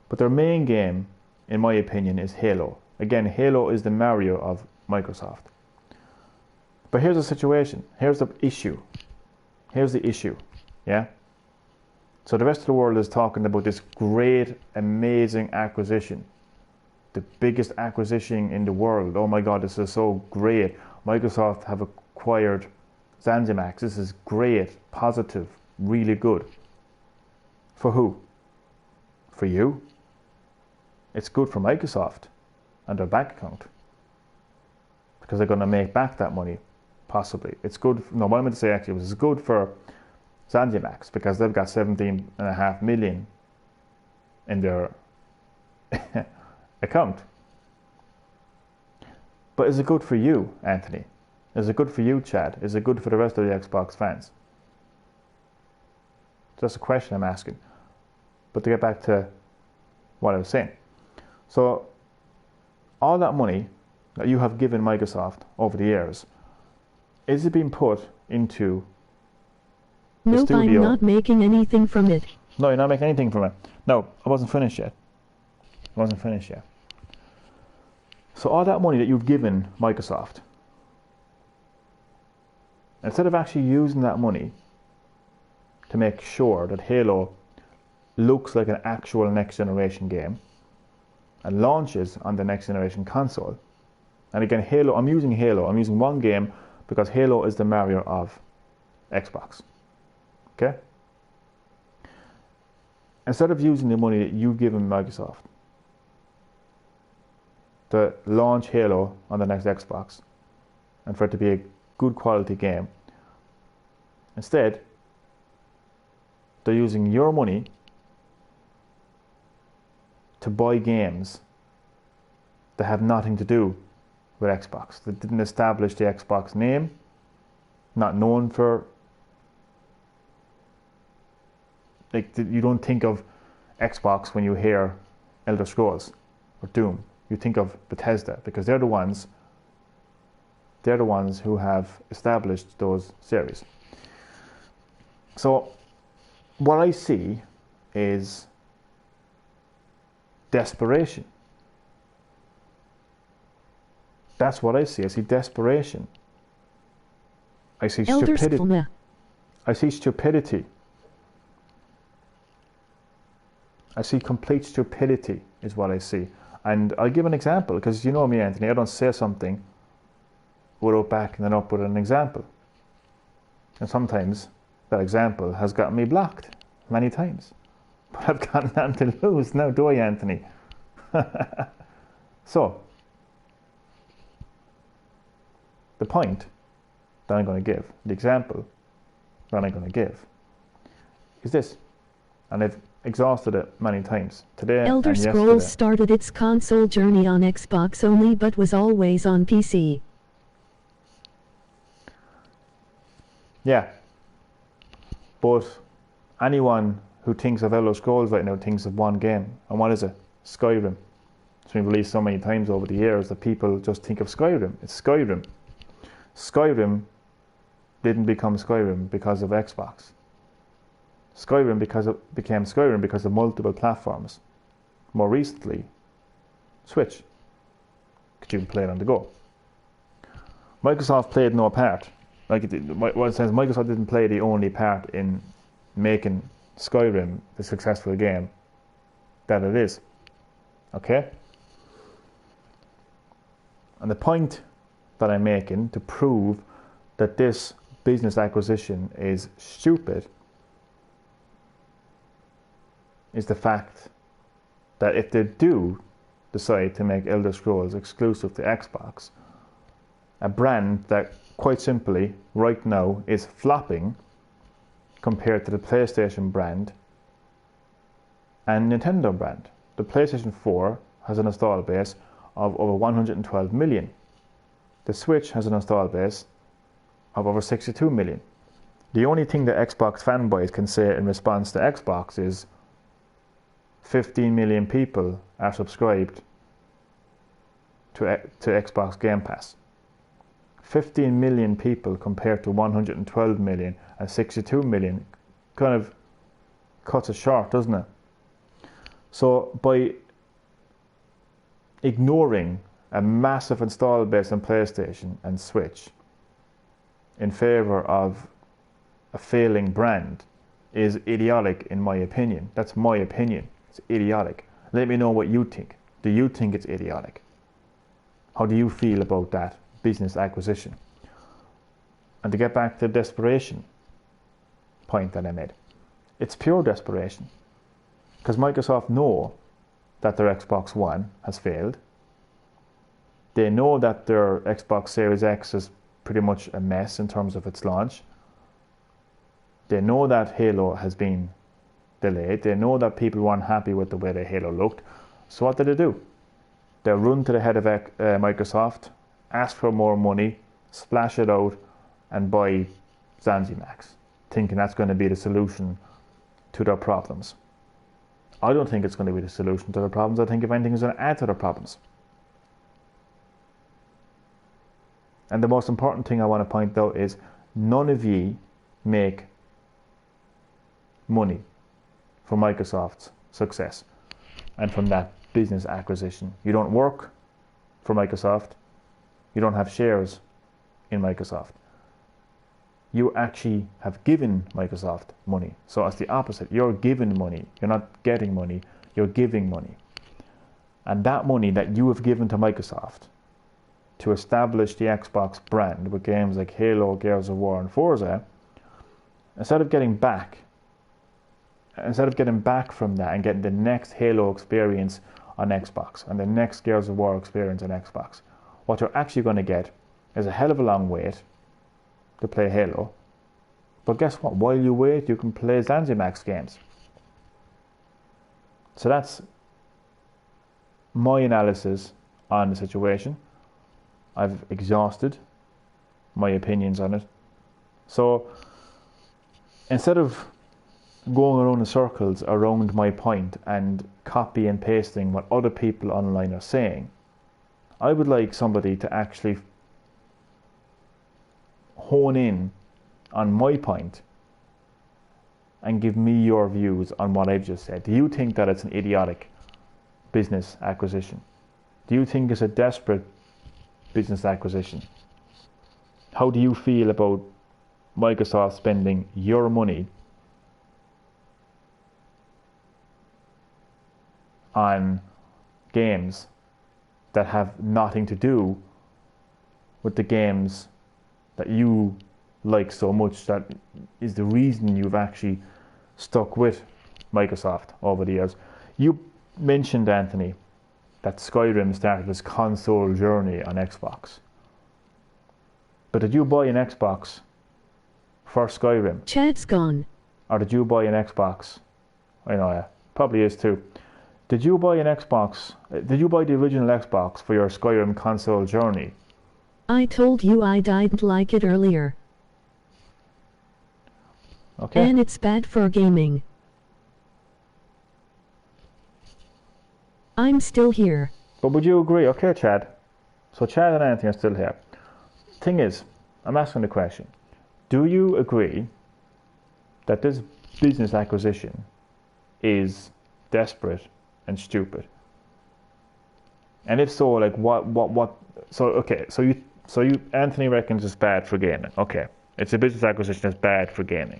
But their main game, in my opinion, is Halo. Again, Halo is the Mario of Microsoft. But here's the situation. Here's the issue. Yeah? So the rest of the world is talking about this great, amazing acquisition. The biggest acquisition in the world. Oh my God, this is so great. Microsoft have acquired ZeniMax. This is great, positive, really good. For who? For you? It's good for Microsoft and their bank account, because they're going to make back that money, possibly. It's good, no, what I meant to say actually was it's good for ZeniMax, because they've got 17.5 million in their account. But is it good for you, Anthony? Is it good for you, Chad? Is it good for the rest of the Xbox fans? That's a question I'm asking. But to get back to what I was saying. So, all that money that you have given Microsoft over the years, is it being put into the studio? I'm not making anything from it. No, you're not making anything from it. No, I wasn't finished yet. So all that money that you've given Microsoft, instead of actually using that money to make sure that Halo looks like an actual next generation game and launches on the next generation console. And again, Halo, I'm using one game because Halo is the Mario of Xbox. Okay? Instead of using the money that you've given Microsoft to launch Halo on the next Xbox and for it to be a good quality game, instead they're using your money to buy games that have nothing to do with Xbox, that didn't establish the Xbox name, not known for, like, you don't think of Xbox when you hear Elder Scrolls or Doom. You think of Bethesda, because they're the ones who have established those series. So what I see is desperation. That's what I see. I see desperation. I see stupidity. I see stupidity. I see complete stupidity is what I see. And I'll give an example, because you know me, Anthony, I don't say something without backing it up with an example. And sometimes that example has gotten me blocked many times. But I've got nothing to lose now, do I, Anthony? So, the point that I'm going to give, the example that I'm going to give, is this. And I've exhausted it many times today. Elder Scrolls started its console journey on Xbox only, but was always on PC. Yeah. But anyone who thinks of Elder Scrolls right now thinks of one game. And what is it? Skyrim. It's been released so many times over the years that people just think of Skyrim. It's Skyrim. Skyrim didn't become Skyrim because of Xbox. Skyrim became Skyrim because of multiple platforms. More recently, Switch, because you can play it on the go. Microsoft played no part. Like what it says, Microsoft didn't play the only part in making Skyrim the successful game that it is. Okay? And the point that I'm making to prove that this business acquisition is stupid is the fact that if they do decide to make Elder Scrolls exclusive to Xbox, a brand that quite simply right now is flopping compared to the PlayStation brand and Nintendo brand. The PlayStation 4 has an install base of over 112 million. The Switch has an install base of over 62 million. The only thing that Xbox fanboys can say in response to Xbox is 15 million people are subscribed to Xbox Game Pass. 15 million people compared to 112 million and 62 million kind of cuts it short, doesn't it? So by ignoring a massive install base on PlayStation and Switch in favor of a failing brand is idiotic in my opinion. That's my opinion. It's idiotic. Let me know what you think. Do you think it's idiotic? How do you feel about that business acquisition? And to get back to the desperation point that I made, it's pure desperation. Because Microsoft know that their Xbox One has failed. They know that their Xbox Series X is pretty much a mess in terms of its launch. They know that Halo has been delayed. They know that people weren't happy with the way the Halo looked. So what do? They run to the head of Microsoft, ask for more money, splash it out, and buy Zanzimax, thinking that's going to be the solution to their problems. I don't think it's going to be the solution to their problems. I think if anything, it's going to add to their problems. And the most important thing I want to point out is none of ye make money from Microsoft's success and from that business acquisition. You don't work for Microsoft. You don't have shares in Microsoft. You actually have given Microsoft money. So it's the opposite. You're giving money. You're not getting money. You're giving money. And that money that you have given to Microsoft to establish the Xbox brand with games like Halo, Gears of War and Forza, instead of getting back from that and getting the next Halo experience on Xbox and the next Gears of War experience on Xbox, what you're actually going to get is a hell of a long wait to play Halo. But guess what? While you wait, you can play ZanziMax games. So that's my analysis on the situation. I've exhausted my opinions on it. So instead of going around in circles around my point and copy and pasting what other people online are saying, I would like somebody to actually hone in on my point and give me your views on what I've just said. Do you think that it's an idiotic business acquisition? Do you think it's a desperate business acquisition? How do you feel about Microsoft spending your money on games that have nothing to do with the games that you like so much, that is the reason you've actually stuck with Microsoft over the years? You mentioned, Anthony, that Skyrim started this console journey on Xbox. But did you buy an Xbox for Skyrim? Chad's gone. Or did you buy an Xbox? I know, yeah, probably is too. Did you buy an Xbox? Did you buy the original Xbox for your Skyrim console journey? I told you I didn't like it earlier. Okay. And it's bad for gaming. I'm still here. But would you agree? Okay, Chad. So Chad and Anthony are still here. Thing is, I'm asking the question. Do you agree that this business acquisition is desperate and stupid? And if so, like what so okay, so you Anthony reckons it's bad for gaming. Okay. It's a business acquisition that's bad for gaming.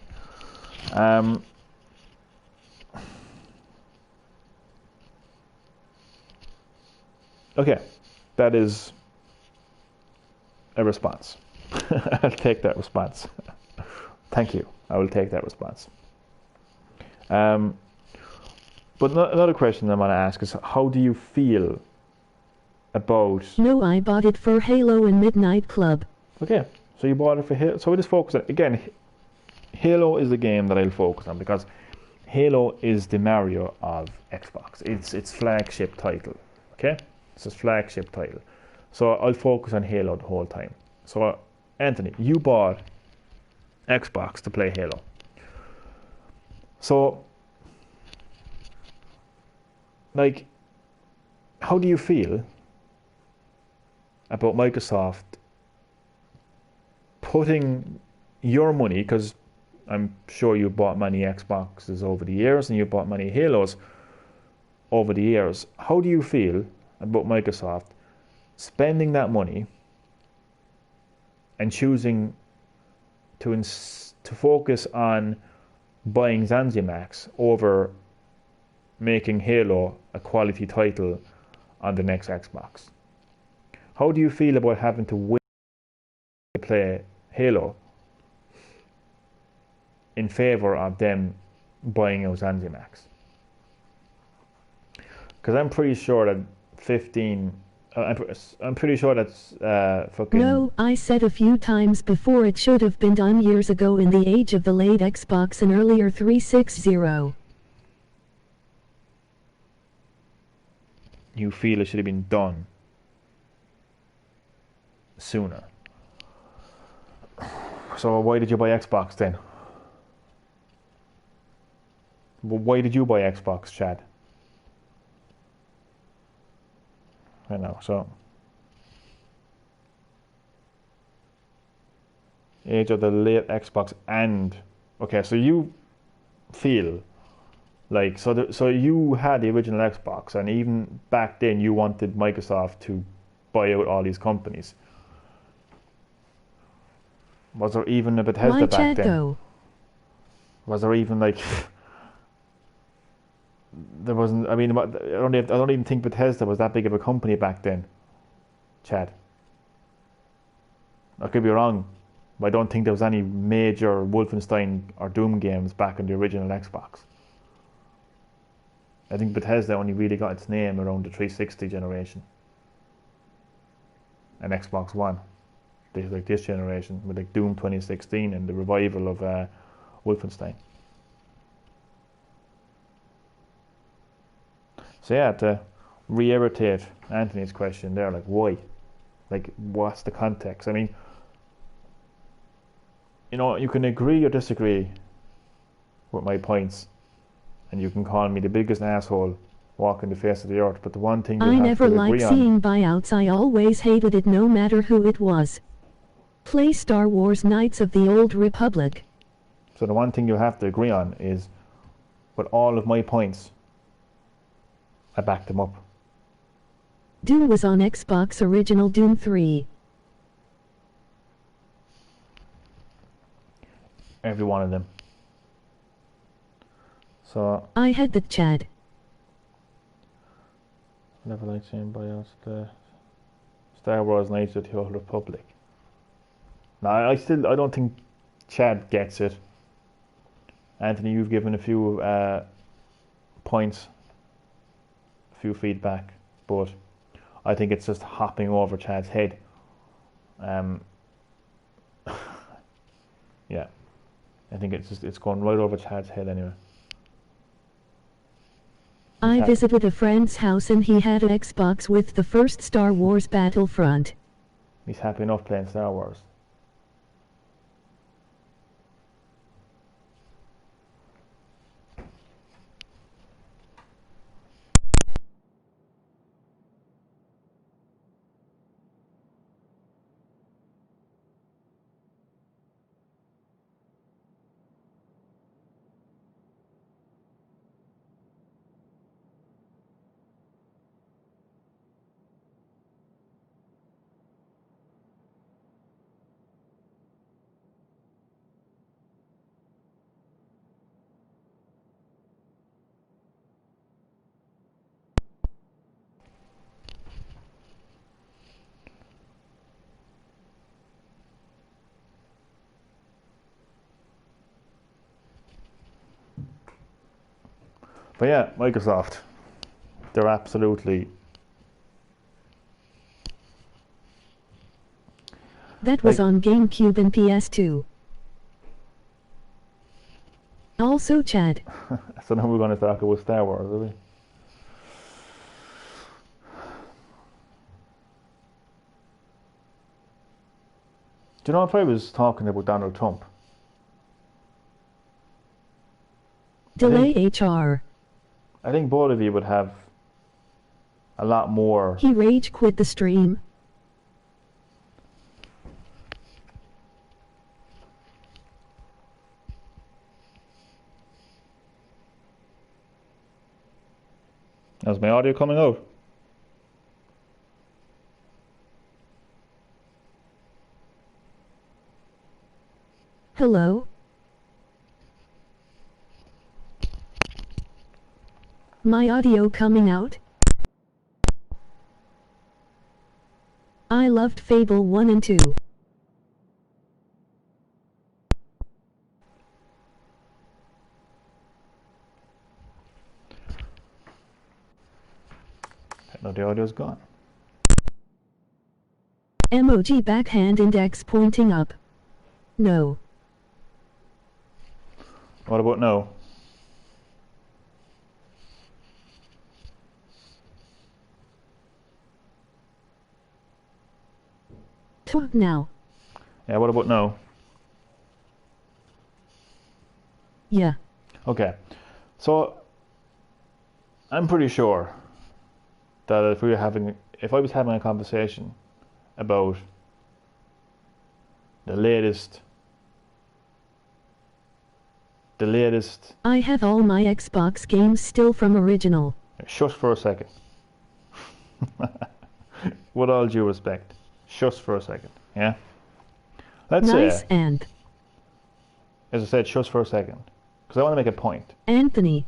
Okay, that is a response. I'll take that response. Thank you. I will take that response. But another question I want to ask is, how do you feel about... No, I bought it for Halo and Midnight Club. Okay, so you bought it for Halo. So we just focus on, again, Halo is the game that I'll focus on, because Halo is the Mario of Xbox. It's its flagship title, okay? It's its flagship title. So I'll focus on Halo the whole time. So Anthony, you bought Xbox to play Halo. So, like, how do you feel about Microsoft putting your money, because I'm sure you bought many Xboxes over the years and you bought many Halos over the years. How do you feel about Microsoft spending that money and choosing to focus on buying ZanziMax over making Halo a quality title on the next Xbox? How do you feel about having to wait to play Halo in favor of them buying out ZanziMax? Because I'm pretty sure that 15... I'm pretty sure that's fucking... No, I said a few times before it should have been done years ago in the age of the late Xbox and earlier 360. You feel it should have been done sooner. So why did you buy Xbox then? Why did you buy Xbox, Chad? I know, so age of the late Xbox and okay, so you feel like so you had the original Xbox, and even back then you wanted Microsoft to buy out all these companies. Was there even a Bethesda back then? Go. Was there even like there wasn't? I mean, I don't even think Bethesda was that big of a company back then, Chad. I could be wrong, but I don't think there was any major Wolfenstein or Doom games back in the original Xbox. I think Bethesda only really got its name around the 360 generation and Xbox One. Like this generation with like Doom 2016 and the revival of Wolfenstein. So yeah, to reiterate Anthony's question there, like why? Like what's the context? I mean, you know, you can agree or disagree with my points, and you can call me the biggest asshole walking the face of the earth, but the one thing you I have never to liked agree on... seeing buyouts. I always hated it no matter who it was. Play Star Wars Knights of the Old Republic. So the one thing you have to agree on is, with all of my points, I backed them up. Doom was on Xbox Original Doom 3. Every one of them. So I had the Chad. never liked seeing buyouts. The Star Wars Knights of the Old Republic. No, I don't think Chad gets it. Anthony, you've given a few points, a few feedback, but I think it's just hopping over Chad's head. Yeah, I think it's going right over Chad's head anyway. I visited a friend's house and he had an Xbox with the first Star Wars Battlefront. He's happy enough playing Star Wars. But yeah, Microsoft, they're absolutely... That was on GameCube and PS2. Also Chad. So now we're going to talk about Star Wars, are we? Do you know, if I was talking about Donald Trump... Delay HR. I think both of you would have a lot more... He rage quit the stream. How's my audio coming out? Hello? My audio coming out? I loved Fable 1 and 2. No, the audio's gone. Emoji backhand index pointing up. No. What about now? Talk now. Yeah, what about now? Yeah. Okay. So, I'm pretty sure that if I was having a conversation about the latest... I have all my Xbox games still from original. Shush for a second. With all due respect. Shush for a second, yeah? Let's nice say, and... as I said, shush for a second. Because I want to make a point. Anthony.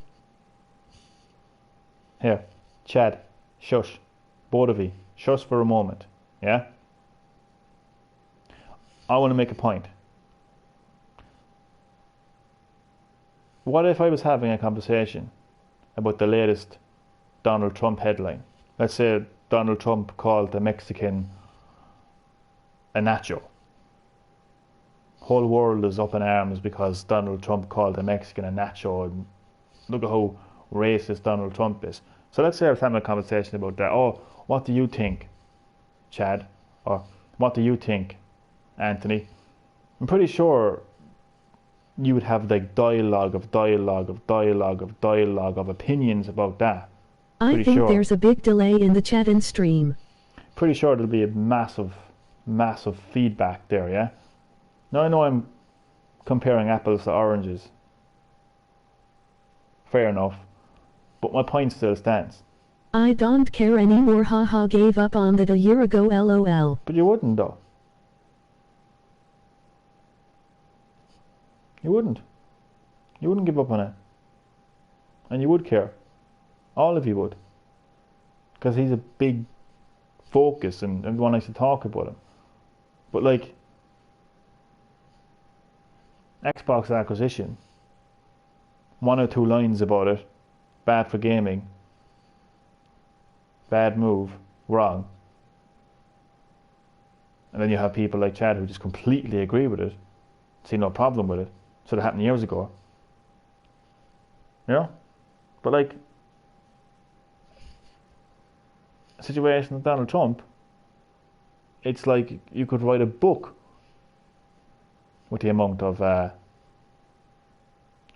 Here, Chad, shush. Both of you, shush for a moment, yeah? I want to make a point. What if I was having a conversation about the latest Donald Trump headline? Let's say Donald Trump called the Mexican a nacho. Whole world is up in arms because Donald Trump called the Mexican a nacho, and look at how racist Donald Trump is. So let's say I was having a conversation about that. Oh, what do you think, Chad? Or what do you think, Anthony? I'm pretty sure you would have like dialogue of opinions about that. I think there's a big delay in the chat and stream. Pretty sure there'll be a massive feedback there, yeah? Now I know I'm comparing apples to oranges. Fair enough. But my point still stands. I don't care anymore, haha, gave up on that a year ago, lol. But you wouldn't though. You wouldn't. You wouldn't give up on it. And you would care. All of you would. Because he's a big focus and everyone likes to talk about him. But like, Xbox acquisition, 1 or 2 lines about it, bad for gaming, bad move, wrong. And then you have people like Chad who just completely agree with it, see no problem with it. So that happened years ago. You know? But like, a situation with Donald Trump, it's like you could write a book with the amount of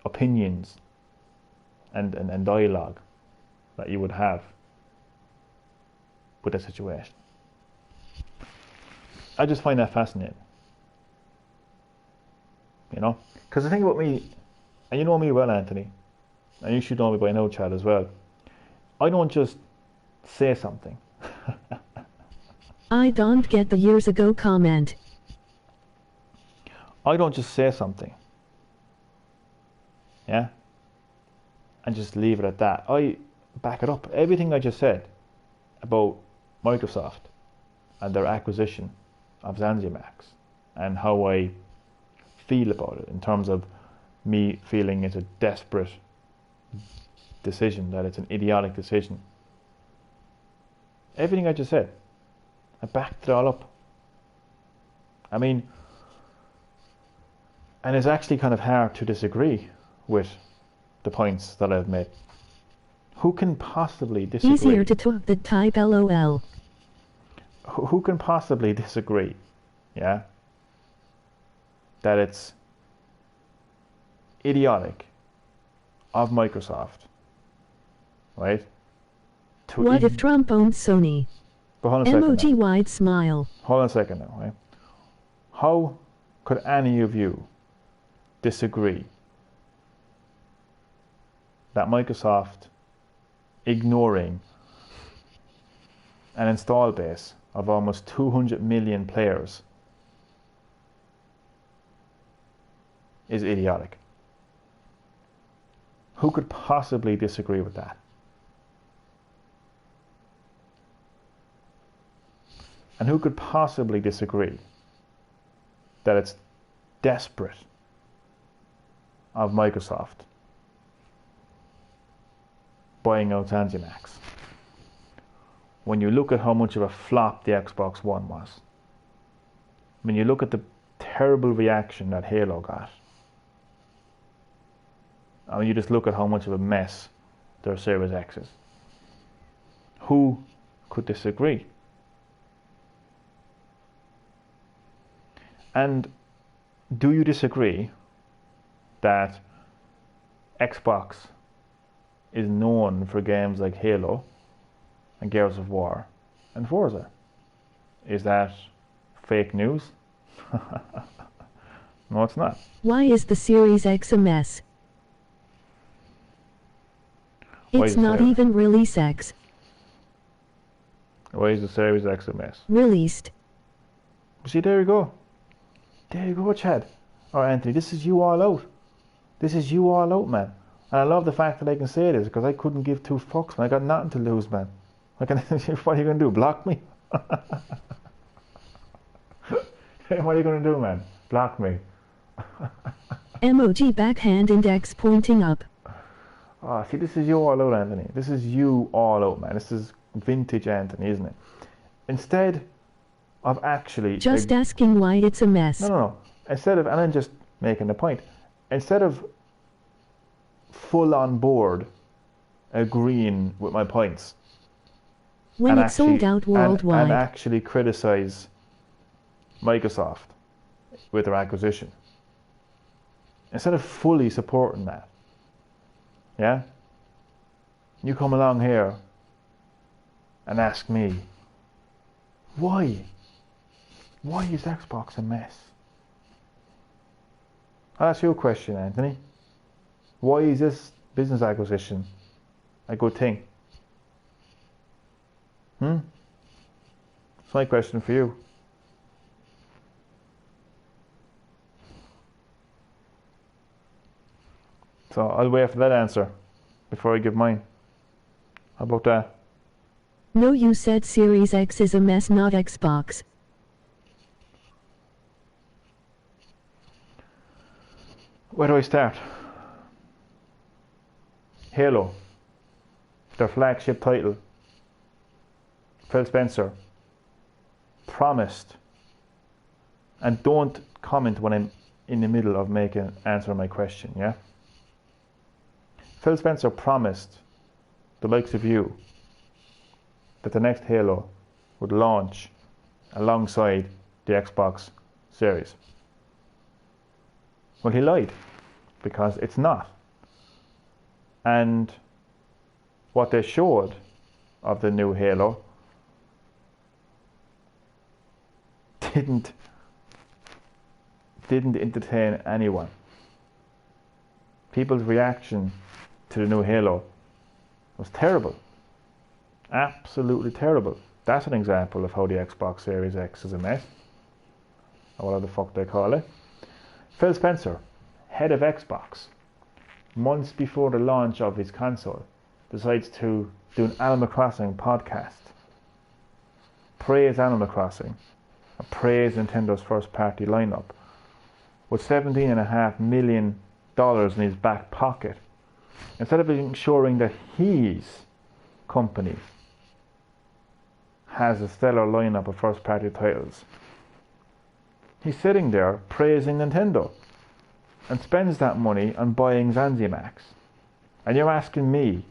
opinions and dialogue that you would have with the situation. I just find that fascinating. You know? Because the thing about me, and you know me well, Anthony, and you should know me by now, Chad, as well, I don't just say something. I don't get the years ago comment. I don't just say something. Yeah? And just leave it at that. I back it up. Everything I just said about Microsoft and their acquisition of ZanziMax and how I feel about it in terms of me feeling it's a desperate decision, that it's an idiotic decision. Everything I just said, I backed it all up. I mean, and it's actually kind of hard to disagree with the points that I've made. Who can possibly disagree? Easier to talk than type LOL. Who can possibly disagree? Yeah? That it's idiotic of Microsoft, right? What if Trump owns Sony? But hold on a second Emoji now. wide smile. Hold on a second now, right? How could any of you disagree that Microsoft ignoring an install base of almost 200 million players is idiotic? Who could possibly disagree with that? And who could possibly disagree that it's desperate of Microsoft buying out ZanziMax when you look at how much of a flop the Xbox One was? When you look at the terrible reaction that Halo got, I mean, you just look at how much of a mess their Series X is. Who could disagree? And do you disagree that Xbox is known for games like Halo and Gears of War and Forza? Is that fake news? No, it's not. Why is the Series X a mess? It's not even Release X. Why is the Series X a mess? Released. See, there you go. There you go, Chad. Or Anthony, this is you all out. This is you all out, man. And I love the fact that I can say this because I couldn't give 2 fucks, man. I got nothing to lose, man. What are you going to do? Block me? What are you going to do, man? Block me? Emoji backhand index pointing up. Oh, see, this is you all out, Anthony. This is you all out, man. This is vintage Anthony, isn't it? Instead of actually... Just asking why it's a mess. No. Instead of... And I'm just making the point. Instead of full on board agreeing with my points... When it's sold out worldwide. And actually criticize Microsoft with their acquisition. Instead of fully supporting that, yeah, you come along here and ask me, why is Xbox a mess? I'll ask you a question, Anthony. Why is this business acquisition a good thing? It's my question for you. So I'll wait for that answer before I give mine. How about that? No, you said Series X is a mess, not Xbox. Where do I start? Halo, their flagship title. Phil Spencer promised, and don't comment when I'm in the middle of answering my question, yeah? Phil Spencer promised the likes of you that the next Halo would launch alongside the Xbox Series. Well, he lied, because it's not. And what they showed of the new Halo didn't entertain anyone. People's reaction to the new Halo was terrible. Absolutely terrible. That's an example of how the Xbox Series X is a mess. Or whatever the fuck they call it. Phil Spencer, head of Xbox, months before the launch of his console, decides to do an Animal Crossing podcast. Praise Animal Crossing. And praise Nintendo's first party lineup. With $17.5 million in his back pocket, instead of ensuring that his company has a stellar lineup of first party titles, he's sitting there praising Nintendo and spends that money on buying Zanzimax. And you're asking me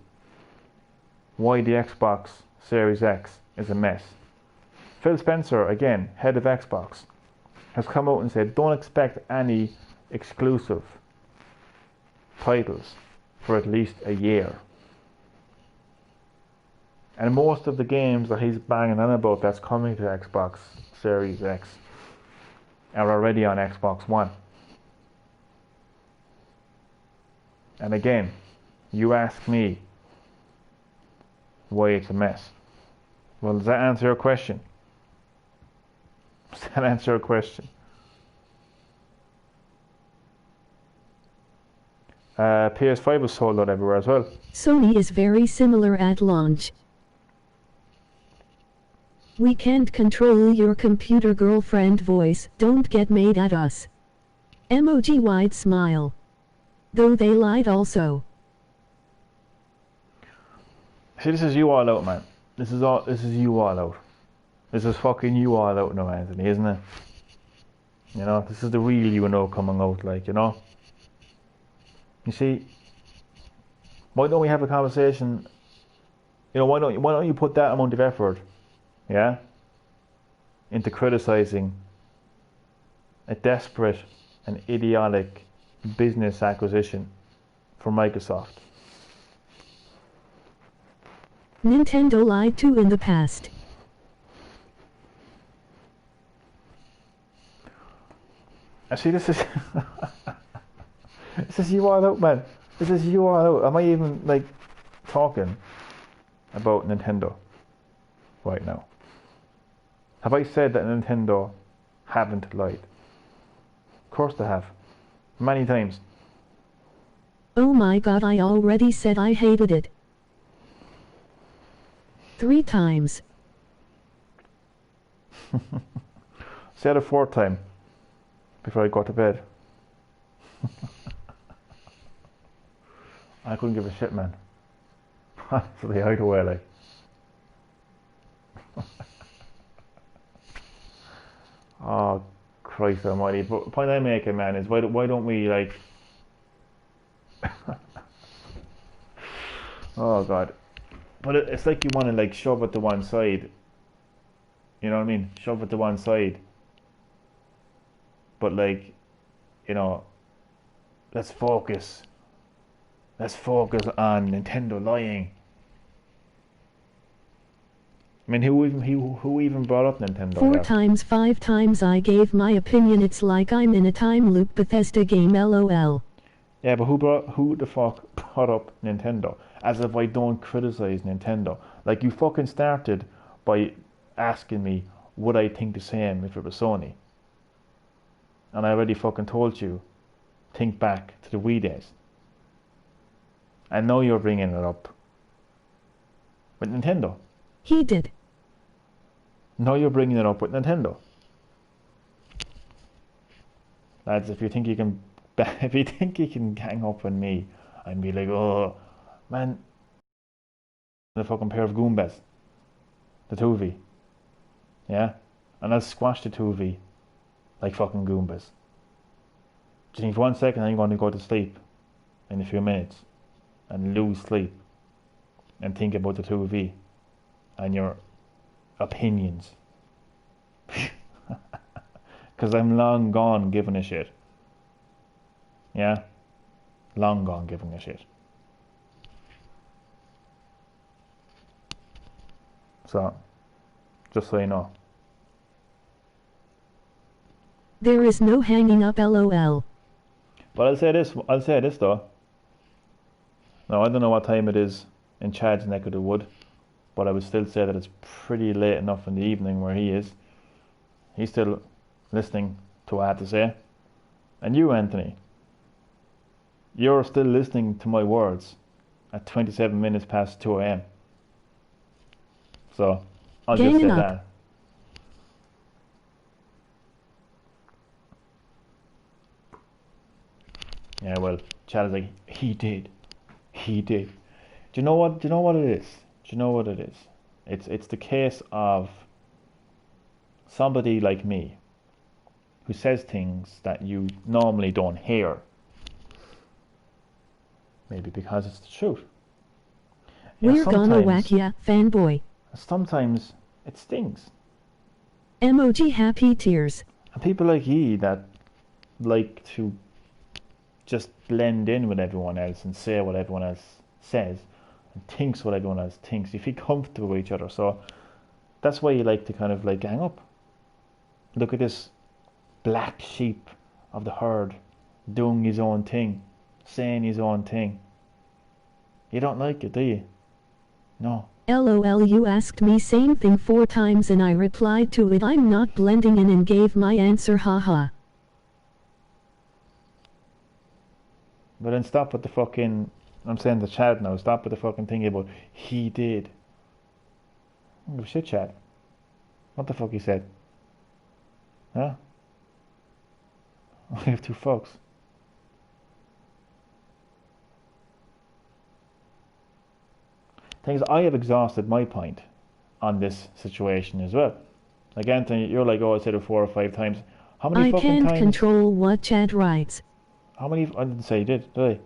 why the Xbox Series X is a mess. Phil Spencer, again, head of Xbox, has come out and said don't expect any exclusive titles for at least a year. And most of the games that he's banging on about that's coming to Xbox Series X are already on Xbox One. And again, you ask me why it's a mess. Well, does that answer your question? Does that answer your question? PS5 was sold out everywhere as well. Sony is very similar at launch. We can't control your computer girlfriend voice, don't get mad at us. Emoji wide smile. Though they lied also. See, this is you all out, man. This is you all out. This is fucking you all out now, Anthony, isn't it? You know, this is the real you know coming out, like, you know. You see, why don't we have a conversation? You know, why don't you put that amount of effort, yeah, into criticizing a desperate and idiotic business acquisition for Microsoft? Nintendo lied too in the past. I see, this is this is you all out, man. This is you all out. Am I even like talking about Nintendo right now? Have I said that Nintendo haven't lied? Of course they have. Many times. Oh my god, I already said I hated it. 3 times. Say it a 4th time. before I go to bed. I couldn't give a shit, man. Honestly, either way, like. Oh, Christ almighty. But the point I'm making, man, is why don't we, like... Oh, God. But it's like you want to, like, shove it to one side. You know what I mean? Shove it to one side. But, like, you know, let's focus. Let's focus on Nintendo lying. I mean, who even brought up Nintendo? 4 times, 5 times I gave my opinion. It's like I'm in a time loop. Bethesda game, lol. Yeah, but who the fuck brought up Nintendo? As if I don't criticize Nintendo. Like, you fucking started by asking me would I think the same if it was Sony. And I already fucking told you, think back to the Wii days. And now you're bringing it up with Nintendo. He did. Now you're bringing it up with Nintendo. Lads, if you think you can gang up on me and be like, oh, man, the fucking pair of Goombas, the 2V, yeah? And I'll squash the 2V like fucking Goombas. Just need 1 second, I'm going to go to sleep in a few minutes and lose sleep and think about the 2V and your opinions. Because I'm long gone giving a shit. Yeah? Long gone giving a shit. So, just so you know. There is no hanging up, lol. But I'll say this though. Now, I don't know what time it is in Chad's neck of the wood, but I would still say that it's pretty late enough in the evening where he is. He's still listening to what I have to say. And you, Anthony, you're still listening to my words at 27 minutes past 2 a.m. So, I'll just say that. Yeah, well, Chad is like, he did. Do you know what it is? It's the case of somebody like me who says things that you normally don't hear. Maybe because it's the truth. We're gonna whack ya, fanboy. Sometimes it stings. Emoji happy tears. And people like ye that like to just blend in with everyone else and say what everyone else says and thinks what everyone else thinks. You feel comfortable with each other, so that's why you like to kind of like gang up. Look at this black sheep of the herd doing his own thing, saying his own thing. You don't like it, do you? No. LOL, you asked me same thing 4 times and I replied to it. I'm not blending in and gave my answer, haha. But then stop with the fucking, I'm saying to Chad now, stop with the fucking thing about he did. Oh shit, Chad. What the fuck he said? Huh? We have 2 folks. Thing is, I have exhausted my point on this situation as well. Like Anthony, you're like, oh, I said it 4 or 5 times. How many fucking times? I can't control what Chad writes. How many? I didn't say you did I?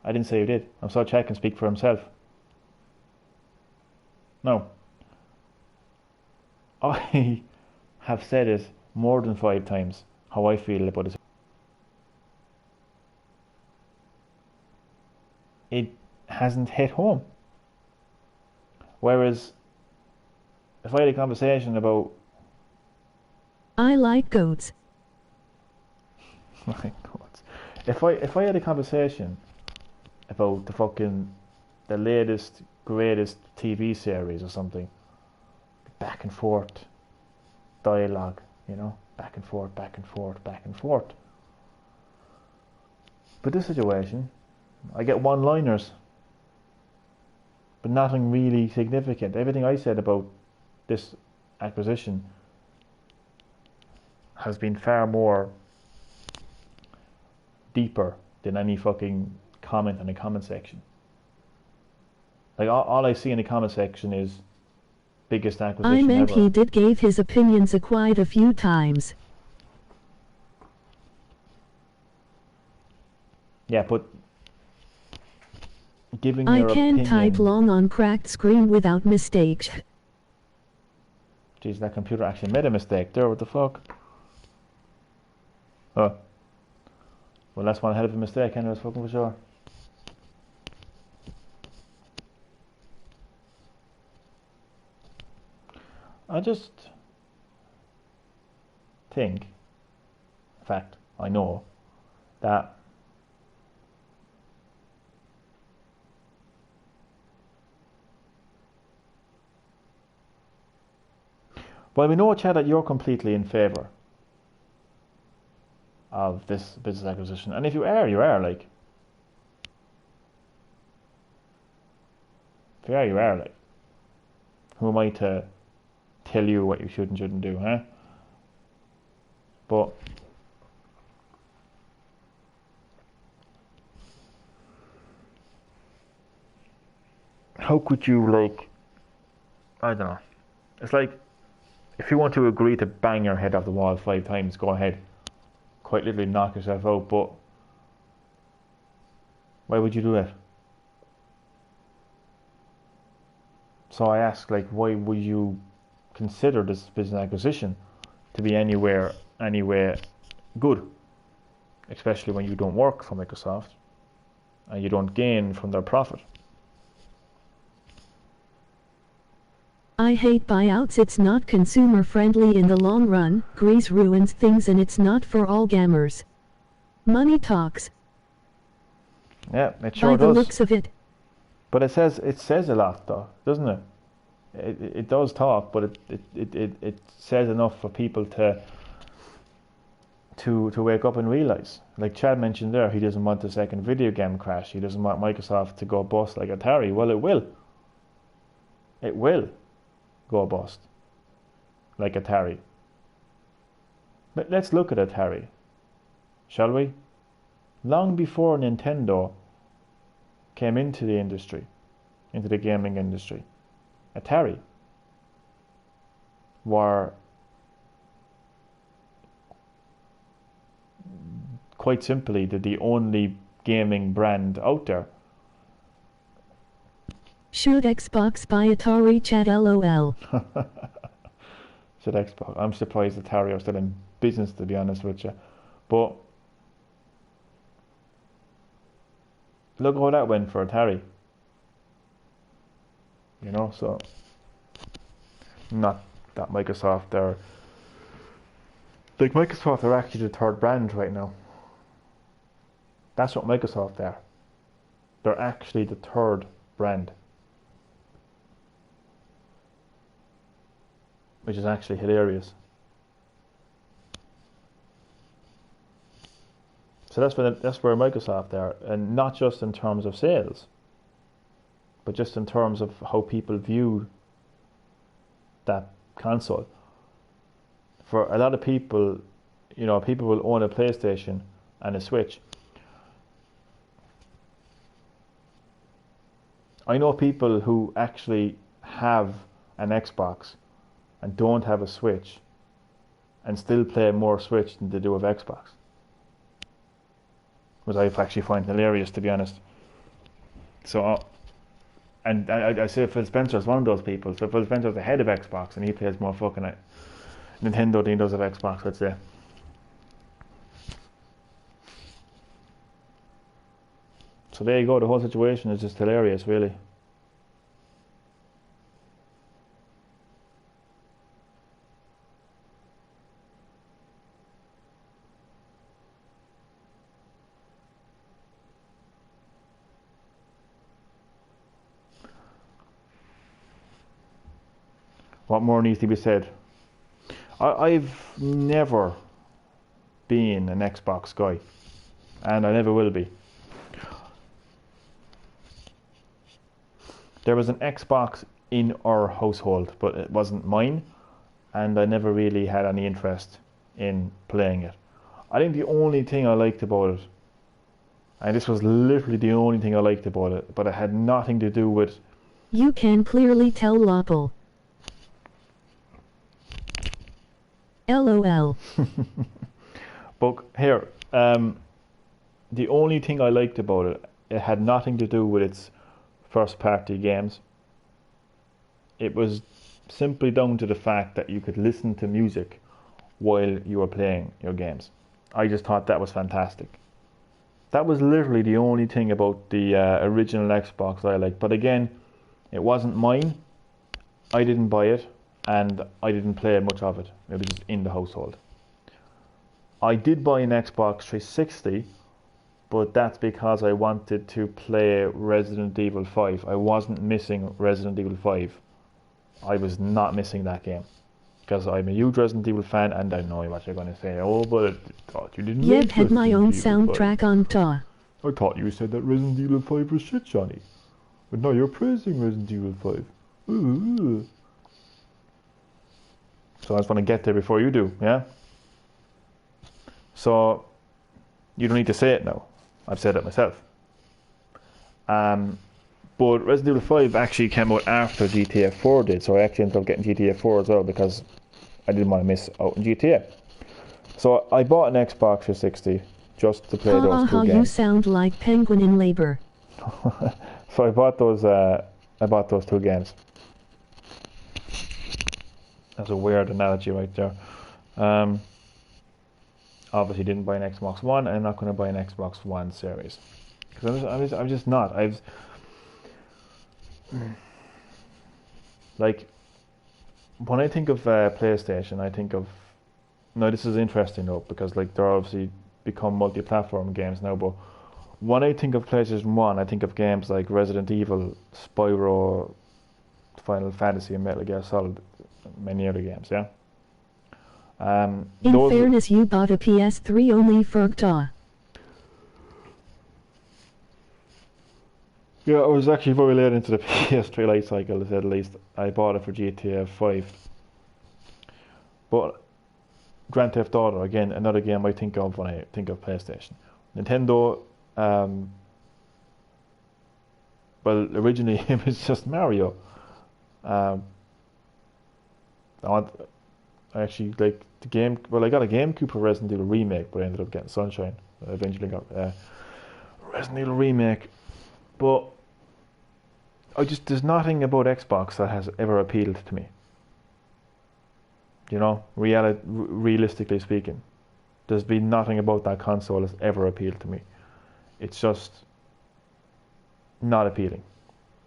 I didn't say you did. I'm so Chad can speak for himself. No. I have said it more than 5 times how I feel about it. It hasn't hit home. Whereas, if I had a conversation about... I like goats. My God. If I had a conversation about the latest, greatest TV series or something, back and forth dialogue, you know, back and forth. But this situation, I get one-liners, but nothing really significant. Everything I said about this acquisition has been far more deeper than any fucking comment in the comment section. Like all I see in the comment section is biggest acquisition I meant ever. he did gave his opinions quite a few times. Yeah, but giving I your can't opinion. type long on cracked screen without mistakes. Jeez, that computer actually made a mistake there. What the fuck? Oh. Well, that's one hell of a mistake, anyways, fucking for sure. I just think, in fact, I know that well, we know, Chad, that you're completely in favour of this business acquisition, and if you are, you are, like. If you are, like. Who am I to tell you what you should and shouldn't do, huh? But how could you, like, I don't know. It's like, if you want to agree to bang your head off the wall 5 times, go ahead. Quite literally knock yourself out, but why would you do that? So I ask, like, why would you consider this business acquisition to be anywhere good? Especially when you don't work for Microsoft and you don't gain from their profit. I hate buyouts, it's not consumer friendly in the long run, grease ruins things and it's not for all gamers. Money talks. Yeah, it sure By the does. looks of it. But it says a lot, though, doesn't it? It does talk, but it says enough for people to wake up and realise. Like Chad mentioned there, he doesn't want the second video game crash. He doesn't want Microsoft to go bust like Atari. Well, it will. It will go bust like Atari. But let's look at Atari, shall we? Long before Nintendo came into the industry, into the gaming industry, Atari were quite simply the only gaming brand out there. Should Xbox buy Atari, chat LOL? Said Xbox. I'm surprised Atari are still in business, to be honest with you. But look how that went for Atari. You know, so not that Microsoft are like Microsoft are actually the third brand right now. That's what Microsoft are. They're actually the third brand. Which is actually hilarious. So that's where Microsoft are, and not just in terms of sales, but just in terms of how people view that console. For a lot of people, you know, people will own a PlayStation and a Switch. I know people who actually have an Xbox and don't have a Switch and still play more Switch than they do with Xbox. Which I actually find hilarious, to be honest. So, and I say Phil Spencer is one of those people. So Phil Spencer's the head of Xbox and he plays more fucking Nintendo than he does of Xbox, let's say. So there you go, the whole situation is just hilarious, really. What more needs to be said? I've never been an Xbox guy, and I never will be. There was an Xbox in our household, but it wasn't mine, and I never really had any interest in playing it. I think the only thing I liked about it And this was literally the only thing I liked about it, but it had nothing to do with... You can clearly tell Lopple. LOL. But here, the only thing I liked about it, it had nothing to do with its first party games. It was simply down to the fact that you could listen to music while you were playing your games. I just thought that was fantastic. That was literally the only thing about the original Xbox I liked. But again, it wasn't mine. I didn't buy it, and I didn't play much of it. It was just in the household. I did buy an Xbox 360, but that's because I wanted to play Resident Evil 5. I wasn't missing Resident Evil 5. I was not missing that game. Because I'm a huge Resident Evil fan, and I know what you're going to say. Oh, but I thought you didn't Yep, like had my Resident own Evil soundtrack 5. on ta. I thought you said that Resident Evil 5 was shit, Johnny. But now you're praising Resident Evil 5. Ooh. So I just want to get there before you do, yeah? So, you don't need to say it now. I've said it myself. But Resident Evil 5 actually came out after GTA 4 did, so I actually ended up getting GTA 4 as well because I didn't want to miss out on GTA. So I bought an Xbox 360 just to play those two You games. sound like Penguin in labor. So I bought those two games. That's a weird analogy right there. Obviously didn't buy an Xbox One, and I'm not going to buy an Xbox One series. Because I'm just not. Like, when I think of PlayStation, I think of... Now this is interesting though, because like they're obviously become multi-platform games now, but when I think of PlayStation 1, I think of games like Resident Evil, Spyro, Final Fantasy, and Metal Gear Solid, many other games, yeah? In fairness, you bought a PS3 only for ta. Yeah, I was actually very late into the PS3 life cycle, at least. I bought it for GTA 5. But Grand Theft Auto, again, another game I think of when I think of PlayStation. Nintendo, well, originally it was just Mario. I actually like the game. Well, I got a GameCube for Resident Evil Remake, but I ended up getting Sunshine. I eventually got Resident Evil Remake, but there's nothing about Xbox that has ever appealed to me. You know, realistically speaking, there's been nothing about that console that's ever appealed to me. It's just not appealing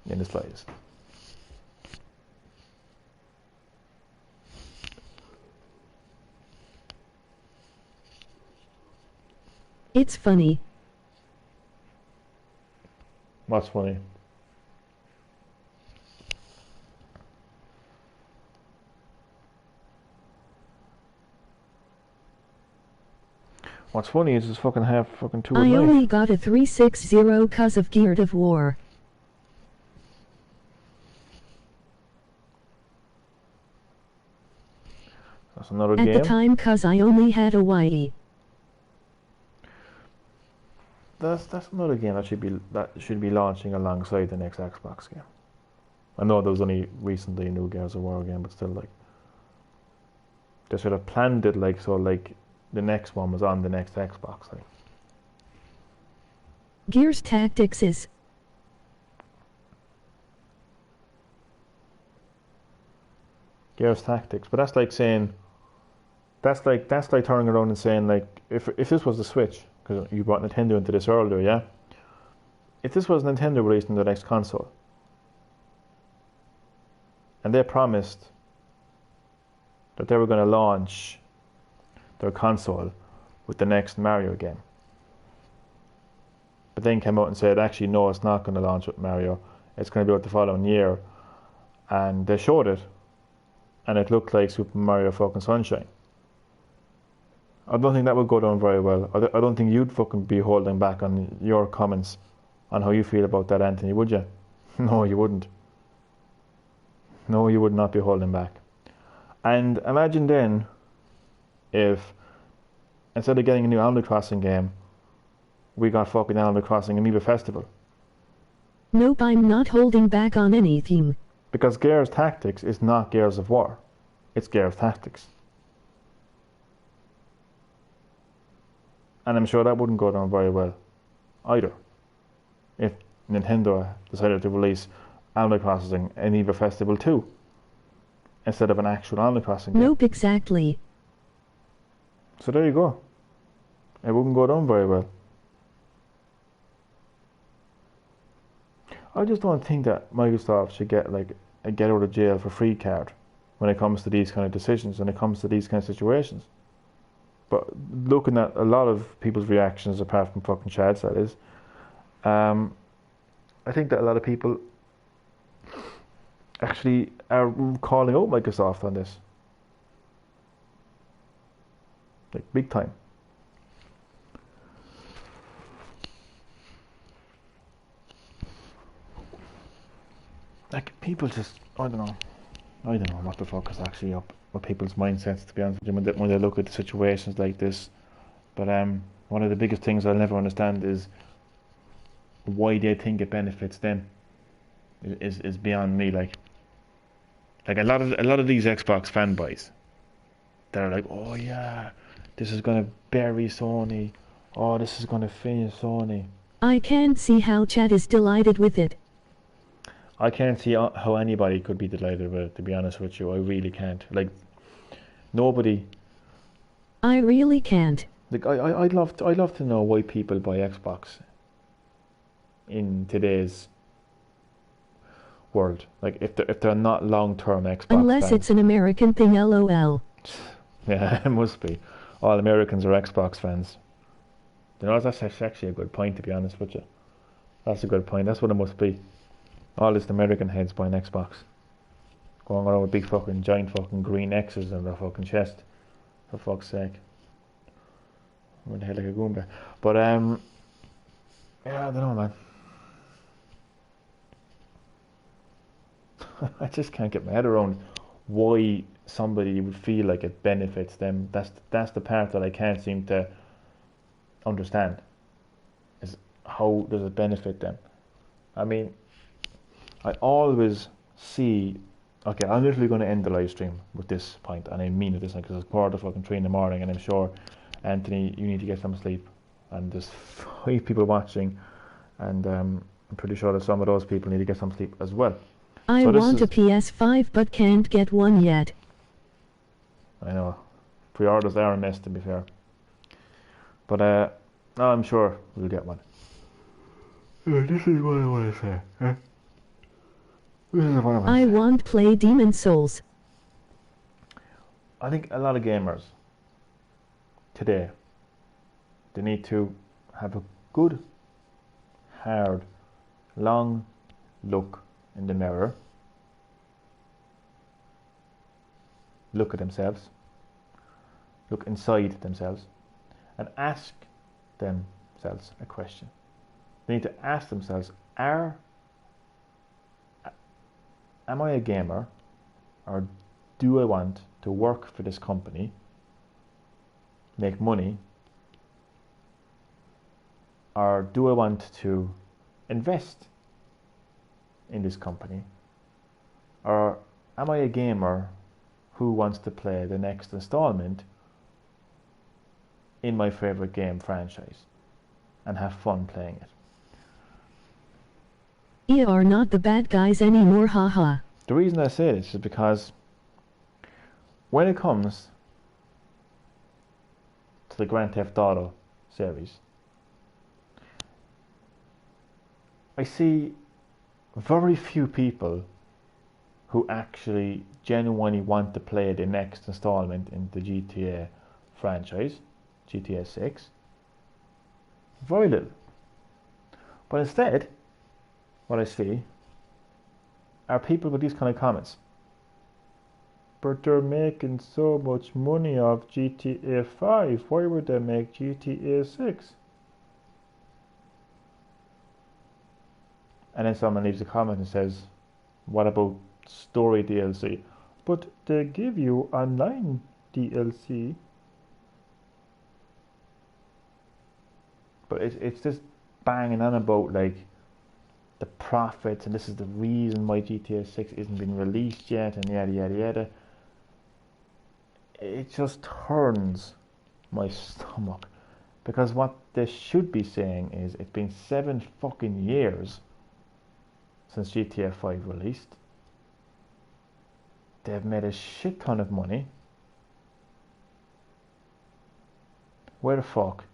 in the slightest. It's funny. What's funny? What's funny is it's fucking half fucking 2 at I night. only got a 360 cause of Gears of War. That's another At game. the time cause I only had a Wii. That's another game that should be launching alongside the next Xbox game. I know there was only recently a new Gears of War game, but still, like, they should have planned it like so, like the next one was on the next Xbox. Like, Gears Tactics is Gears Tactics, but that's like saying that's like turning around and saying, like, if this was the Switch, because you brought Nintendo into this earlier, yeah. If this was Nintendo releasing the next console, and they promised that they were going to launch their console with the next Mario game, but then came out and said, actually, no, it's not going to launch with Mario. It's going to be out the following year, and they showed it, and it looked like Super Mario fucking Sunshine. I don't think that would go down very well. I don't think you'd fucking be holding back on your comments on how you feel about that, Anthony, would you? No, you wouldn't. No, you would not be holding back. And imagine then if, instead of getting a new Animal Crossing game, we got fucking Animal Crossing Amiibo Festival. Nope, I'm not holding back on anything. Because Gears Tactics is not Gears of War. It's Gears Tactics. And I'm sure that wouldn't go down very well either. If Nintendo decided to release Animal Crossing Amiibo Festival 2 instead of an actual Animal Crossing game. Nope, exactly. So there you go. It wouldn't go down very well. I just don't think that Microsoft should get like a get out of jail for free card when it comes to these kind of decisions, when it comes to these kind of situations. But looking at a lot of people's reactions, apart from fucking Chad's, that is, I think that a lot of people actually are calling out Microsoft on this. Like, big time. Like, people just, I don't know what the fuck is actually up with people's mindsets, to be honest with you, when they look at situations like this. But one of the biggest things I'll never understand is why they think it benefits them. Is beyond me. Like a lot of these Xbox fanboys, they're like, oh yeah, this is gonna bury Sony. Oh, this is gonna finish Sony. I can't see how Chad is delighted with it. I can't see how anybody could be delighted with it, to be honest with you. I really can't. Like, nobody. I really can't. Like, I'd love to know why people buy Xbox in today's world. Like, if they're not long-term Xbox Unless fans. it's an American thing, lol. Yeah, it must be. All Americans are Xbox fans. You know, that's actually a good point, to be honest with you. That's a good point. That's what it must be. All these American heads buying Xbox. Going around with big fucking giant fucking green X's on their fucking chest. For fuck's sake. Where the hell like a Goomba. But yeah, I don't know, man. I just can't get my head around why somebody would feel like it benefits them. That's the part that I can't seem to understand. Is how does it benefit them? I mean, I always see. Okay, I'm literally going to end the live stream with this point, and I mean it this because it's 3:45 in the morning, and I'm sure, Anthony, you need to get some sleep, and there's 5 people watching, and I'm pretty sure that some of those people need to get some sleep as well. I want a PS5 but can't get one yet. I know, pre-orders are a mess, to be fair, but I'm sure we'll get one. This is what I want to say. Huh? I want play Demon Souls. I think a lot of gamers today, they need to have a good, hard, long look in the mirror, look at themselves, look inside themselves, and ask themselves a question. They need to ask themselves, am I a gamer, or do I want to work for this company, make money, or do I want to invest in this company, or am I a gamer who wants to play the next installment in my favorite game franchise and have fun playing it? You are not the bad guys anymore, haha. The reason I say this is because when it comes to the Grand Theft Auto series, I see very few people who actually genuinely want to play the next installment in the GTA franchise, GTA 6. Very little. But instead, what I see are people with these kind of comments. But they're making so much money off GTA 5. Why would they make GTA 6? And then someone leaves a comment and says, what about story DLC? But they give you online DLC. But it's just banging on about like the profits, and this is the reason why GTA 6 isn't been released yet, and yada yada yada. It just turns my stomach, because what they should be saying is it's been 7 fucking years since GTA 5 released. They've made a shit ton of money. Where the fuck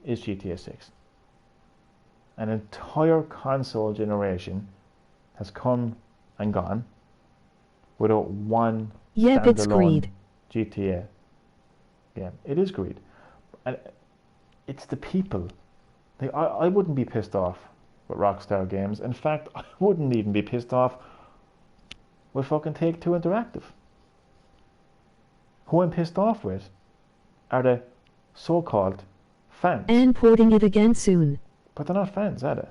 is GTA 6? An entire console generation has come and gone without one Yep, it's standalone greed. GTA game. It is greed. And it's the people. Like, I wouldn't be pissed off with Rockstar Games. In fact, I wouldn't even be pissed off with fucking Take-Two Interactive. Who I'm pissed off with are the so-called fans. And porting it again soon. But they're not fans, are they?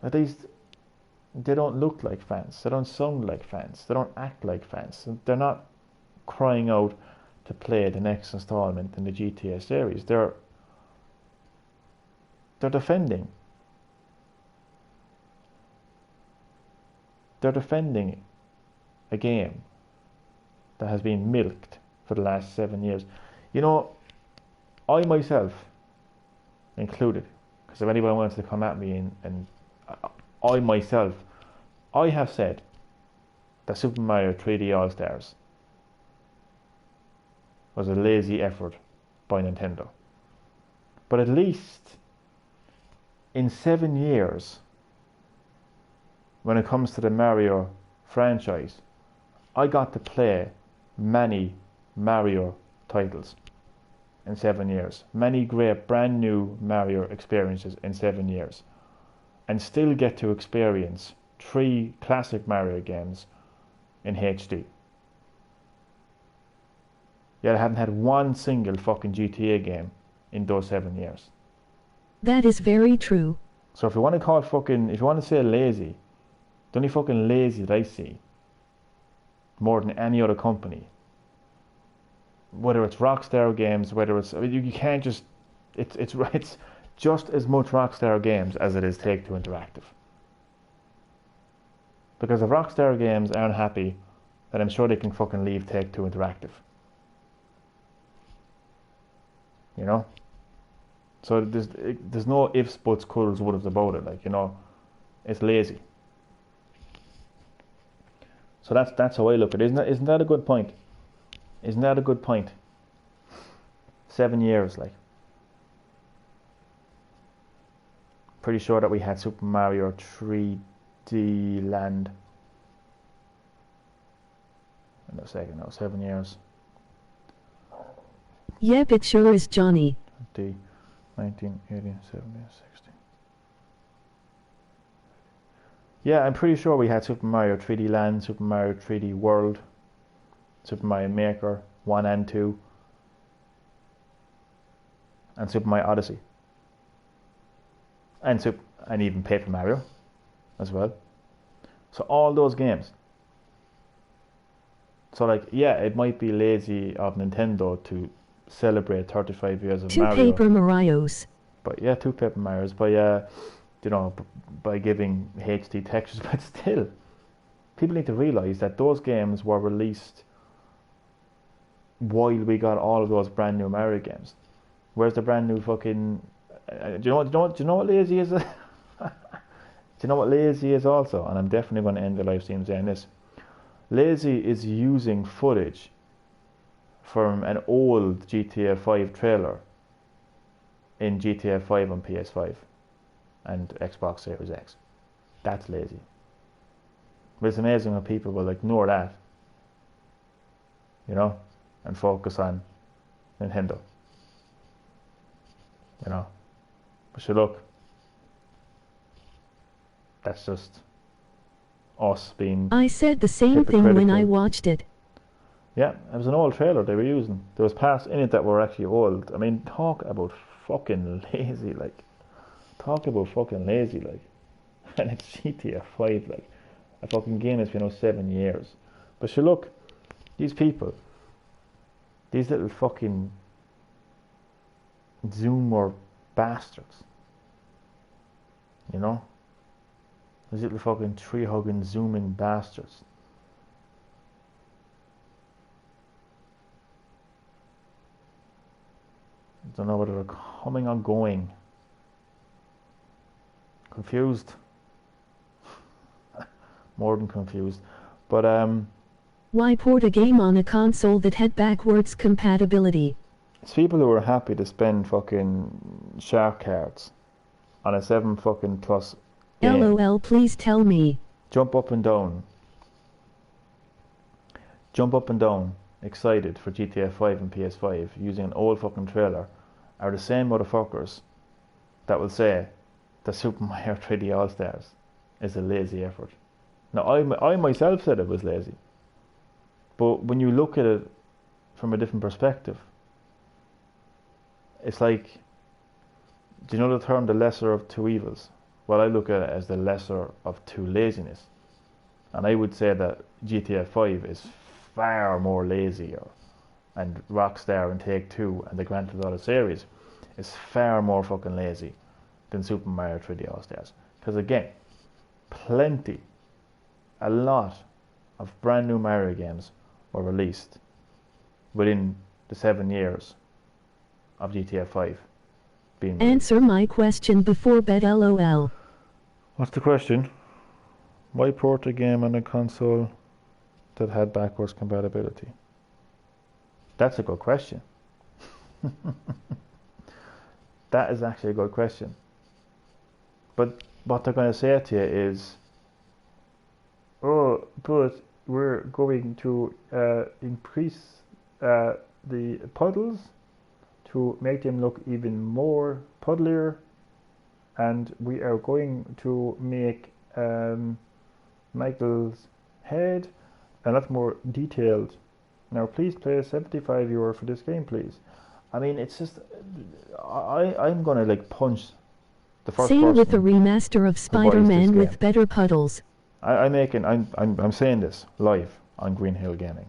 At least they don't look like fans. They don't sound like fans. They don't act like fans. They're not crying out to play the next installment in the GTA series. They're defending. They're defending a game that has been milked for the last 7 years. You know, I myself included, because if anybody wants to come at me and I myself, I have said that Super Mario 3D All-Stars was a lazy effort by Nintendo. But at least in 7 years, when it comes to the Mario franchise, I got to play many Mario titles in 7 years. Many great brand new Mario experiences in 7 years. And still get to experience 3 classic Mario games in HD. Yet I haven't had one single fucking GTA game in those 7 years. That is very true. So if you want to call fucking, if you want to say lazy, the only fucking lazy that I see, more than any other company, whether it's Rockstar Games, whether it's, I mean, you can't just, it's just as much Rockstar Games as it is Take-Two Interactive. Because if Rockstar Games aren't happy, then I'm sure they can fucking leave Take-Two Interactive. You know? So there's no ifs, buts, coulds, woulds about it. Like, you know, it's lazy. So that's how I look at it. Isn't that a good point? Isn't that a good point? 7 years, like. Pretty sure that we had Super Mario 3D Land. In a second, no, 7 years. Yep, it sure is, Johnny. 20, 19, 18, 17, 16. Yeah, I'm pretty sure we had Super Mario 3D Land, Super Mario 3D World, Super Mario Maker 1 and 2, and Super Mario Odyssey. And even Paper Mario as well. So all those games. So like, yeah, it might be lazy of Nintendo to celebrate 35 years of 2 Mario. Paper Marios. But yeah, 2 Paper Marios by you know, by giving HD textures. But still, people need to realise that those games were released while we got all of those brand new Mario games. Where's the brand new fucking? Do you know what lazy is? Do you know what lazy is also? And I'm definitely going to end the live stream saying this. Lazy is using footage from an old GTA 5 trailer in GTA 5 on PS5 and Xbox Series X. That's lazy. But it's amazing how people will ignore that, you know, and focus on Nintendo, you know. But sure, look, that's just us being I said the same thing when I watched it. Yeah, it was an old trailer they were using. There was parts in it that were actually old. I mean, talk about fucking lazy, like. Talk about fucking lazy, like. And it's GTA 5, like. A fucking game that's been out 7 years. But sure, look, these people, these little fucking Zoomer bastards. You know? These little fucking tree-hugging, zooming bastards. I don't know whether they're coming or going. Confused. More than confused. But, Why port a game on a console that had backwards compatibility? it's people who are happy to spend fucking shark cards on a 7 fucking plus game. LOL, please tell me. Jump up and down. Jump up and down, excited for GTA 5 and PS5 using an old fucking trailer are the same motherfuckers that will say the Super Mario 3D All-Stars is a lazy effort. Now, I myself said it was lazy. But when you look at it from a different perspective, it's like, do you know the term the lesser of two evils? Well, I look at it as the lesser of two laziness. And I would say that GTA 5 is far more lazier, and Rockstar and Take-Two and the Grand Theft Auto series is far more fucking lazy than Super Mario 3D All-Stars. Because again, a lot of brand new Mario games were released within the 7 years of GTA 5 being released. Answer my question before bed, LOL. What's the question? Why port a game on a console that had backwards compatibility? That's a good question. That is actually a good question. But what they're going to say to you is, oh, but we're going to increase the puddles to make them look even more puddlier, and we are going to make Michael's head a lot more detailed. Now please pay €75 for this game, please. I mean, it's just, I'm gonna like punch the first Same person with the remaster of Spider-Man with better puddles. I'm saying this live on Green-HillGaming.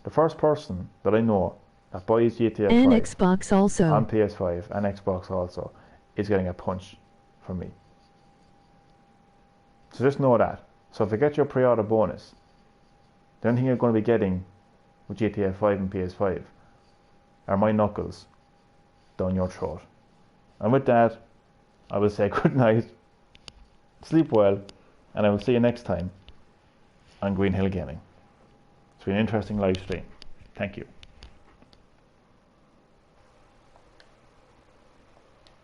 The first person that I know that buys GTA 5 and Xbox also on PS5 and Xbox also is getting a punch from me. So just know that. So if you get your pre-order bonus, the only thing you're going to be getting with GTA 5 and PS5 are my knuckles down your throat. And with that, I will say good night, sleep well, and I will see you next time on Green-HillGaming. It's been an interesting live stream. Thank you.